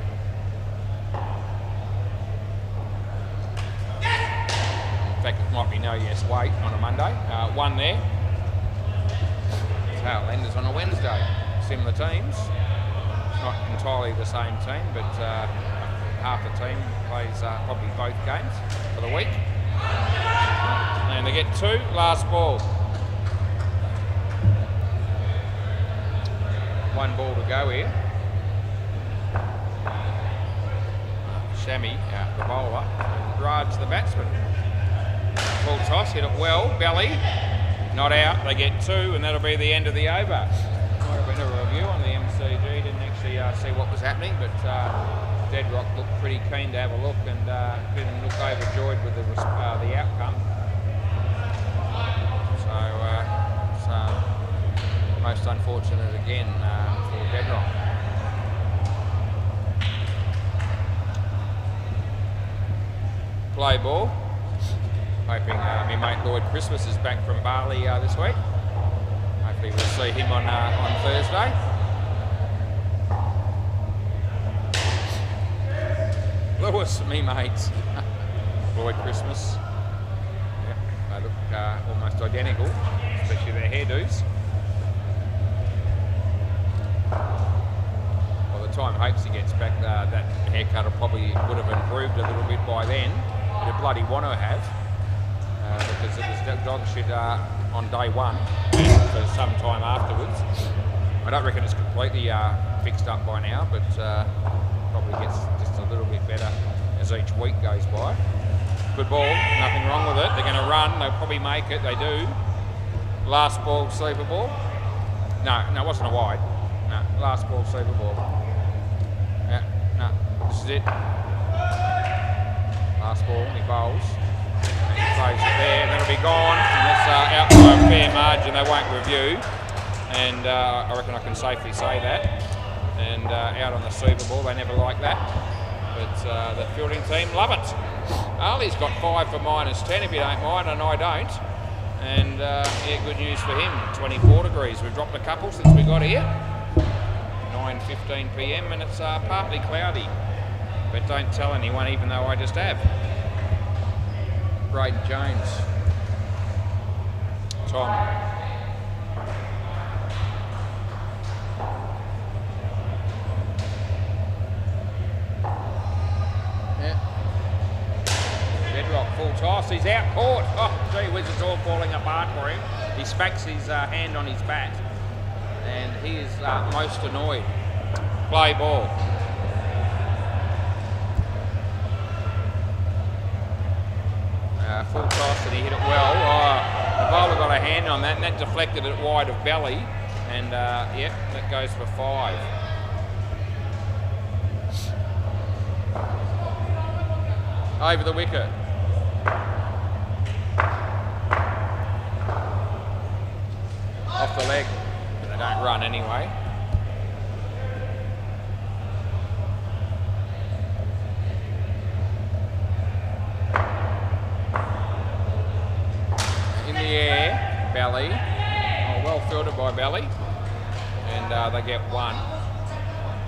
[SPEAKER 1] In fact, it might be no yes wait on a Monday. 1 there. Tail enders on a Wednesday. Similar teams. Not entirely the same team, but half the team plays probably both games for the week. And they get 2. Last ball. 1 ball to go here. Shami, the bowler, and Raj, the batsman. Full toss, hit it well, Belly, not out, they get 2, and that'll be the end of the over. Might have been a review on the MCG, didn't actually see what was happening, but Deadrock looked pretty keen to have a look and didn't look overjoyed with the outcome. So it's most unfortunate again for Deadrock. Play ball. Hoping my mate Lloyd Christmas is back from Bali this week. Hopefully we'll see him on Thursday. Lewis, me mates. Lloyd Christmas. Yep, they look almost identical, especially their hairdos. By the time Hopesy gets back, that haircut would have improved a little bit by then. But it bloody want to have, because it was dog shit on day one and for some time afterwards. I don't reckon it's completely fixed up by now, but probably gets just a little bit better as each week goes by. Good ball, nothing wrong with it. They're going to run, they'll probably make it, they do. Last ball, sleeper ball. No, it wasn't a wide. No, last ball, sleeper ball. Yeah, no, this is it. Last ball, he bowls. And he plays it there, and that'll be gone. And that's out by a fair margin, they won't review. And I reckon I can safely say that. And out on the Super Ball, they never like that. But the fielding team love it. Ali's got 5 for -10 if you don't mind, and I don't. And yeah, good news for him. 24 degrees. We've dropped a couple since we got here. 9:15 p.m. and it's partly cloudy. But don't tell anyone, even though I just have. Braden Jones. Tom. Deadrock full toss, he's out caught. Oh, gee whiz, it's all falling apart for him. He smacks his hand on his bat and he is most annoyed. Play ball. Full toss and he hit it well. Oh, the bowler got a hand on that and that deflected it wide of belly. And yep, that goes for 5. Over the wicket. Off the leg, but they don't run anyway. In the air, Belly. Oh, well fielded by Belly. And they get 1.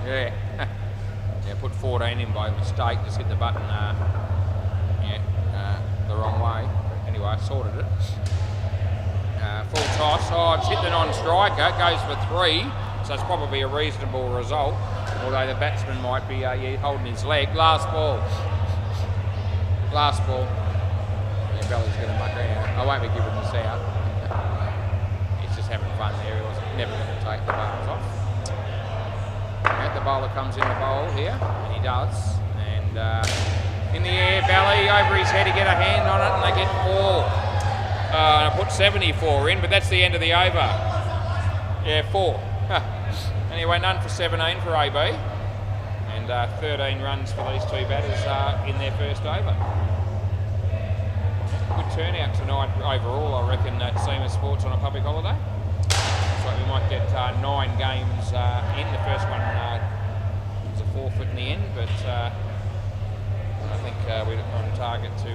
[SPEAKER 1] Yeah. Yeah, put 14 in by mistake, just hit the button the wrong way. Anyway, I sorted it. Full toss. Oh, it's hit the non-striker. Goes for 3. So it's probably a reasonable result. Although the batsman might be holding his leg. Last ball. Last ball. Yeah, Belly's going to muck around. I won't be giving this out. He's just having fun there. He was never going to take the bars off. Yeah, the bowler comes in the bowl here. And he does. And in the air, Belly over his head, he get a hand on it and they get 4. And I put 74 in, but that's the end of the over. Yeah, 4. Anyway, none for 17 for AB. And 13 runs for these two batters in their first over. Good turnout tonight overall, I reckon, at SEMA Sports on a public holiday. So we might get 9 games in. The first one was a forfeit in the end, but I think we're on target to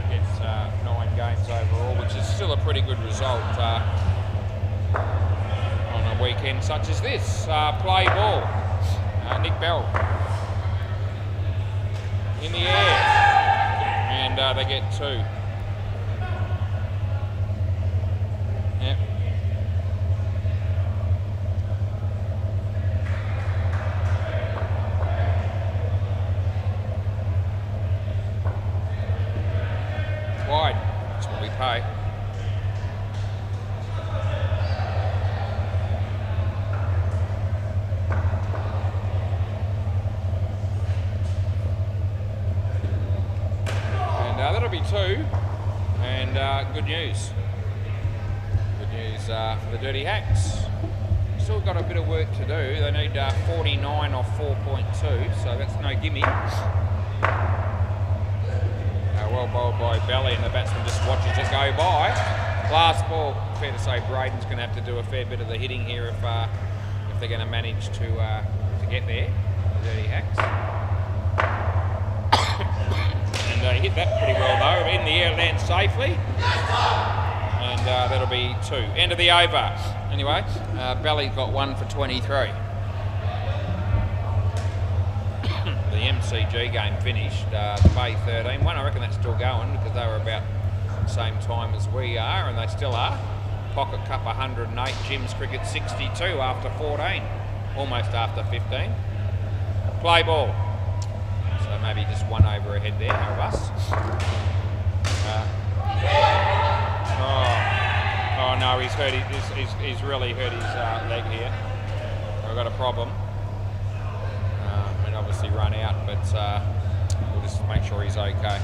[SPEAKER 1] get 9 games overall, which is still a pretty good result on a weekend such as this. Play ball. Nick Bell. In the air. And they get 2. Yep. Wide. That's what we pay. And that'll be 2. And good news. Good news for the Dirty Hacks. still got a bit of work to do. They need 49 off 4.2, so that's no gimme. Well bowled by Belly, and the batsman just watches it go by. Last ball, fair to say Braden's going to have to do a fair bit of the hitting here if they're going to manage to get there, the Dirty Hacks. And he hit that pretty well though, in the air, lands safely. And that'll be 2. End of the over. Anyway, Belly got 1 for 23. The MCG game finished, the Bay 13-1. I reckon that's still going because they were about the same time as we are, and they still are. Pocket Cup 108, Jim's Cricket 62 after 14, almost after 15. Play ball. So maybe just 1 over ahead there of us. Oh no, he's hurt. He's really hurt his leg here. We've got a problem. And obviously run out, but we'll just make sure he's okay.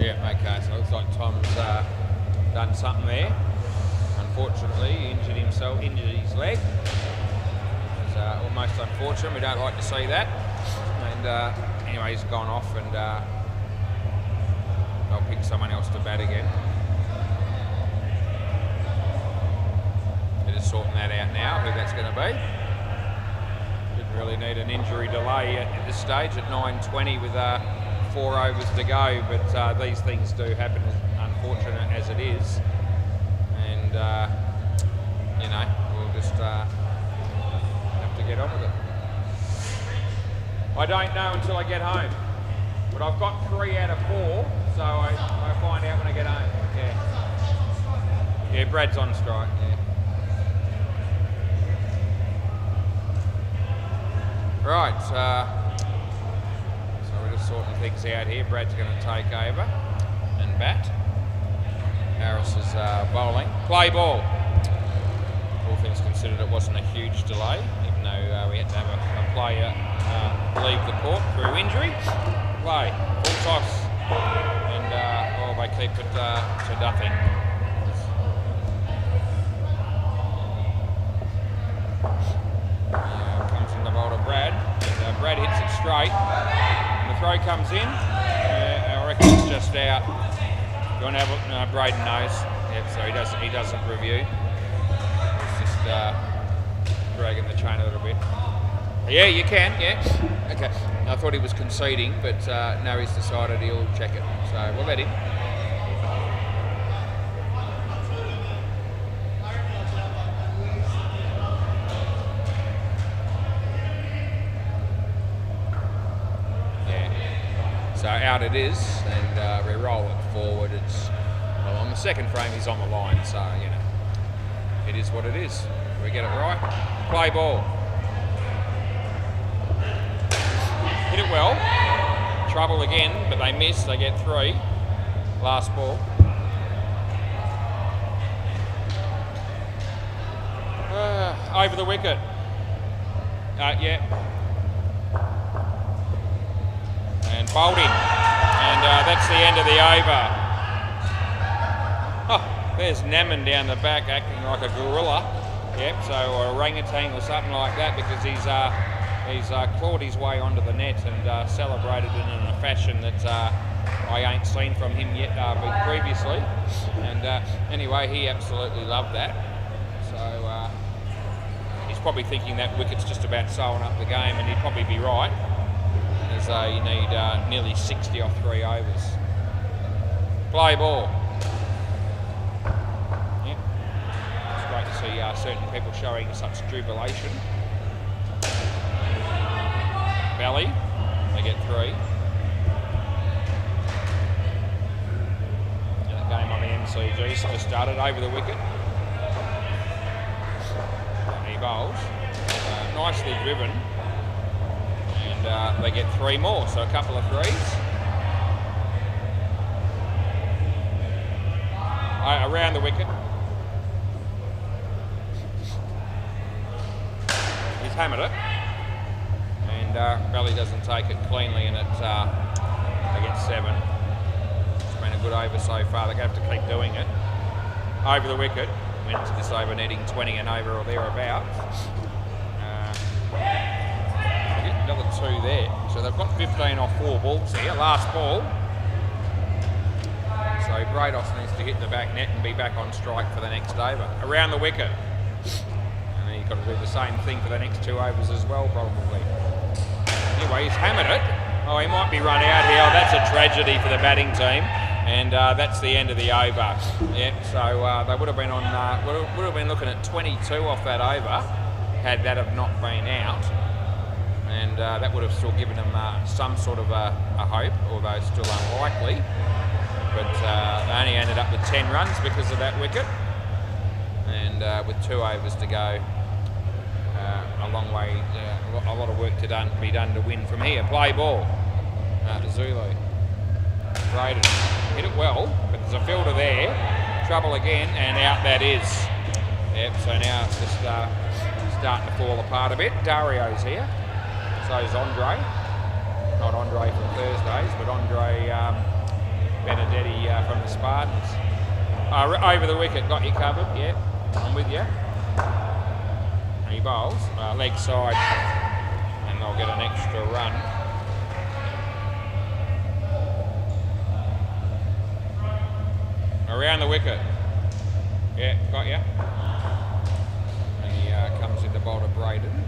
[SPEAKER 1] Yeah, okay, so it looks like Tom's done something there. Unfortunately, he injured his leg. It's almost unfortunate, we don't like to see that. And anyway, he's gone off, and they'll pick someone else to bat again. They're just sorting that out now, who that's going to be. Didn't really need an injury delay at this stage at 9:20 with 4 overs to go, but these things do happen, as unfortunate as it is, and you know, we'll just have to get on with it. I don't know until I get home, but I've got 3 out of 4, so I find out when I get home. Yeah, Brad's on strike. Yeah. Right. Sorting things out here. Brad's going to take over and bat. Harris is bowling. Play ball. All things considered, it wasn't a huge delay, even though we had to have a player leave the court through injury. Play. Full toss. And they keep it to nothing. Comes in the bowl to Brad. And, Brad hits it straight. Throw comes in. I reckon it's just out. You want to have a look? No, Braden knows. Yep, so he doesn't review. He's just dragging the chain a little bit. Yeah, you can. Yeah. Okay. I thought he was conceding, but now he's decided he'll check it. So we'll let him. So out it is, and we roll it forward. It's on the second frame. He's on the line, so you know it is what it is. We get it right. Play ball. Hit it well. Trouble again, but they miss. They get 3. Last ball. Over the wicket. Yeah. And bowled in, and that's the end of the over. Oh, there's Naman down the back acting like a gorilla. Yep, so or orangutan or something like that, because he's clawed his way onto the net and celebrated it in a fashion that I ain't seen from him yet previously. And anyway, he absolutely loved that. So he's probably thinking that wicket's just about sewing up the game, and he'd probably be right. As you need nearly 60 off 3 overs. Play ball. Yep. It's great to see certain people showing such jubilation. Belly, they get 3. And the game on the MCG just started over the wicket. He bowls. Nicely driven. they get 3 more, so a couple of threes. Around the wicket. He's hammered it, and Belly doesn't take it cleanly, and they get 7. It's been a good over so far. They're going to have to keep doing it. Over the wicket, went to this over netting 20 and over or thereabouts. They get another 2 there, so they've got 15 off 4 balls here. Last ball. So Brados needs to hit the back net and be back on strike for the next over. Around the wicket. And then you've got to do the same thing for the next 2 overs as well, probably. Anyway, he's hammered it. Oh, he might be run out here. Oh, that's a tragedy for the batting team. And that's the end of the over. Yep, so they would have been on, would have been looking at 22 off that over, had that have not been out. And that would have still given them some sort of a hope, although still unlikely. But they only ended up with 10 runs because of that wicket. And with 2 overs to go, a long way, a lot of work to be done to win from here. Play ball to Zulu. Braden hit it well, but there's a fielder there. Trouble again, and out that is. Yep, so now it's just starting to fall apart a bit. Dario's here. So's Andre. Not Andre from Thursdays, but Andre Benedetti from the Spartans. Over the wicket, got you covered, yeah, I'm with you. And he bowls, leg side, and they'll get an extra run. Around the wicket, yeah, got you. And he comes in to bowl to Braden.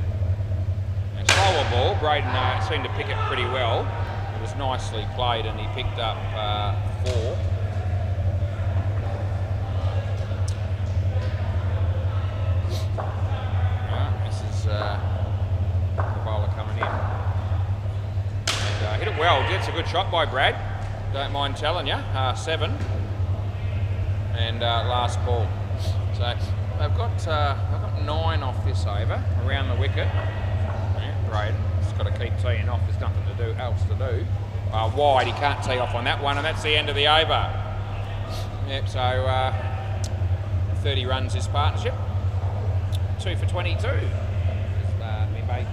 [SPEAKER 1] And slower ball, Braden seemed to pick it pretty well. It was nicely played, and he picked up 4. This is the bowler coming in. And hit it well. It's a good shot by Brad. Don't mind telling you. 7. And last ball. So they've got 9 off this over. Around the wicket. Yeah, Braden. Got to keep teeing off. There's nothing else to do. Wide, he can't tee off on that one, and that's the end of the over. Yep, so 30 runs this partnership. 2 for 22. Me mate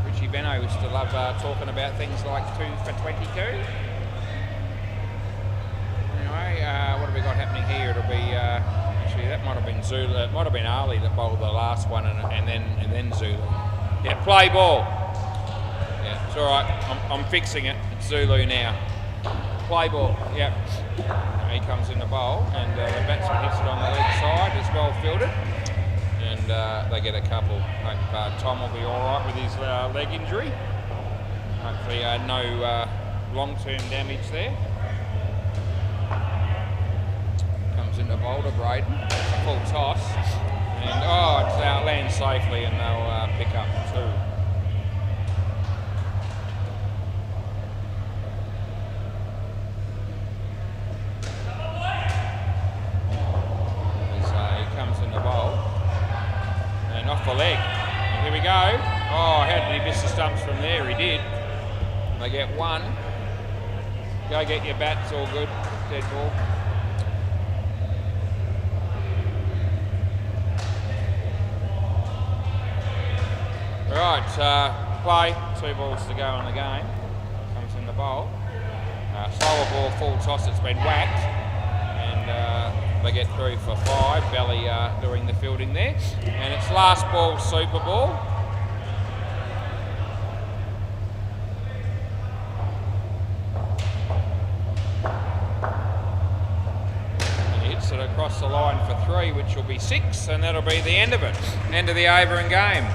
[SPEAKER 1] Richie Benno used to love talking about things like 2 for 22. Anyway, what have we got happening here? It'll be actually that might have been Zulu. It might have been Ali that bowled the last one, and then Zulu. Yeah, play ball. Yeah, it's all right. I'm fixing it. It's Zulu now. Play ball. Yep. He comes in the bowl, and the batsman hits it on the leg side. It's well fielded, and they get a couple. Hope Tom will be all right with his leg injury. Hopefully, no long-term damage there. Comes in the bowl to Braden. Full toss. And it's lands safely, and they'll pick up 2. As he comes in the bowl, and off the leg. And here we go. Oh, how did he miss the stumps from there? He did. They get 1. Go get your bats, all good. Dead ball. Right, play. 2 balls to go in the game. Comes in the bowl. Slower ball, full toss. It's been whacked, and they get through for 5. Belly doing the fielding there, and it's last ball, super ball. And he hits it across the line for 3, which will be 6, and that'll be the end of it. End of the over and game.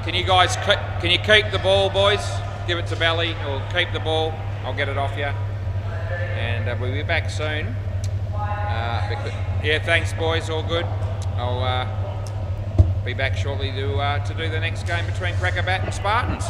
[SPEAKER 1] Can you guys keep the ball, boys? Give it to Belly, or keep the ball. I'll get it off you, and we'll be back soon. Yeah, thanks, boys. All good. I'll be back shortly to do the next game between Crackerbat and Spartans.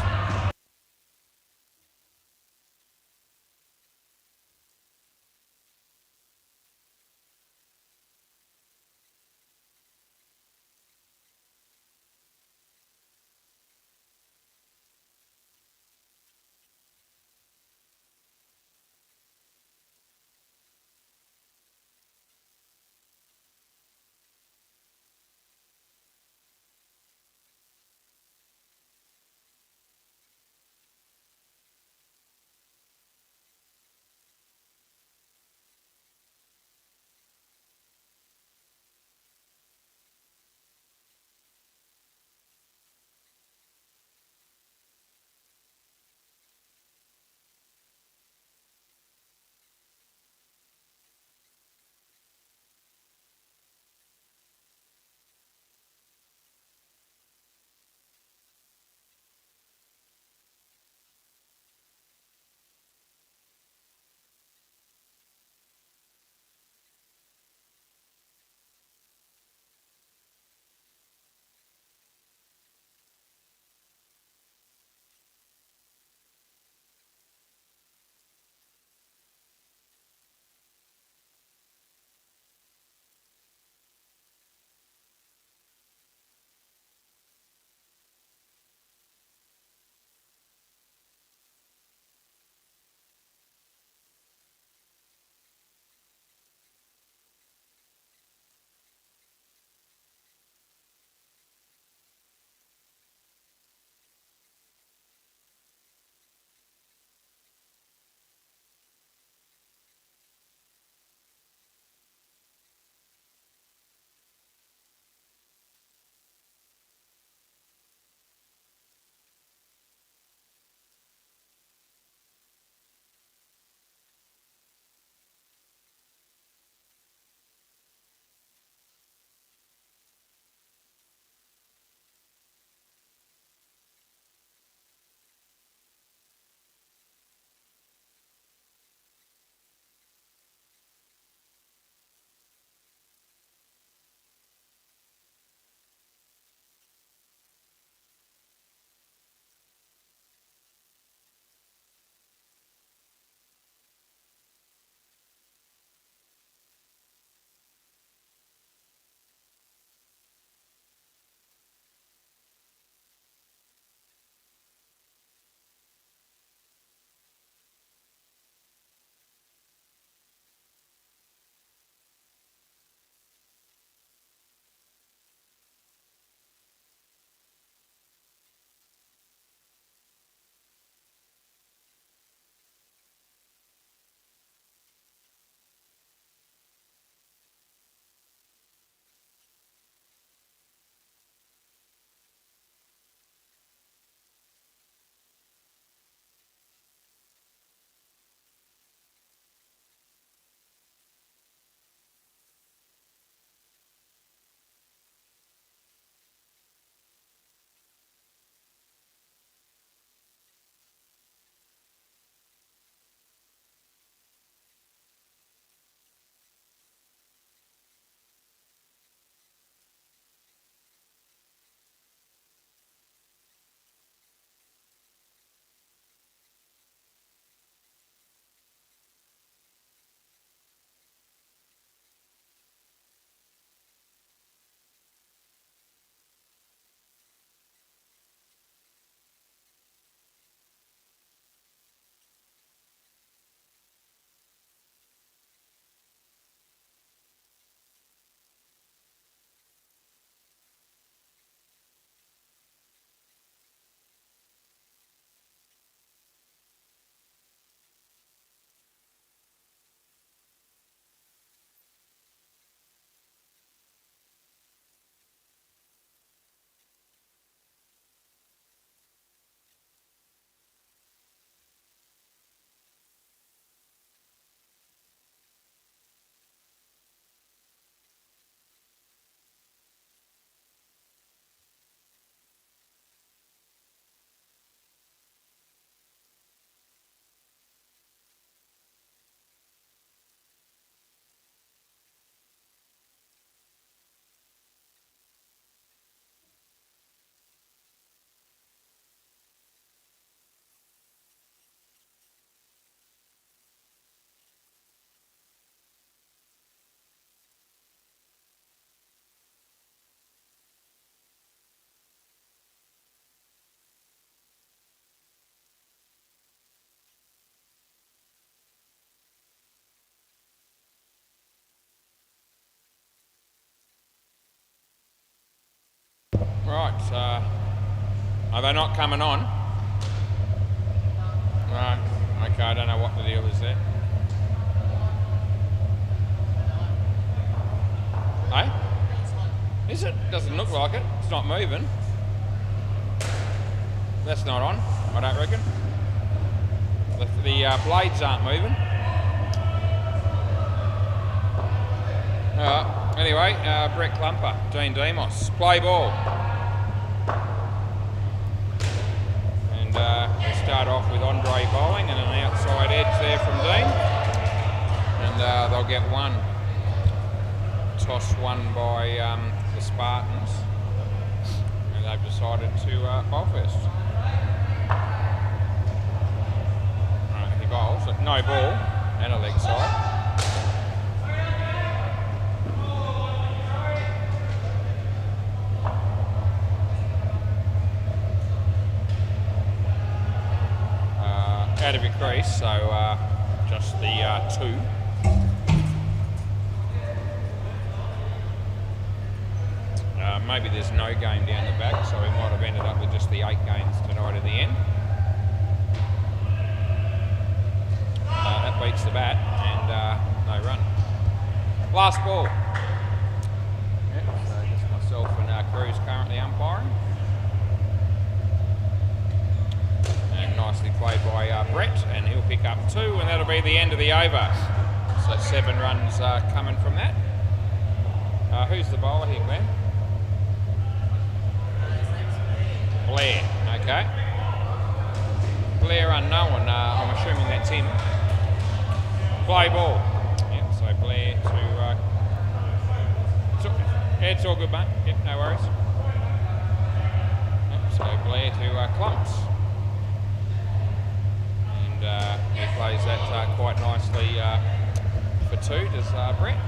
[SPEAKER 1] Right, are they not coming on? Right, okay, I don't know what the deal is there. Hey? Is it? Doesn't look like it. It's not moving. That's not on, I don't reckon. The blades aren't moving. Anyway, Brett Clumper, Dean Demos, play ball. And we start off with Andre bowling and an outside edge there from Dean. And they'll get one. Toss won by the Spartans. And they've decided to bowl first. Right, he bowls, no ball and a leg side. Out of your crease, so just the 2. Maybe there's no game down the back, so we might have ended up with just the 8 games tonight at the end. That beats the bat, and no run. Last ball. Yep, so just myself and Cruz currently umpiring. Nicely played by Brett, and he'll pick up 2, and that'll be the end of the over. So 7 runs coming from that. Who's the bowler here, Glenn? Blair, okay. Blair unknown, I'm assuming that's him. Play ball. Yep, so Blair to... it's all good, mate. Yep, no worries. Yep, so Blair to Clumps. He plays that quite nicely for 2, does Brett.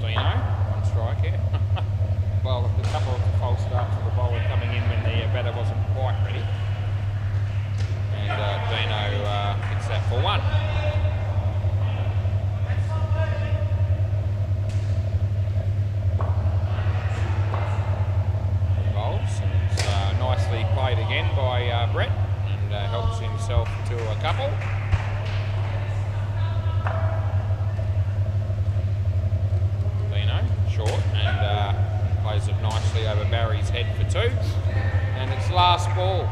[SPEAKER 1] Dino, on strike here. Well, a couple of false starts for the bowler coming in when the batter wasn't quite ready. And Dino hits that for 1. Nicely played again by Brett, and helps himself to a couple. Dino, short, and plays it nicely over Barry's head for 2. And it's last ball.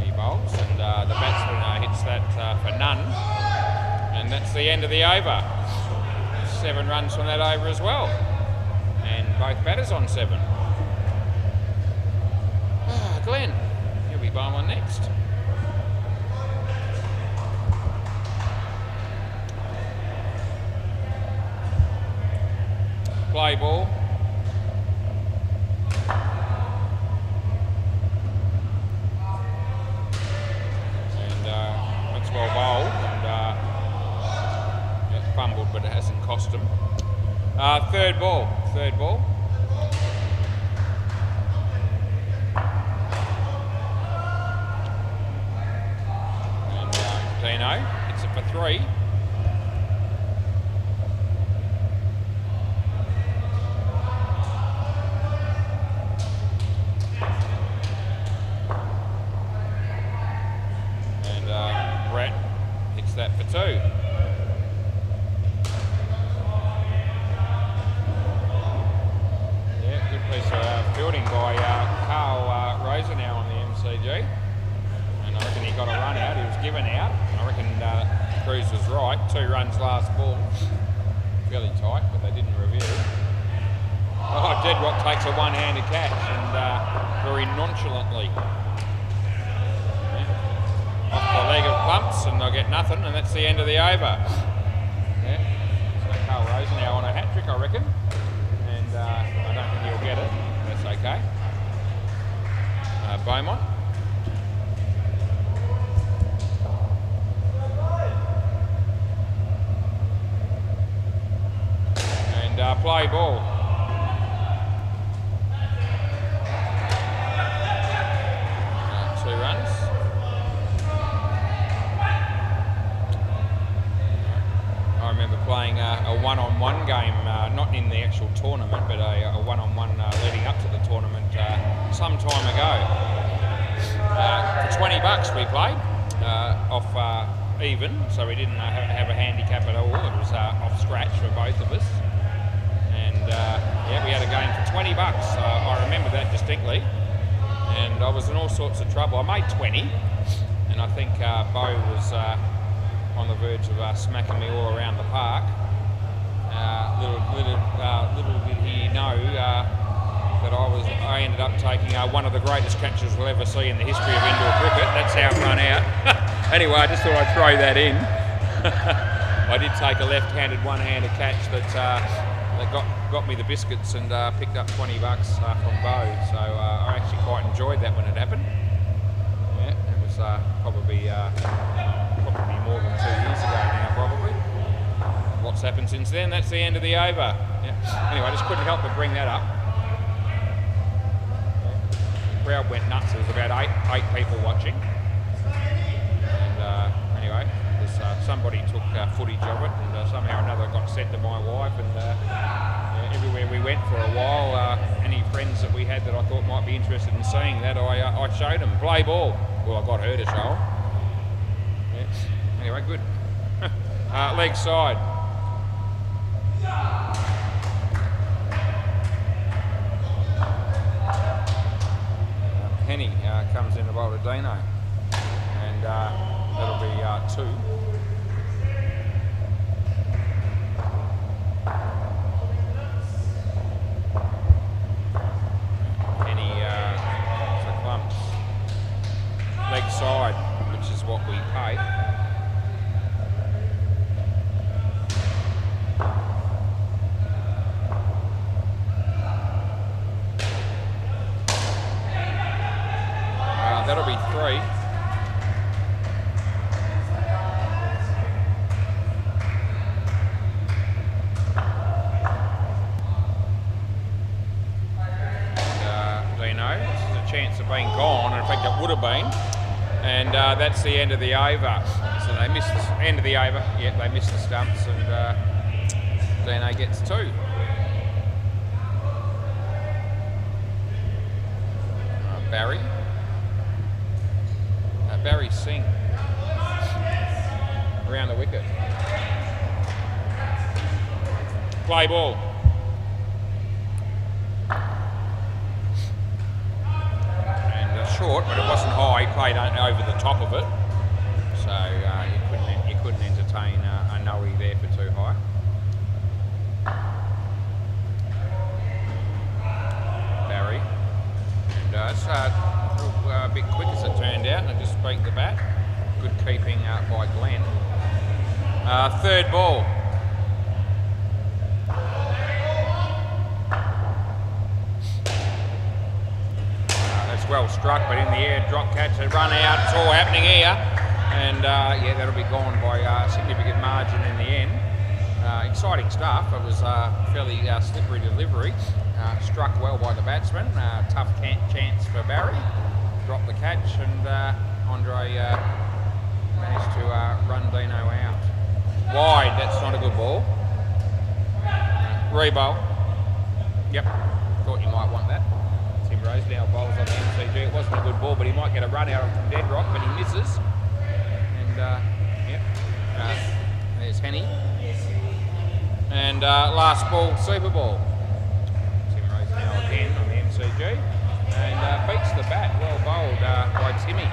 [SPEAKER 1] He bowls, and the batsman hits that for none. And that's the end of the over. 7 runs from that over as well. And both batters on 7. Glenn, you'll be bowling next. Play ball. And that's well bowled. Fumbled, but it hasn't cost him. Third ball. And Dino hits it for 3. And Brett hits that for 2. Fielding by Carl Rosa now on the MCG, and I reckon he got a run out. He was given out. I reckon Cruz was right. 2 runs last ball. Fairly tight, but they didn't review. Oh, Deadrock takes a one-handed catch and very nonchalantly off the leg of Clumps, and they'll get nothing, and that's the end of the over. Yeah. So Carl Rosa now on a hat-trick, I reckon, and I don't think he'll get it. That's okay. Beaumont. And play ball. Two runs. remember playing a one-on-one game, not in the actual tournament, but a one-on-one leading up to the tournament some time ago. For $20 we played off even, so we didn't have a handicap at all. It was off scratch for both of us. And yeah, we had a game for $20. I remember that distinctly. And I was in all sorts of trouble. I made 20, and I think Bo was on the verge of smacking me all around the park. Little did he know that I ended up taking one of the greatest catches we'll ever see in the history of indoor cricket. That's how it run out. Anyway, I just thought I'd throw that in. I did take a left-handed, one-handed catch that got me the biscuits and picked up $20 from Bo. So I actually quite enjoyed that when it happened. Yeah, it was probably more than 2 years ago now, probably. What's happened since then? That's the end of the over. Yeah. Anyway, I just couldn't help but bring that up. The crowd went nuts. There was about eight people watching. And anyway, somebody took footage of it, and somehow or another got sent to my wife. And yeah, everywhere we went for a while, any friends that we had that I thought might be interested in seeing that, I showed them. Play ball. Well, I got her to show them. Yeah. Anyway, good. Leg side. Henny comes in to bowl to Dino, and that'll be 2. Henny so clumps. Leg side, which is what we pay. That'll be 3. Dino, this is a chance of being gone, and in fact it would have been. And that's the end of the over. So they missed the end of the over. Yeah, they missed the stumps, and Dino gets 2. Barry. Barry Singh around the wicket. Play ball. And short, but it wasn't high. He played over the top of it, so you couldn't entertain a no-y there for too high. Barry, and it's a bit quick as it turned out, and I just beat the bat. Good keeping by Glenn. Third ball. That's well struck, but in the air, drop catch, a run out. It's all happening here, and yeah, that'll be gone by a significant margin in the end. Exciting stuff. It was a fairly slippery delivery. Struck well by the batsman. Tough chance for Barry. Dropped the catch, and Andre managed to run Dino out. Wide, that's not a good ball. Rebowl. Yep, thought you might want that. Tim Rosedale bowls on the MCG. It wasn't a good ball, but he might get a run out from dead rock, but he misses. And yep, there's Henny. And last ball, super ball. Tim Rosedale again on the MCG. And beats the bat, well bowled by Timmy.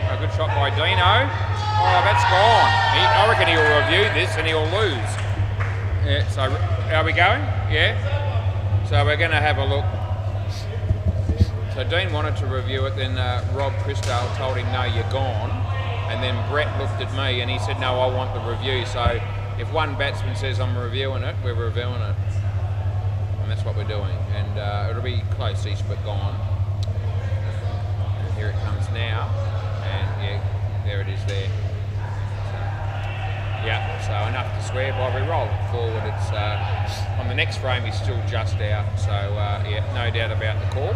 [SPEAKER 1] A good shot by Dino. Oh, that's gone. I reckon he'll review this and he'll lose. Yeah, so are we going? Yeah. So we're going to have a look. So Dean wanted to review it, then Rob Christale told him, no, you're gone. And then Brett looked at me and he said, no, I want the review. So if one batsman says I'm reviewing it, we're reviewing it. And that's what we're doing. And it'll be close-ish, but gone. And here it comes now. And yeah, there it is there. Yeah, so enough to swear by. We roll it forward. It's on the next frame, he's still just out. So yeah, no doubt about the call.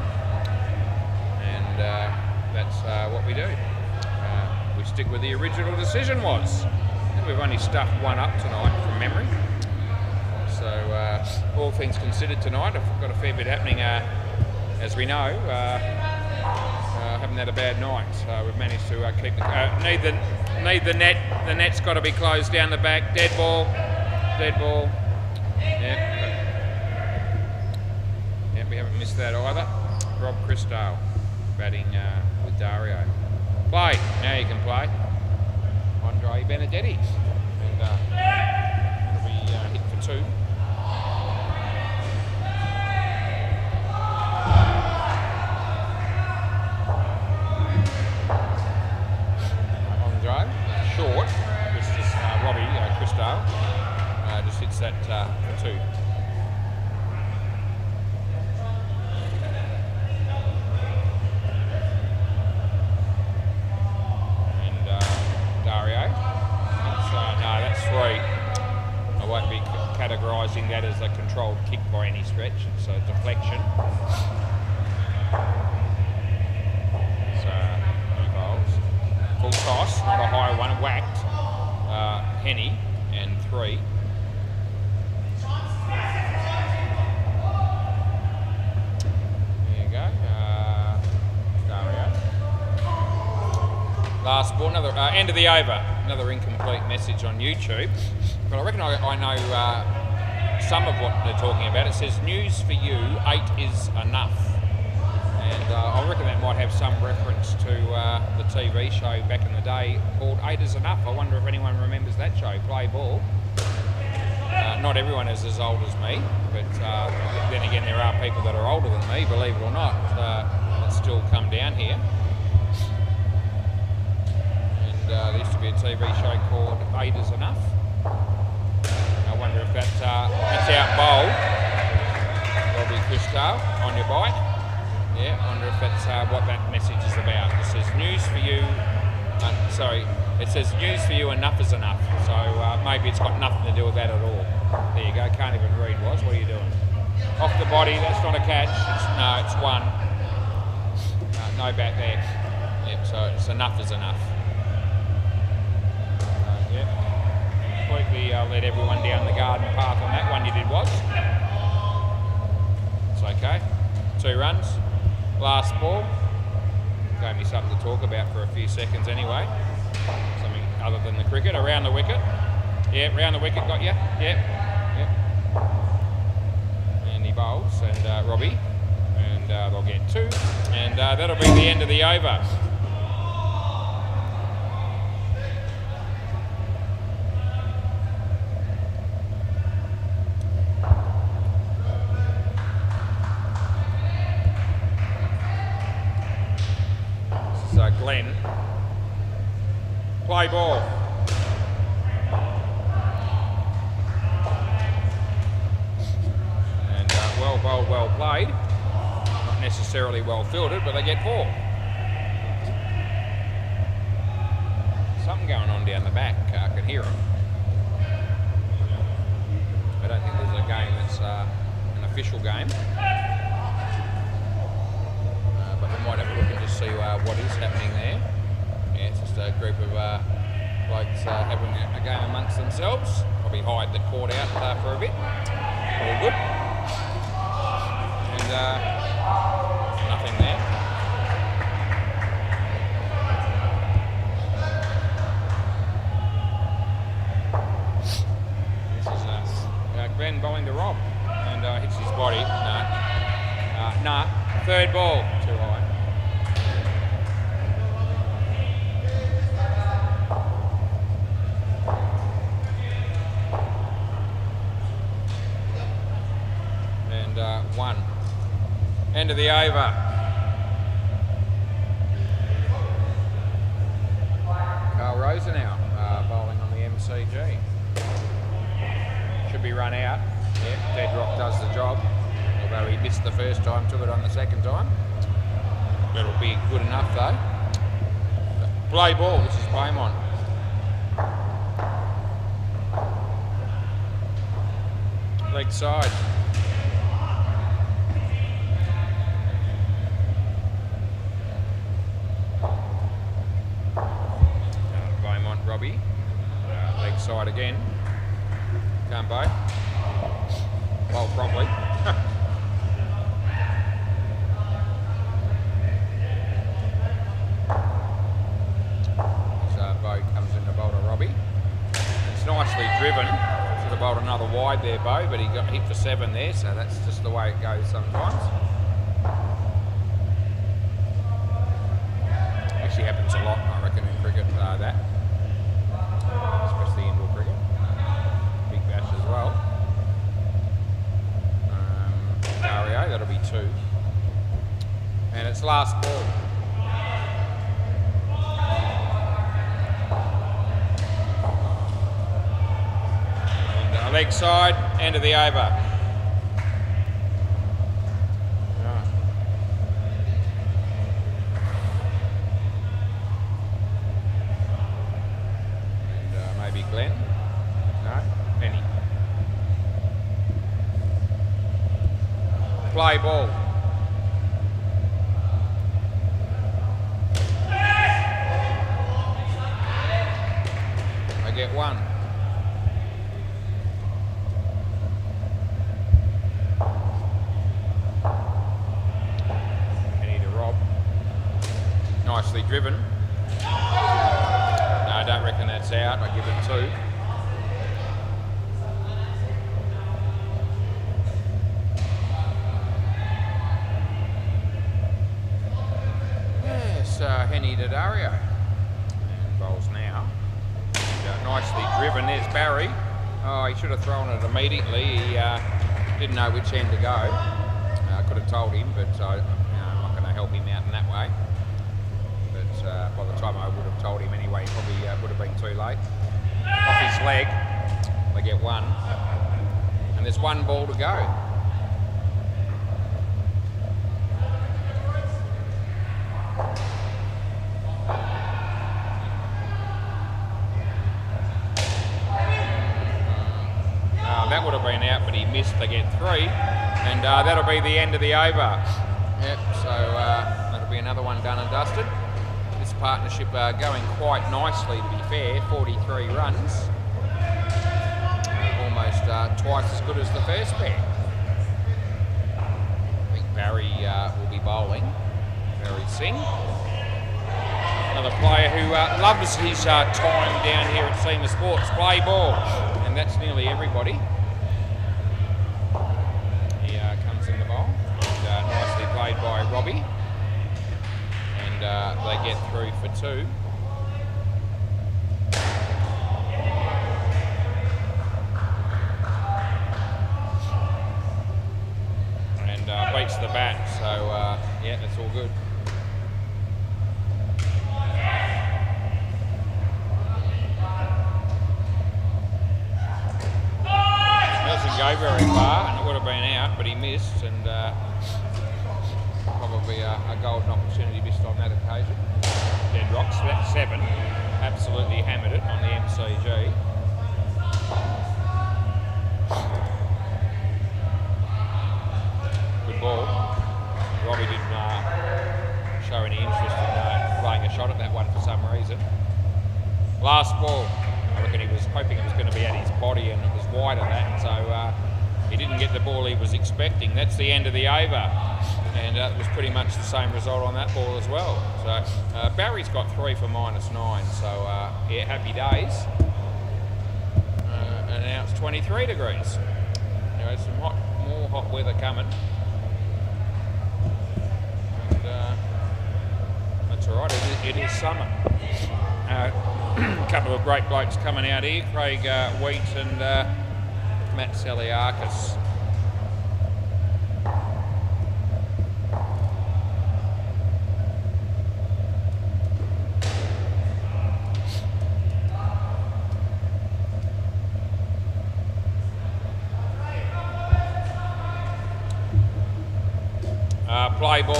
[SPEAKER 1] And that's what we do. We stick with the original decision was. And we've only stuffed one up tonight from memory. So all things considered tonight, I've got a fair bit happening, as we know. Haven't had a bad night. We've managed to keep the need the net. The net's got to be closed down the back. Dead ball. Yeah, we haven't missed that either. Rob Christale batting with Dario. Play. Now you can play. Andre Benedetti. And it'll be hit for 2. Andre, short. This is Robbie Christale. Just hits that for 2. I won't be categorising that as a controlled kick by any stretch. It's a deflection. So, new bowls. Full toss, not a high one, whacked. Henny and 3. There you go. Dario. Last ball, another end of the over. Another incomplete message on YouTube. But I reckon I know some of what they're talking about. It says, news for you, 8 is enough. And I reckon that might have some reference to the TV show back in the day called 8 is Enough. I wonder if anyone remembers that show, Play Ball. Not everyone is as old as me, but then again there are people that are older than me, believe it or not, that still come down here. There used to be a TV show called 8 is Enough. I wonder if that's out bowled. Robbie Christale on your bike. Yeah, I wonder if that's what that message is about. It says news for you. It says news for you, enough is enough. So maybe it's got nothing to do with that at all. There you go. Can't even read. What are you doing? Off the body. That's not a catch. It's 1. No bat there. Yep. So it's enough is enough. Completely let everyone down the garden path on that one. You did was. It's okay. 2 runs. Last ball. Gave me something to talk about for a few seconds anyway. Something other than the cricket. Around the wicket. Yeah, round the wicket got you. Yep. And he bowls and Robbie. And they'll get 2. And that'll be the end of the over. Glenn. Play ball. And well bowled, well played. Not necessarily well fielded, but they get 4. Something going on down the back. I can hear them. I don't think there's a game that's an official game. But we might have a look and just see what is happening there. Yeah, it's just a group of blokes having a game amongst themselves. Probably hired the court out for a bit. All good. And nothing there. This is Glenn bowling to Rob. And hits his body. Nah. 3rd ball. Too high. And 1. End of the over. Carl Rosa now bowling on the MCG. Should be run out. Yeah, Deadrock does the job. Although he missed the first time, took it on the second time. That'll be good enough though. Play ball, this is Playmon. Leg side. Robbie. Leg side again. Can't bow. Bowl properly. Bow comes in the bowl to Robbie. It's nicely driven. Should have bowled another wide there, Bo, but he got hit for 7 there, so that's just the way it goes sometimes. Actually happens a lot, I reckon, in cricket, that. Especially indoor cricket. Big bash as well. Dario, that'll be 2. And it's last ball. Leg side, end of the over. And maybe Glenn? No? Penny. Play ball. I get 1. Nicely driven. No, I don't reckon that's out. I give it 2. Yes, Henny to Dario. And bowls now. And, nicely driven. There's Barry. Oh, he should have thrown it immediately. He didn't know which end to go. I could have told him, but I'm not going to help him out in that way. By the time I would have told him anyway, he probably would have been too late. Off his leg, they get 1. And there's 1 ball to go. That would have been out, but he missed. They get 3. And that'll be the end of the over. Yep, so that'll be another one done and dusted. Partnership going quite nicely, to be fair. 43 runs, almost twice as good as the first pair. I think Barry will be bowling. Barry Singh, another player who loves his time down here at SEMA Sports. Play ball, and that's nearly everybody. He comes in the bowl, and nicely played by Robbie. They get through for 2. And beats the bat, so yeah, that's all good. Doesn't go very far, and it would have been out, but he missed, and probably a golden opportunity missed on that occasion. Dead rocks, that's 7. Absolutely hammered it on the MCG. Good ball. Robbie didn't show any interest in playing a shot at that one for some reason. Last ball. I reckon he was hoping it was going to be at his body, and it was wide of that, so he didn't get the ball he was expecting. That's the end of the over. And it was pretty much the same result on that ball as well. So Barry's got 3 for -9, so yeah, happy days. And now it's 23 degrees. Anyway, some more hot weather coming. And that's all right, it is summer. A couple of great blokes coming out here, Craig Wheat and Matt Saliakis. Play ball.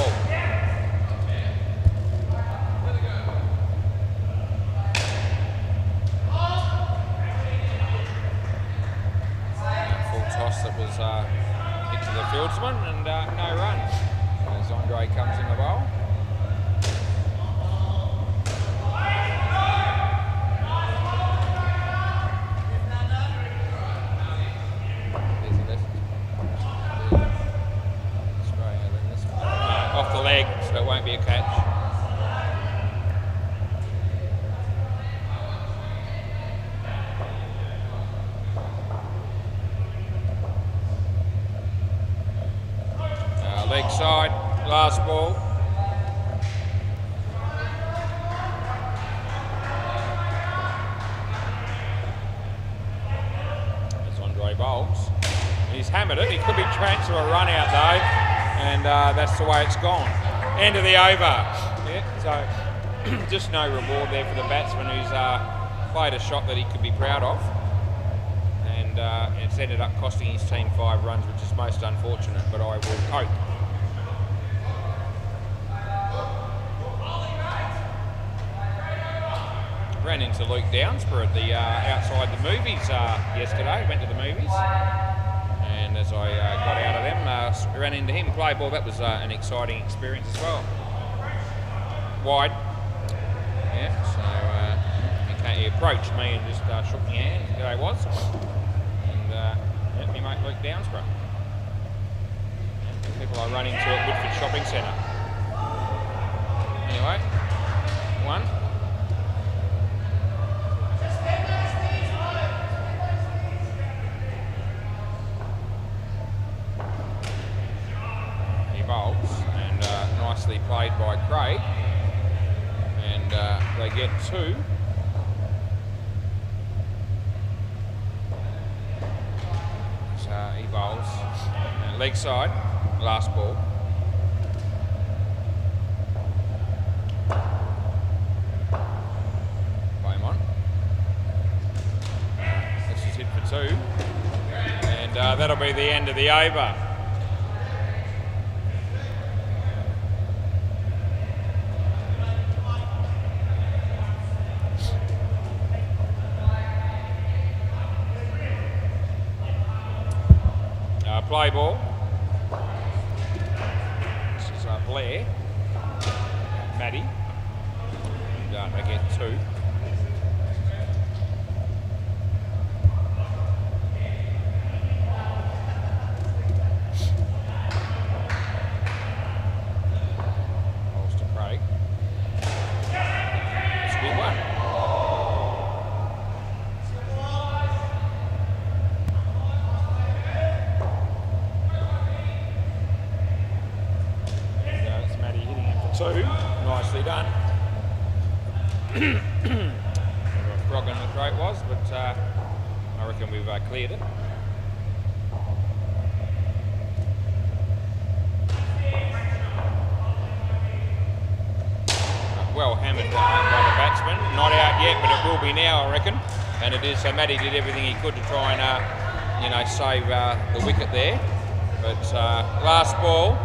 [SPEAKER 1] Full toss that was hit to the fieldsman, and no run. As Andre comes in the bowl. Leg side, last ball. That's Andre Bowles. He's hammered it. He could be transfer a run out though, and that's the way it's gone. End of the over. Yeah, so just no reward there for the batsman who's played a shot that he could be proud of. And it's ended up costing his team 5 runs, which is most unfortunate, but I will cope. Ran into Luke Downsborough at the outside the movies yesterday. Went to the movies, and as I got out of them, ran into him. Play ball. That was an exciting experience as well. Wide. Yeah. So he approached me and just shook my hand. There I was. And me mate Luke Downsborough. People I run into at Woodford Shopping Centre. Anyway, 1. And nicely played by Craig, and they get 2. So he bowls, leg side, last ball. Play him on. This is hit for 2, and that'll be the end of the over. Play ball. This is Blair, Maddie, and they get 2. Balls to Craig. This will be 1. Nicely done. Frog in the throat was, but I reckon we've cleared it. Well hammered by the batsman. Not out yet, but it will be now, I reckon. And it is. So Matty did everything he could to try and, save the wicket there. But last ball.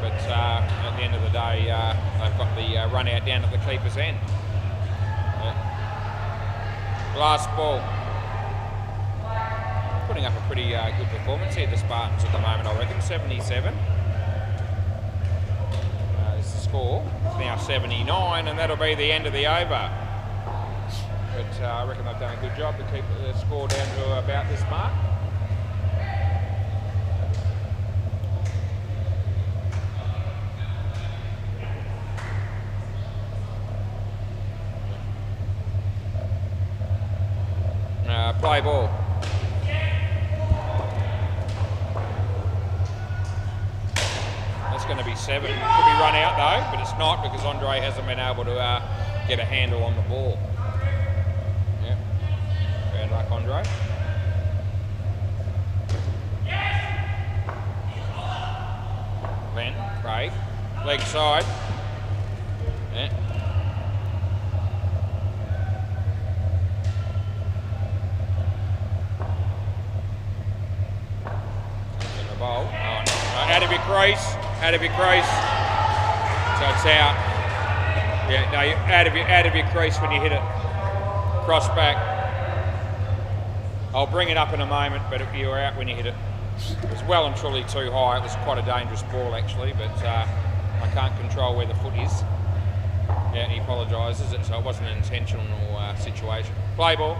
[SPEAKER 1] But at the end of the day, they've got the run out down at the keeper's end. Last ball. Putting up a pretty good performance here, the Spartans at the moment, I reckon. 77. Is the score. It's now 79, and that'll be the end of the over. But I reckon they've done a good job to keep the score down to about this mark. Play ball. That's going to be 7. Could be run out though, but it's not because Andre hasn't been able to get a handle on the ball. Yeah. Bad luck, Andre. Glenn, Craig, leg side. Yeah. Out of your crease, so it's out. Yeah, no, out of your crease when you hit it. Cross back. I'll bring it up in a moment, but you were out when you hit it. It was well and truly too high. It was quite a dangerous ball actually, but I can't control where the foot is. Yeah, he apologises, so it wasn't an intentional situation. Play ball.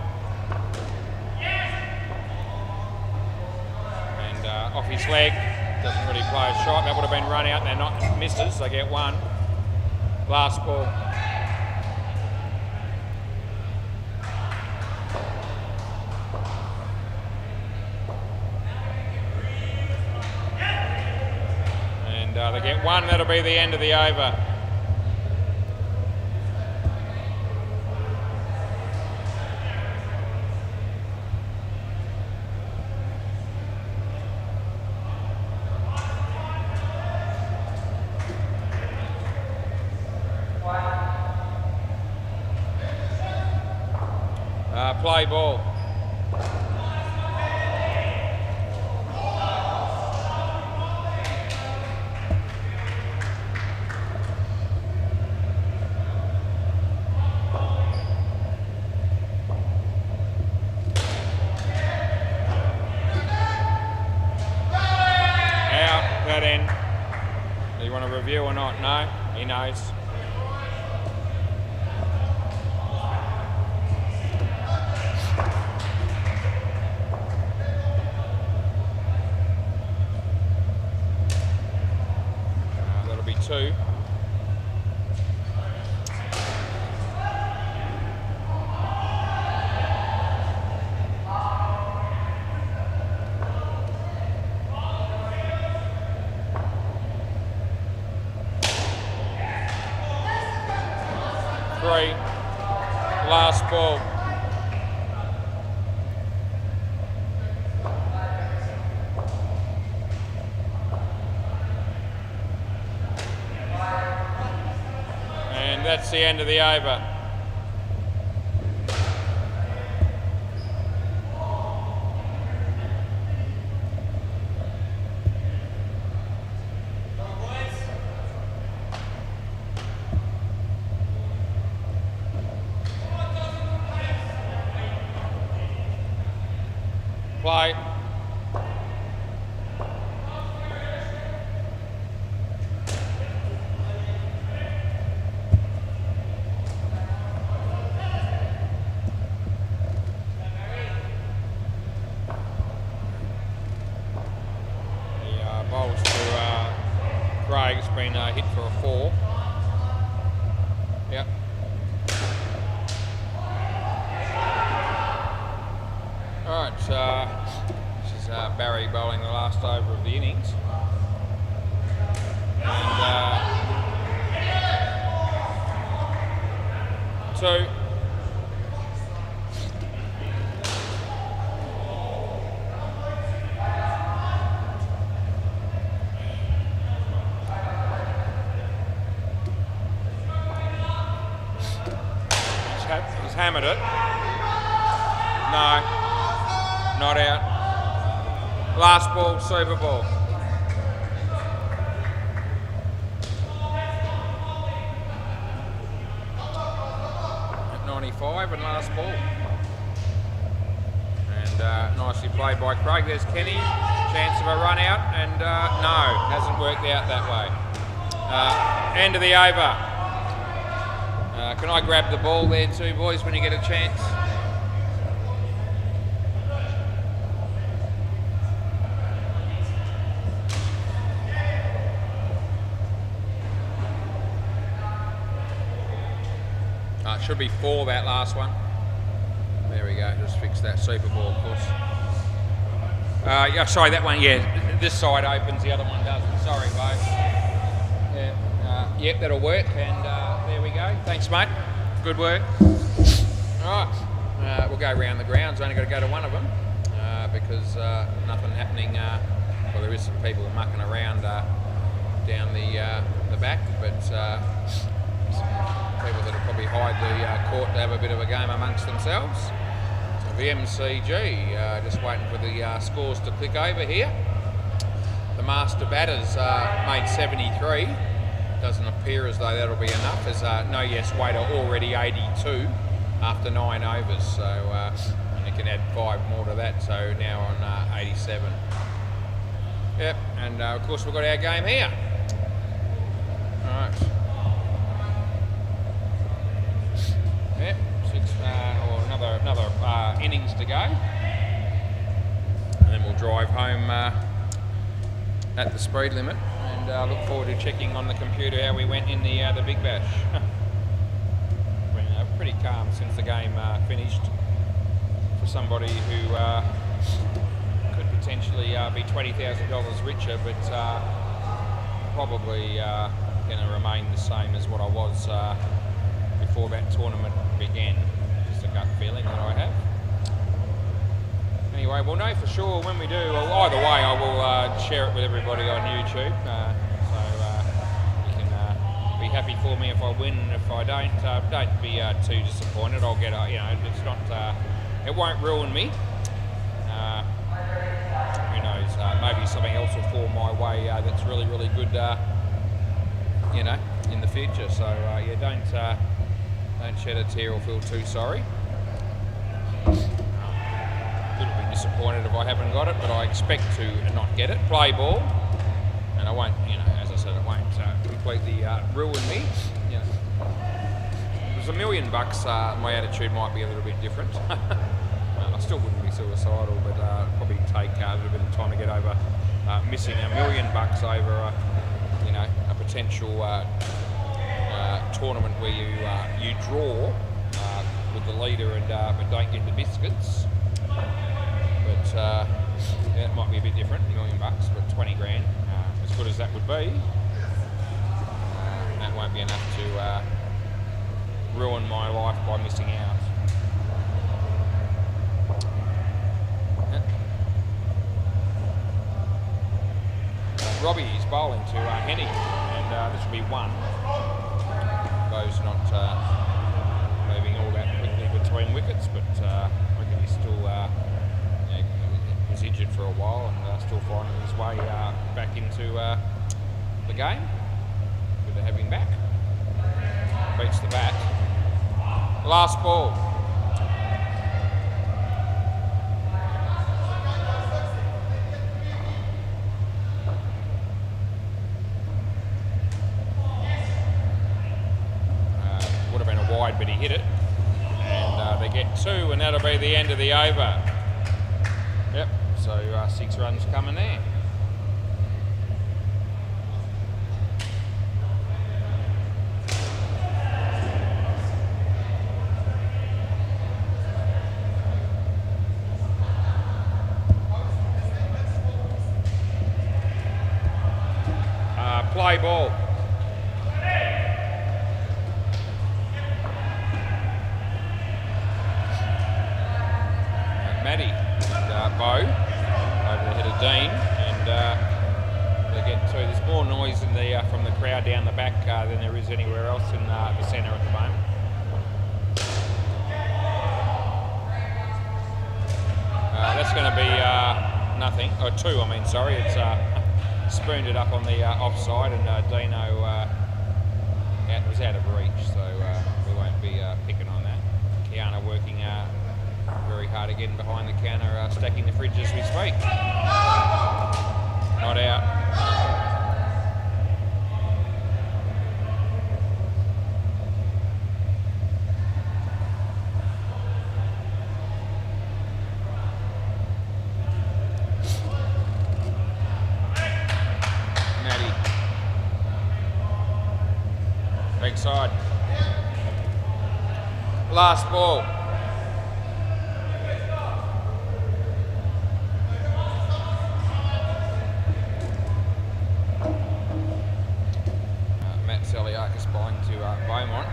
[SPEAKER 1] And off his leg. Doesn't really play a shot. That would have been run out and they're not misses. They get 1. Last ball. And get one, that'll be the end of the over. Play ball. Out, that end. Do you want to review or not? No, he knows. Two. Three. Last ball. That's the end of the over. Play. Bowls to Craig's been hit for a 4. Yep. Alright, this is Barry bowling the last over of the innings. And 2. He's hammered it. No, not out. Last ball, super ball. At 95 and last ball. And nicely played by Craig. There's Kenny. Chance of a run out, and no, hasn't worked out that way. End of the over. Can I grab the ball there too, boys, when you get a chance? It should be 4, that last one. There we go, just fix that super ball, of course. Yeah, sorry, that one, yeah, this side opens, the other one doesn't. Sorry, guys. Yeah, yep, that'll work, and there we go. Thanks, mate. Good work. All right, we'll go around the grounds. Only got to go to one of them because nothing happening. Well, there is some people mucking around down the back, but people that have probably hired the court to have a bit of a game amongst themselves. So the MCG, just waiting for the scores to click over here. The master batters made 73. Doesn't appear as though that'll be enough, as No Yes Waiter already 82 after 9 overs, so and you can add 5 more to that, so now on 87. Yep, and of course we've got our game here. Alright. Yep, 6 or another innings to go, and then we'll drive home at the speed limit. And look forward to checking on the computer how we went in the Big Bash. Been pretty calm since the game finished for somebody who could potentially be $20,000 richer, but probably going to remain the same as what I was before that tournament began. Just a gut feeling that I have. Anyway, we'll know for sure when we do. Well, either way, I will share it with everybody on YouTube. So you can be happy for me if I win, and if I don't be too disappointed. I'll get, it's not, it won't ruin me. Who knows? Maybe something else will fall my way that's really, really good. In the future. So yeah, don't shed a tear or feel too sorry. A little bit disappointed if I haven't got it, but I expect to not get it. Play ball, and I won't, as I said, it won't completely ruin me. If it was $1 million, my attitude might be a little bit different. I still wouldn't be suicidal, but probably take a little bit of time to get over missing $1 million over a potential tournament where you draw with the leader and but don't get the biscuits. But it might be a bit different, $1 million, but 20 grand, as good as that would be, that won't be enough to ruin my life by missing out. Robbie is bowling to Henny, and this will be one. Those not moving all that quickly between wickets, but I reckon he's still was injured for a while and still finding his way back into the game. Good to have him back. Beats the bat. Last ball. But he hit it, and they get 2, and that'll be the end of the over. Yep, so 6 runs coming there. Play ball. Matty and Bo over the head of Dean, and they get 2. There's more noise in from the crowd down the back than there is anywhere else in the centre at the moment. That's going to be nothing, or 2 I mean, sorry. It's spooned it up on the offside, and Dino was out of reach, so we won't be picking on that. Kiana working very hard again behind the counter, stacking the fridge as we speak. Not out. Matty. Big side. Last ball. Bowling to Beaumont.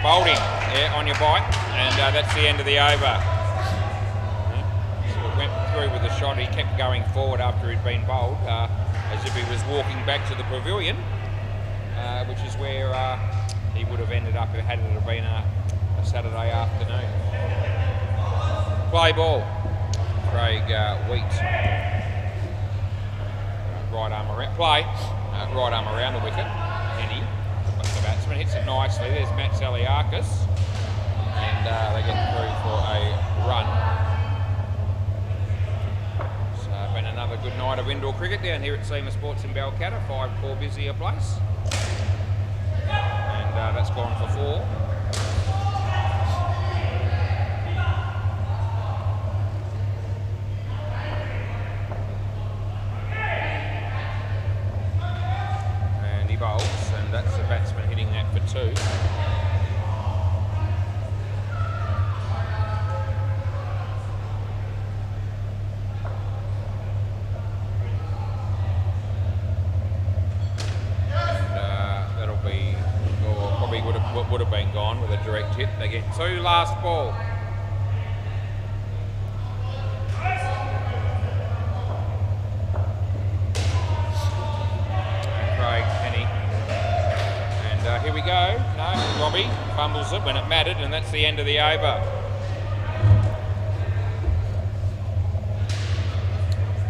[SPEAKER 1] Bowling, yeah, on your bike, and that's the end of the over. Sort of went through with the shot. He kept going forward after he'd been bowled, as if he was walking back to the pavilion, which is where he would have ended up had it been a Saturday afternoon. Play ball. Craig Wheat. Right arm around. Play. Right arm around the wicket. Henny, the batsman, hits it nicely. There's Matt Saliakis, and they get through for a run. It's been another good night of indoor cricket down here at SEMA Sports in Balcatta, 5-4 busier place, and that's gone for 4. Bowls, and that's the batsman hitting that for 2. gone with a direct hit. They get 2, last ball. Craig Penny. And here we go. No, Robbie fumbles it when it mattered, and that's the end of the over.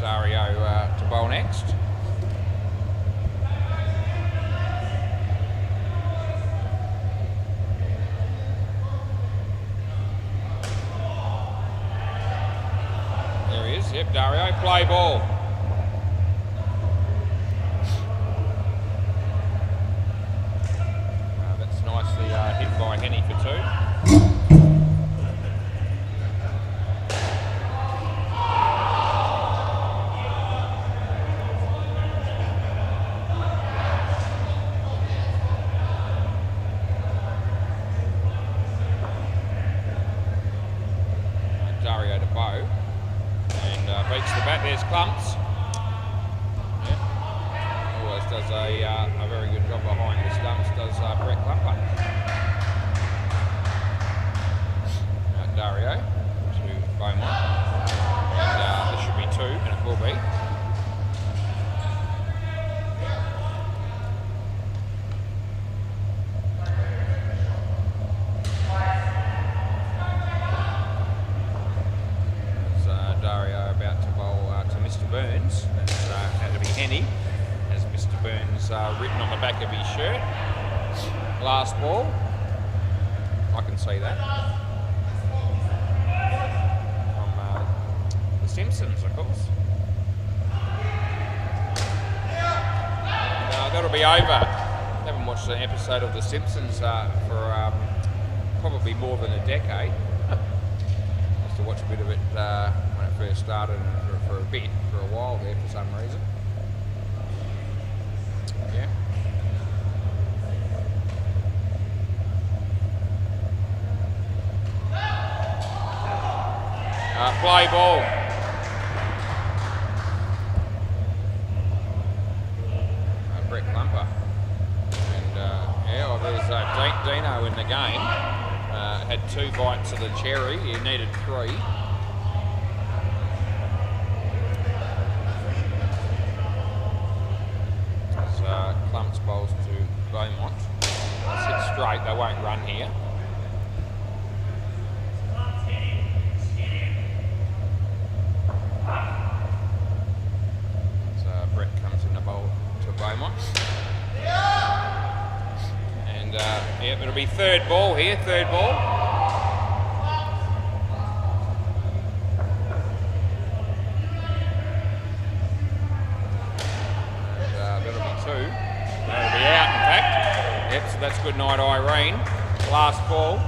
[SPEAKER 1] Dario to bowl next. There he is. Yep, Dario. Play ball. That's nicely hit by Henny for 2. Dario to bow, and beats the bat. There's Clumps. Yeah. Always does a very good job behind the stumps, does Brett Clumper. Dario to Beaumont, and this should be 2, and it will be. Dario about to bowl to Mr. Burns. That's had to be Henny, as Mr. Burns written on the back of his shirt. Last ball. I can see that. From The Simpsons, of course. And, that'll be over. Haven't watched an episode of The Simpsons for probably more than a decade. To watch a bit of it when it first started, and for a while there for some reason. Yeah. Play ball. Brett Clumper. And yeah, well, there's Dino in the game. Had 2 bites of the cherry. He needed 3. As Clumps bowls to Beaumont. Let's hit straight. They won't run here. So Brett comes in the bowl to Beaumont. And yeah, it'll be 3rd ball here. 3rd ball. That'll be out, in fact. Yep, so that's good night, Irene. Last ball.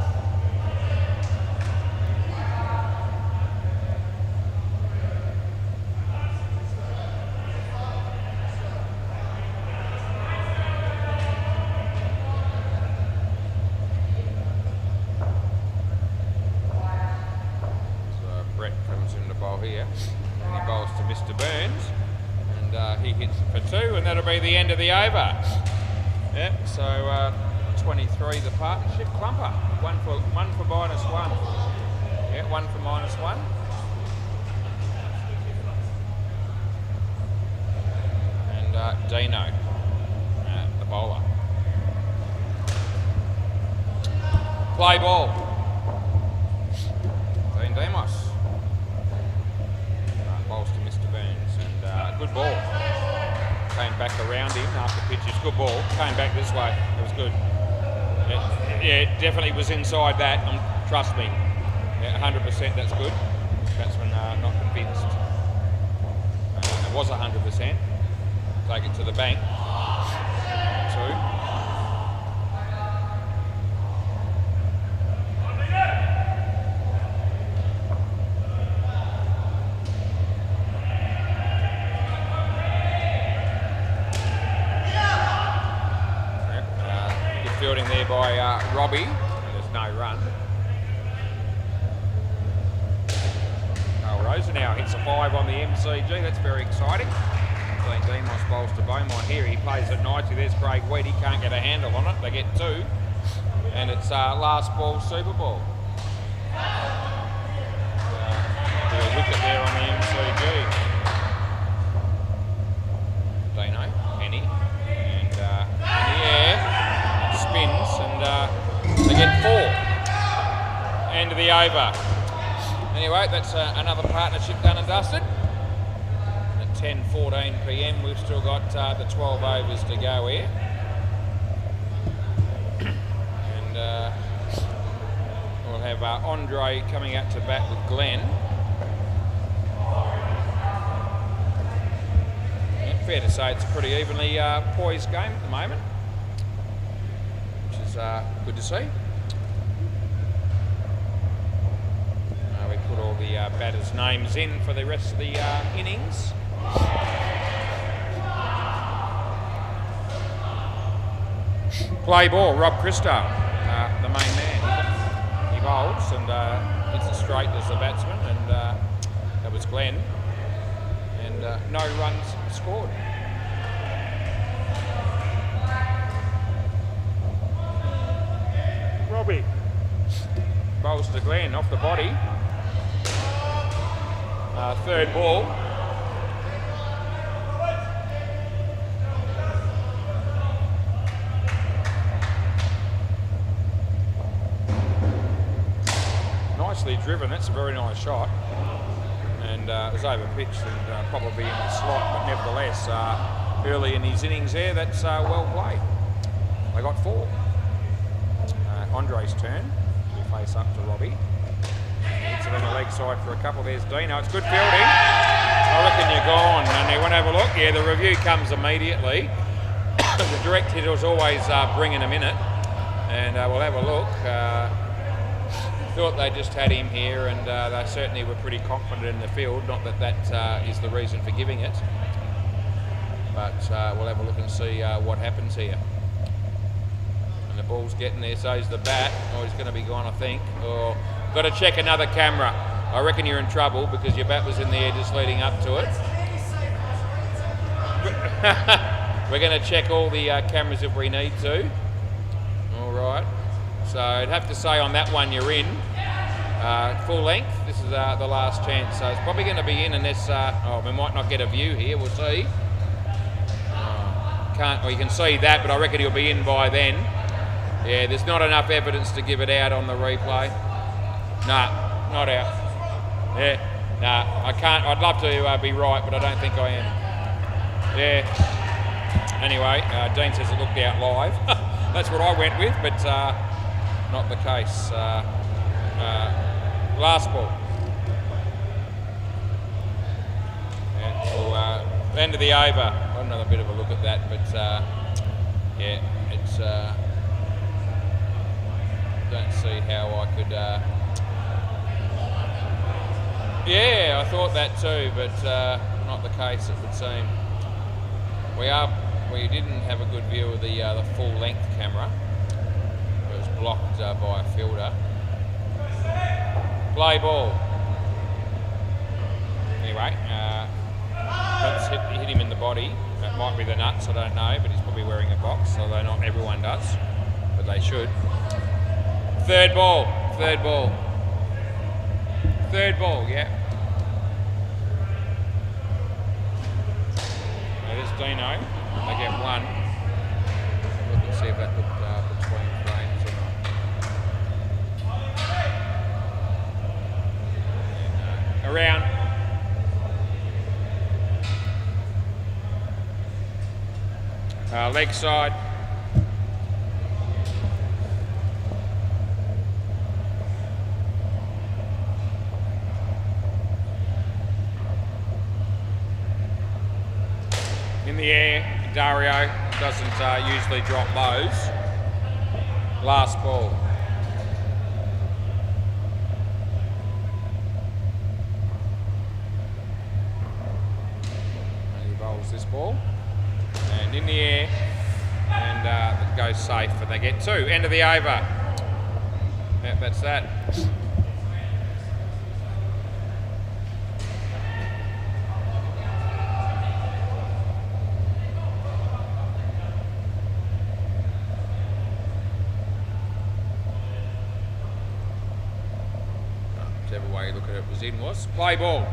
[SPEAKER 1] So Brett comes in the bowl here, and he bowls to Mr. Burns. And he hits for 2, and that'll be the end of the over. Yep, so 23 the partnership. Clumper, one for -1. Yeah, 1 for -1. And Dino, the bowler. Play ball. Dean Demos. Bowls to Mr. Burns, and good ball. Came back around him after pitches. Good ball. Came back this way. It was good. Yeah, it definitely was inside that. Trust me. Yeah, 100%. That's good. Batsman not convinced. It was 100%. Take it to the bank. 2. Fielding there by Robbie. There's no run. Oh, Rosa now hits a 5 on the MCG. That's very exciting. Dean Demos bowls to Beaumont here. He plays at 90. There's Craig Wheat. He can't get a handle on it. They get 2. And it's last ball, Super Ball. Be a wicket there on the MCG. Dino, Penny, and in the air, spins, and they get 4. End of the over. Anyway, that's another partnership done and dusted. At 10:14 PM, we've still got the 12 overs to go here. And we'll have Andre coming out to bat with Glenn. Yeah, fair to say it's a pretty evenly poised game at the moment, which is good to see. We put all the batters' names in for the rest of the innings. Play ball, Rob Christo, the main man. He bowls and hits it straight as the batsman, and that was Glenn. And no runs scored. Robbie bowls to Glenn off the body. Third ball. Nicely driven, that's a very nice shot. And it was over pitched and probably in the slot, but nevertheless, early in his innings there, that's well played. They got 4. Andre's turn. We face up to Robbie. Hits it on the leg side for a couple. There's Dino. It's good fielding. I reckon you're gone. And you want to have a look? Yeah, the review comes immediately. The direct hitter's always bringing them in it. And we'll have a look. Thought they just had him here, and they certainly were pretty confident in the field. Not that that is the reason for giving it. But we'll have a look and see what happens here. And the ball's getting there, so's the bat. Oh, he's going to be gone, I think. Or got to check another camera. I reckon you're in trouble because your bat was in the air just leading up to it. We're going to check all the cameras if we need to. All right. So I'd have to say on that one you're in. Full length. This is the last chance. So it's probably going to be in unless... we might not get a view here. We'll see. You can see that, but I reckon he'll be in by then. Yeah, there's not enough evidence to give it out on the replay. Nah, not out. Yeah, nah, I can't. I'd love to be right, but I don't think I am. Yeah. Anyway, Dean says it looked out live. That's what I went with, but not the case. Last ball. Yeah, well, end of the over. Another bit of a look at that, but yeah, it's. Don't see how I could. Yeah, I thought that too, but not the case, it would seem. We didn't have a good view of the full length camera. It was blocked by a fielder. Play ball. Anyway, that's hit him in the body. That might be the nuts, I don't know, but he's probably wearing a box, although not everyone does, but they should. Third ball, third ball. Third ball, yeah. There's Dino. They get 1. Look and see if that looked between frames or not. Around. Leg side. In the air, Dario doesn't usually drop those. Last ball. And he bowls this ball. And in the air, and it goes safe, and they get 2. End of the over. Yep, that's that. whatever way you look at it was in was. Play ball.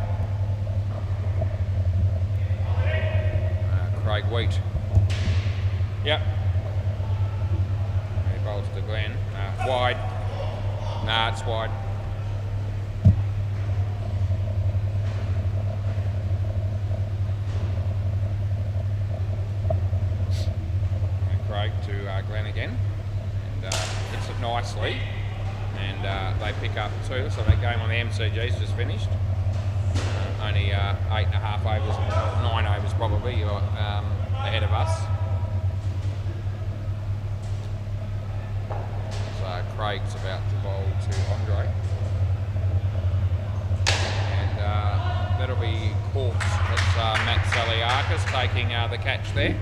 [SPEAKER 1] Craig Wheat. Yep. He bowls to Glenn. Wide. Nah, it's wide. Craig to Glenn again, and hits it nicely, and they pick up 2, so that game on the MCG's just finished. Only 8.5 overs, 9 overs probably, ahead of us. So Craig's about to bowl to Andre, and that'll be Court. That's Matt Saliakis taking the catch there.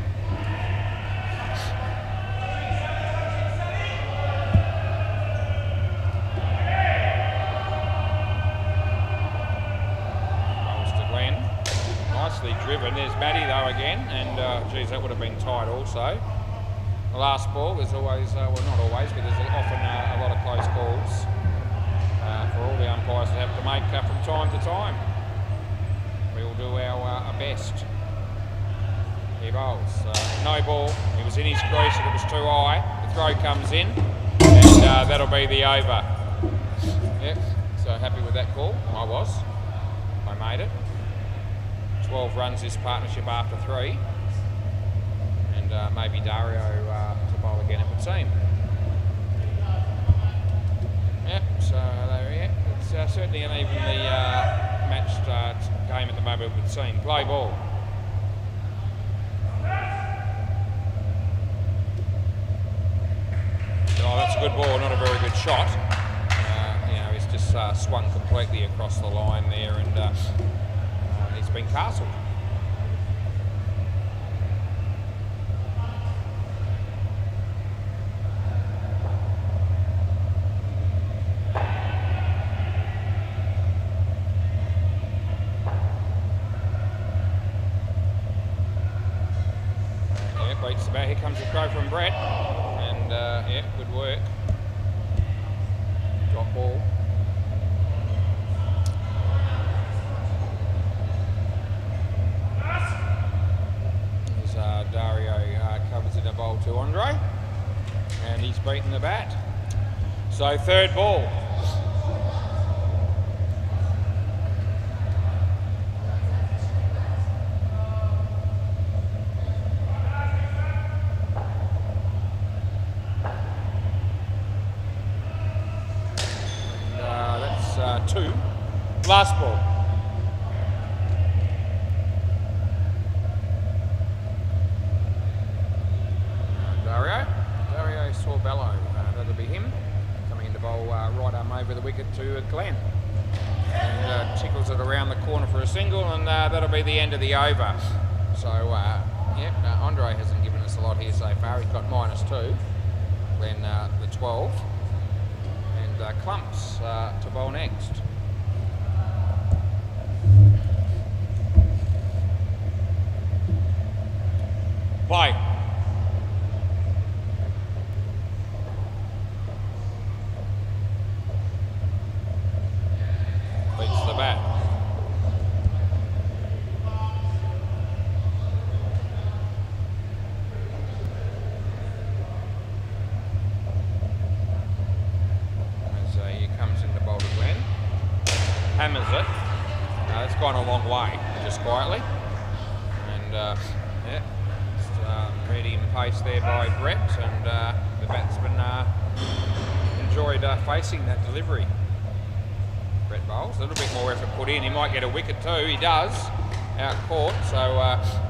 [SPEAKER 1] Driven. There's Matty though again, and geez, that would have been tight also. The last ball, there's always, well not always, but there's often a lot of close calls for all the umpires to have to make from time to time. We will do our best. He bowls. No ball, he was in his crease and it was too high. The throw comes in, and that'll be the over. Yep, so happy with that call. I made it. 12 runs this partnership after 3, and maybe Dario to bowl again, it would seem. Yep, so there, it's certainly an evenly matched game at the moment, it would seem. Play ball. Oh, that's a good ball, not a very good shot. He's just swung completely across the line there, and he's been castled. Beats the bat. Here comes a throw from Brett, and good work. Drop ball. Dario covers in a bowl to Andre, and he's beaten the bat. So third ball. And, that's 2. Last ball. Bello, that'll be him coming in to bowl right arm over the wicket to Glenn, and tickles it around the corner for a single, and that'll be the end of the over. So Andre hasn't given us a lot here so far. He's got -2, Glenn the 12, and Clumps to bowl next. Play. Beats the bat. As he comes in the bowl to Glenn, hammers it. It's gone a long way, just quietly, and medium pace there by Brett, and the batsman enjoyed facing that delivery. Brett bowls, a little bit more effort put in. He might get a wicket too. He does, out caught. So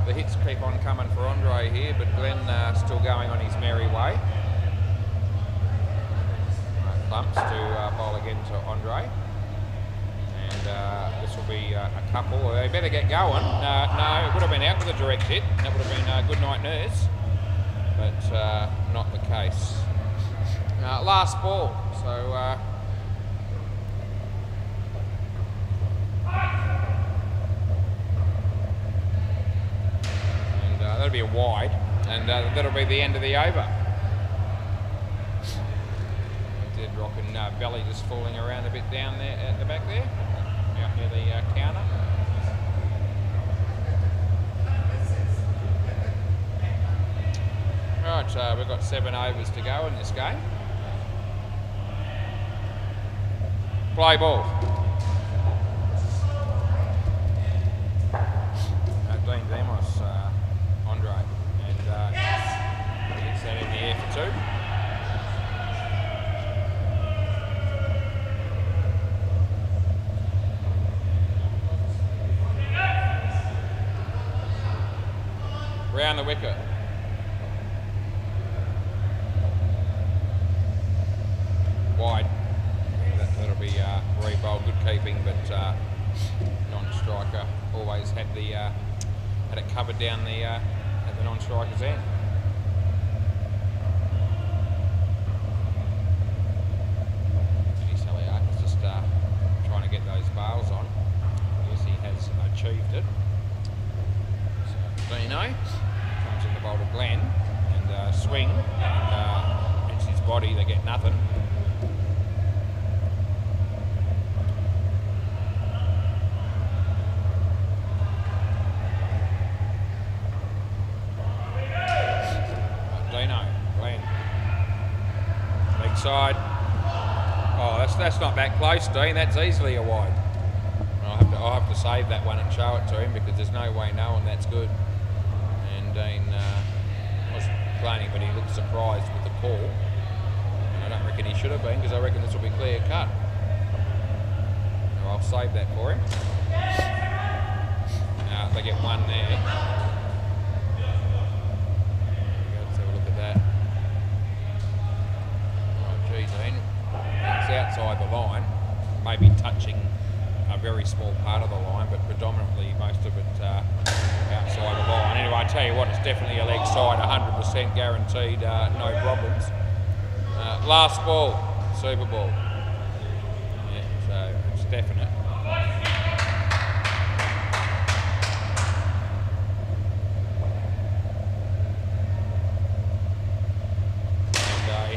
[SPEAKER 1] the hits keep on coming for Andre here, but Glenn still going on his merry way. Clumps to bowl again to Andre, and this will be a couple. They better get going. No, it would have been out with a direct hit. That would have been a good night nurse, but not the case. Last ball. So. That'll be a wide, and that'll be the end of the over. Did Deadrock and Belly just falling around a bit down there at the back there, out near the counter. Right, we've got 7 overs to go in this game. Play ball. Dean Demos, Andre, and gets that in the air for 2. Round the wicket. Wide. That'll be re-bowled. Good keeping, but non-striker always had it covered down the at the non-striker's end. Saliakis just trying to get those bails on. Yes, he has achieved it. So Dino comes in the bowl to Glenn and swing and hits his body. They get nothing. Side. Oh, that's not that close, Dean. That's easily a wide. I'll have to save that one and show it to him because there's no way knowing that's good. And Dean was playing, but he looked surprised with the call. And I don't reckon he should have been because I reckon this will be clear cut. So I'll save that for him. They get one there. Let's have a look at that. It's outside the line, maybe touching a very small part of the line, but predominantly most of it outside the line. Anyway, I tell you what, it's definitely a leg side, 100% guaranteed, no problems. Last ball, Super Ball. Yeah, so it's definite.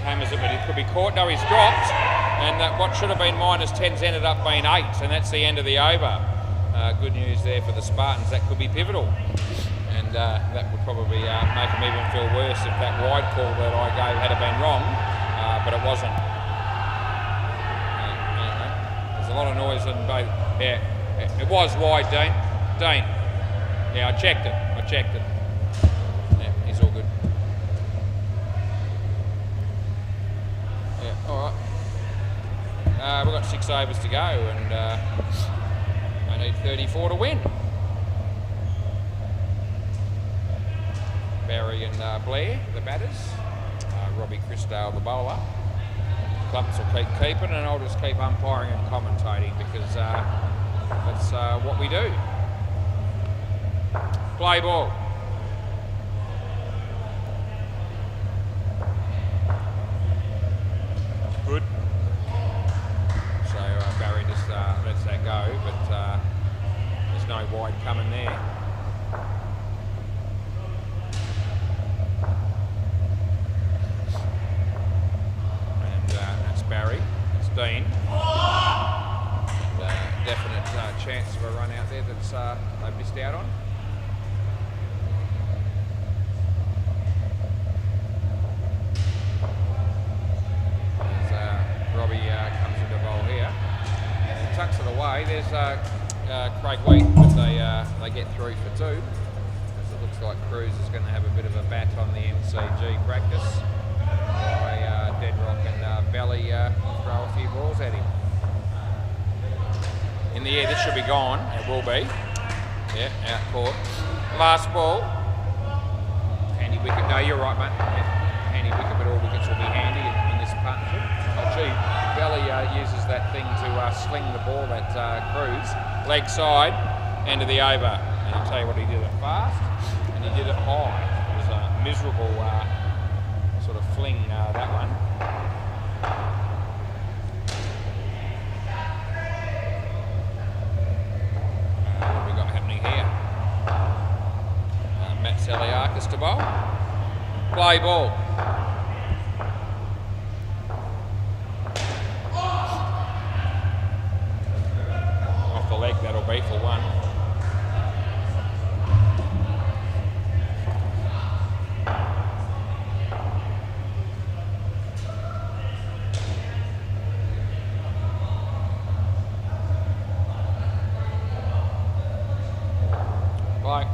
[SPEAKER 1] Hammers it, but it could be caught. No, he's dropped, and what should have been -10's ended up being 8, and that's the end of the over. Good news there for the Spartans. That could be pivotal, and that would probably make them even feel worse if that wide call that I gave had been wrong, but it wasn't. Anyway, there's a lot of noise in both. Yeah, it was wide, Dean. Yeah, I checked it. Yeah, he's all good. All right. We've got 6 overs to go, and I need 34 to win. Barry and Blair, the batters. Robbie Chrisdale, the bowler. Clumps will keep keeping, and I'll just keep umpiring and commentating because that's what we do. Play ball. Good. So Barry just lets that go, but there's no wide coming there. And that's Barry. It's Dean. And definite chance of a run out there that's they've missed out on. Robbie comes into the bowl here and tucks it away. There's Craig Wheat, but they get through for 2. It looks like Cruz is going to have a bit of a bat on the MCG practice. By Deadrock and Belly throw a few balls at him. In the air, this should be gone. It will be. Yeah, out court. Last ball. Handy wicket. No, you're right, mate. Yeah, handy wicket, but all wickets will be handy in this partnership. Gee, Belly uses that thing to sling the ball at Cruz. Leg side, end of the over. And I'll tell you what, he did it fast and he did it high. It was a miserable sort of fling, that one. What have we got happening here? Matt Saliakis to bowl. Play ball. the leg, that'll be for one. Play.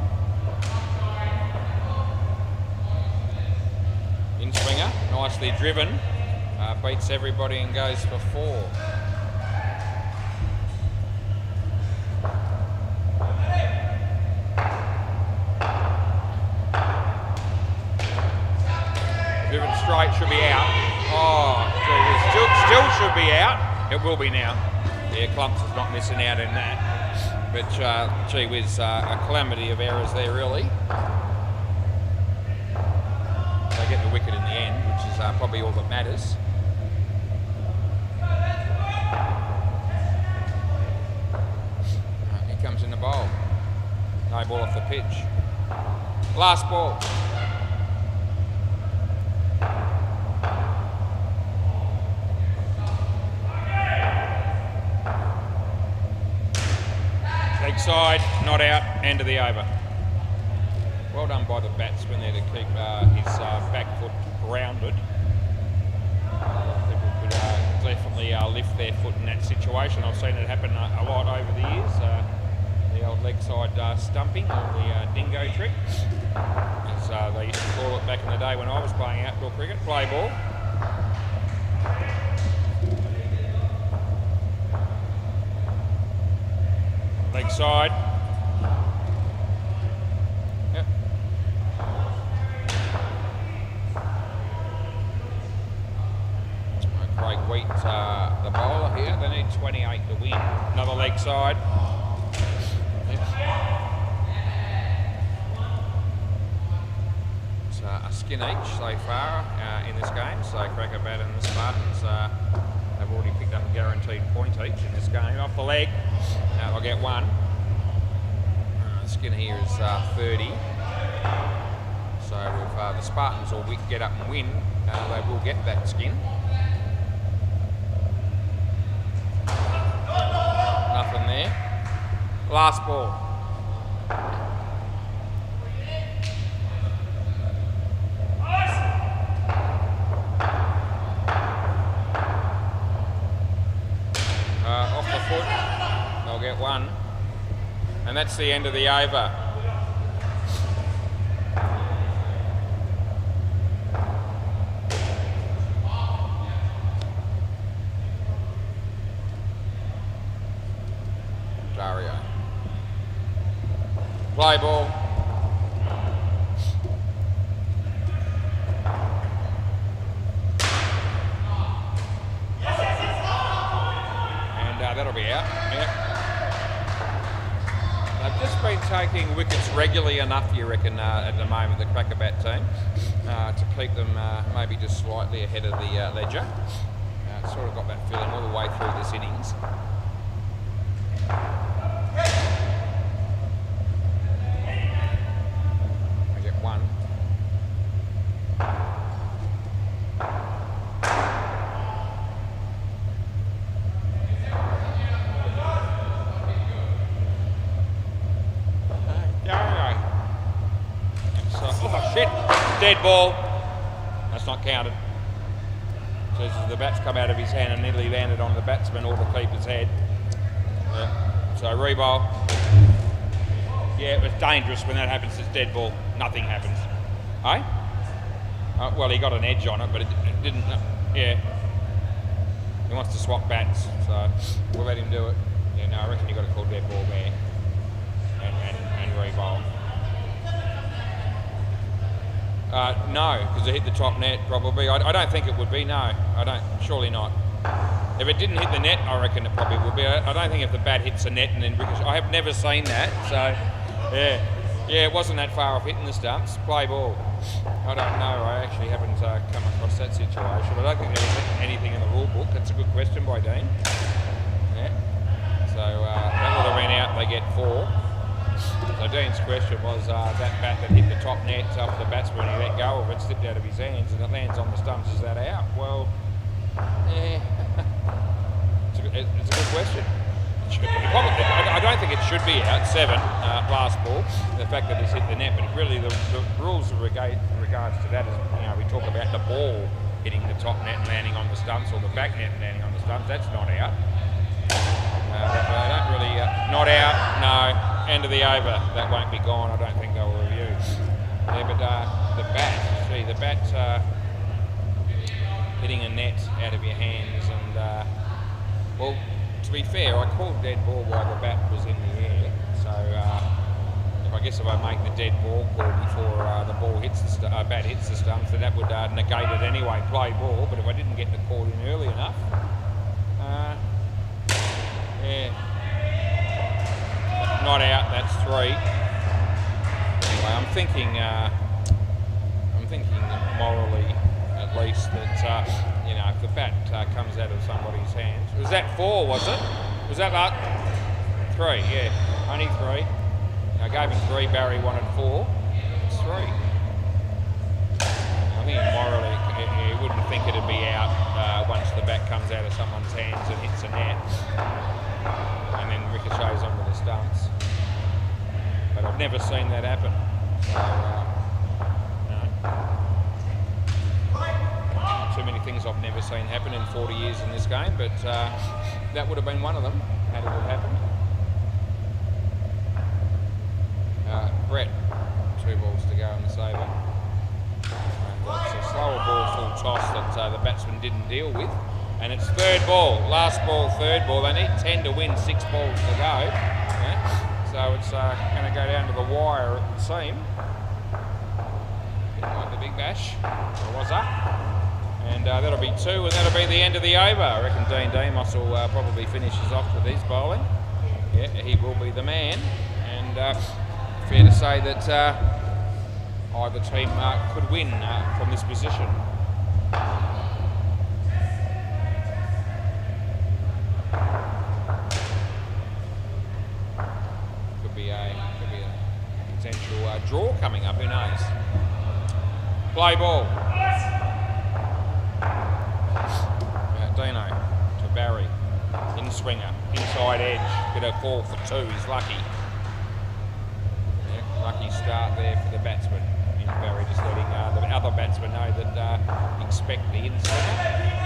[SPEAKER 1] In swinger, nicely driven. Beats everybody and goes for 4. Driven straight, should be out. Oh, still should be out. It will be now. Yeah, Clumps is not missing out in that. But gee whiz, a calamity of errors there really. They get the wicket in the end, which is probably all that matters. Here comes in the bowl. No ball off the pitch. Last ball. Leg side, not out, end of the over. Well done by the batsman there to keep his back foot grounded. People could definitely lift their foot in that situation. I've seen it happen a lot over the years. The old leg side stumping, or the dingo trick, as they used to call it back in the day when I was playing outdoor cricket. Play ball. Leg side. Yep. Craig Wheat, the bowler here. They need 28 to win. Another leg side. Yep. It's a skin each so far in this game. So Crackerbat and the Spartans have already picked up a guaranteed point each in this game. Off the leg. I'll get one. Skin here is 30. So if the Spartans will get up and win, they will get that skin. Nothing there. Last ball. Off the foot. They'll get one. And that's the end of the over. Dario. Play ball. And that'll be out. Yep. They've just been taking wickets regularly enough, you reckon, at the moment, the Crackerbat team, to keep them maybe just slightly ahead of the ledger. Sort of got that feeling all the way through this innings. I get one. Shit, dead ball. That's not counted. So the bat's come out of his hand and nearly landed on the batsman or the keeper's head. Yeah. So re-bowl. Yeah, it was dangerous when that happens. It's dead ball. Nothing happens. Eh? Well, he got an edge on it, but it didn't. Yeah. He wants to swap bats, so we'll let him do it. Yeah, no, I reckon you got to call dead ball there and re-bowl. No, because it hit the top net probably. I don't think it would be, no. I don't, surely not. If it didn't hit the net, I reckon it probably would be. I don't think if the bat hits the net and then ricochet. I have never seen that, so yeah. Yeah, it wasn't that far off hitting the stumps. Play ball. I don't know, I actually haven't come across that situation. I don't think there's anything in the rule book. That's a good question by Dean. Yeah. So that would have been out, they get 4. So Dean's question was that bat that hit the top net off the batsman, he let go of it, slipped out of his hands and it lands on the stumps, is that out? Well, yeah, it's a good question. I don't think it should be out, 7, last ball, the fact that it's hit the net, but really the rules in regards to that is, we talk about the ball hitting the top net and landing on the stumps, or the back net and landing on the stumps. That's not out. I don't really, not out, no, end of the over. That won't be gone, I don't think they'll review. Yeah, but the bat, see, the bat hitting a net out of your hands, and, well, to be fair, I called dead ball while the bat was in the air, so I guess if I make the dead ball call before the ball hits the bat hits the stumps, then that would negate it anyway, play ball. But if I didn't get the call in early enough, yeah, not out. That's 3. Anyway, I'm thinking morally, at least, that if the bat comes out of somebody's hands, was that 4? Was it? Was that 3? Yeah, only 3. I gave him 3, Barry wanted 4. It's 3. I think morally, you wouldn't think it'd be out once the bat comes out of someone's hands and hits a net, and then ricochets onto the stumps. But I've never seen that happen. So, too many things I've never seen happen in 40 years in this game, but that would have been one of them, had it have happened. Brett, 2 balls to go in the saver. And it's a slower ball, full toss that the batsman didn't deal with. And it's 3rd ball, last ball, 3rd ball. They need 10 to win, 6 balls to go. Yeah? So it's going to go down to the wire, it would seem. Like the Big Bash, or was up. And that'll be 2, and that'll be the end of the over. I reckon Dean Demos will probably finish us off with his bowling. Yeah, he will be the man. And fair to say that either team could win from this position. Could be a potential draw coming up, who knows? Play ball. Dino to Barry. In swinger, inside edge. Bit of 4 for 2, he's lucky. Lucky start there for the batsman. In Barry just letting the other batsmen know that expect the in-swinger,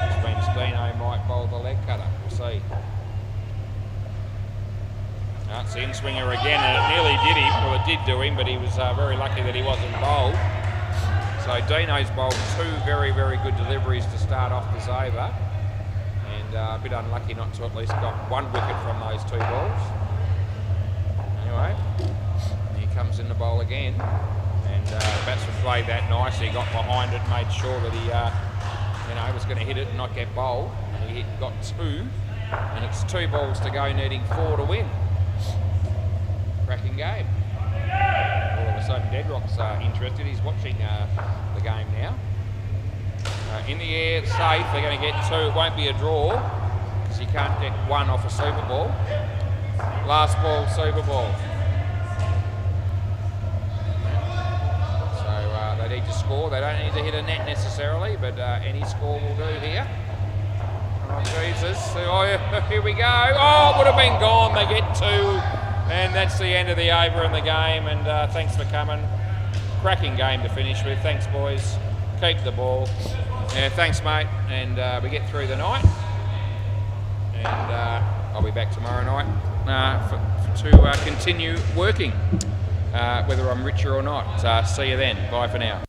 [SPEAKER 1] which means Dino might bowl the leg cutter. We'll see. It's the in-swinger again, and it nearly did him. Well, it did do him, but he was very lucky that he wasn't bowled. So Dino's bowled 2 very, very good deliveries to start off this over, and a bit unlucky not to at least got 1 wicket from those 2 balls. Anyway. Comes in the bowl again, and the batsman played that nicely. He got behind it, made sure that he, was going to hit it and not get bowled. And he got 2, and it's 2 balls to go, needing 4 to win. Cracking game. All of a sudden, Deadrock's interested. He's watching the game now. In the air, it's safe. They're going to get 2. It won't be a draw because you can't get 1 off a super ball. Last ball, super ball. They need to score. They don't need to hit a net necessarily, but any score will do here. Oh, Jesus. Oh, here we go. Oh, it would have been gone. They get 2, and that's the end of the over in the game, and thanks for coming. Cracking game to finish with. Thanks, boys. Keep the ball. Yeah, thanks, mate. And we get through the night, and I'll be back tomorrow night to continue working. Whether I'm richer or not. See you then. Bye for now.